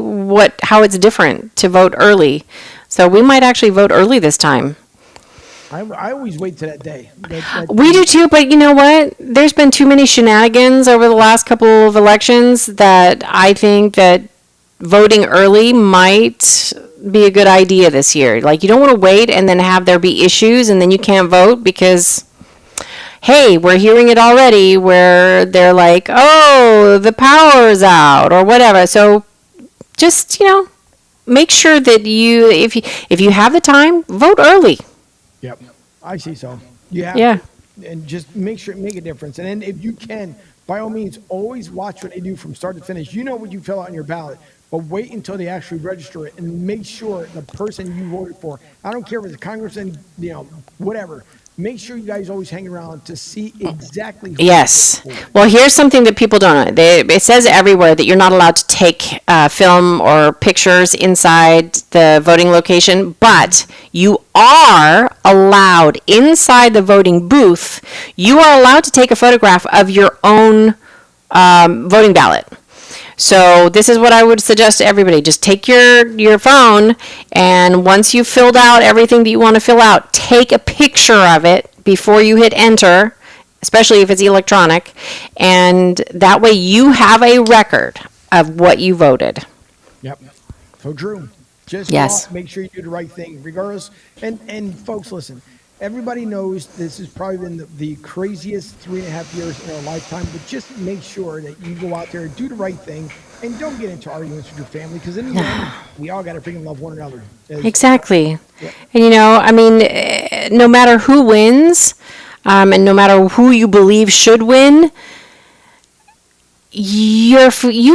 how it's different to vote early. So we might actually vote early this time. I always wait to that day. We do too, but you know what? There's been too many shenanigans over the last couple of elections that I think that voting early might be a good idea this year. Like, you don't want to wait and then have there be issues and then you can't vote because, hey, we're hearing it already where they're like, oh, the power's out or whatever. So just, make sure that if you have the time, vote early. Yep, I see. So you have Yeah. to, and just make a difference. And then if you can, by all means, always watch what they do from start to finish. You know what you fill out on your ballot, but wait until they actually register it and make sure the person you voted for. I don't care if it's a congressman, whatever. Make sure you guys always hang around to see exactly. Who Yes. you voted for. Well, here's something that people don't know. It says everywhere that you're not allowed to take film or pictures inside the voting location, but you are allowed inside the voting booth. You are allowed to take a photograph of your own voting ballot. So this is what I would suggest to everybody. Just take your phone, and once you've filled out everything that you want to fill out, take a picture of it before you hit enter, especially if it's electronic, and that way you have a record of what you voted. Yep. So Drew, just Yes. make sure you do the right thing, regardless. And folks, listen. Everybody knows this has probably been the craziest 3.5 years in our lifetime, but just make sure that you go out there and do the right thing, and don't get into arguments with your family, because in the end, we all got to freaking love one another. Exactly. And I mean, no matter who wins, and no matter who you believe should win, you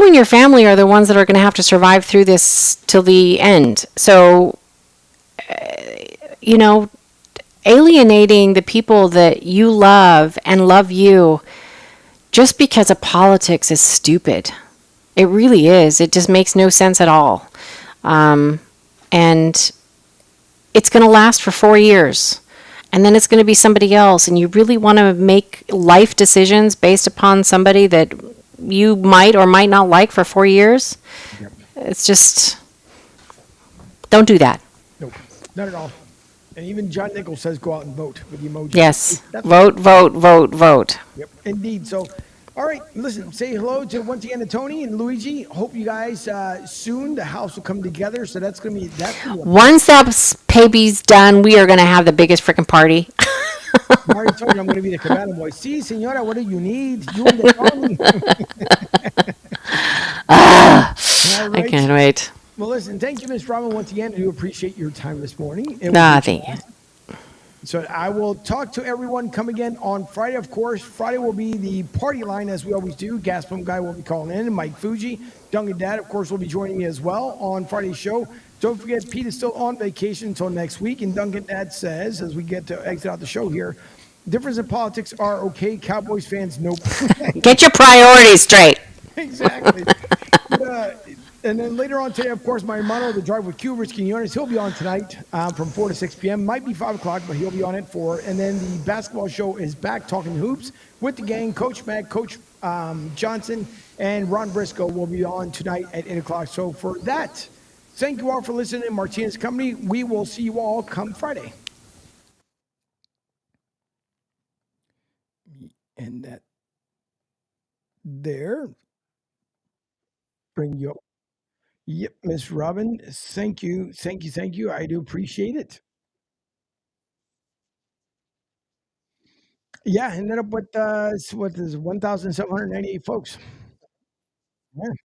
and your family are the ones that are going to have to survive through this till the end. So, alienating the people that you love and love you just because of politics is stupid. It really is. It just makes no sense at all. And it's going to last for 4 years. And then it's going to be somebody else. And you really want to make life decisions based upon somebody that you might or might not like for 4 years? Yep. It's just, don't do that. Nope, not at all. And even John Nichols says go out and vote with the emoji. Yes. That's Vote, vote, vote, vote. Yep, indeed. So, all right, listen, say hello to once again to Tony and Luigi. Hope you guys soon, the house will come together. So that's going to be, Once that baby's done, we are going to have the biggest freaking party. I already told you I'm going to be the cabana boy. See, senora, what do you need? You and the Tony. All right. I can't wait. Well, listen, thank you, Miss Robin, once again. I do appreciate your time this morning. Thank you. So I will talk to everyone. Come again on Friday, of course. Friday will be the party line, as we always do. Gas Pump Guy will be calling in. Mike Fuji. Duncan Dad, of course, will be joining me as well on Friday's show. Don't forget, Pete is still on vacation until next week. And Duncan Dad says, as we get to exit out the show here, difference in politics are okay. Cowboys fans, nope. Get your priorities straight. Exactly. And then later on today, of course, my hermano, The Drive with Q, Rich Quinones, he'll be on tonight from 4 to 6 p.m. Might be 5 o'clock, but he'll be on at 4. And then the basketball show is back, Talking Hoops, with the gang. Coach Matt, Coach Johnson, and Ron Briscoe will be on tonight at 8 o'clock. So for that, thank you all for listening to Martinez Company. We will see you all come Friday. And that there. Bring you up. Yep, Miss Robin. Thank you. Thank you. Thank you. I do appreciate it. Yeah, ended up with what is 1,798 folks. Yeah.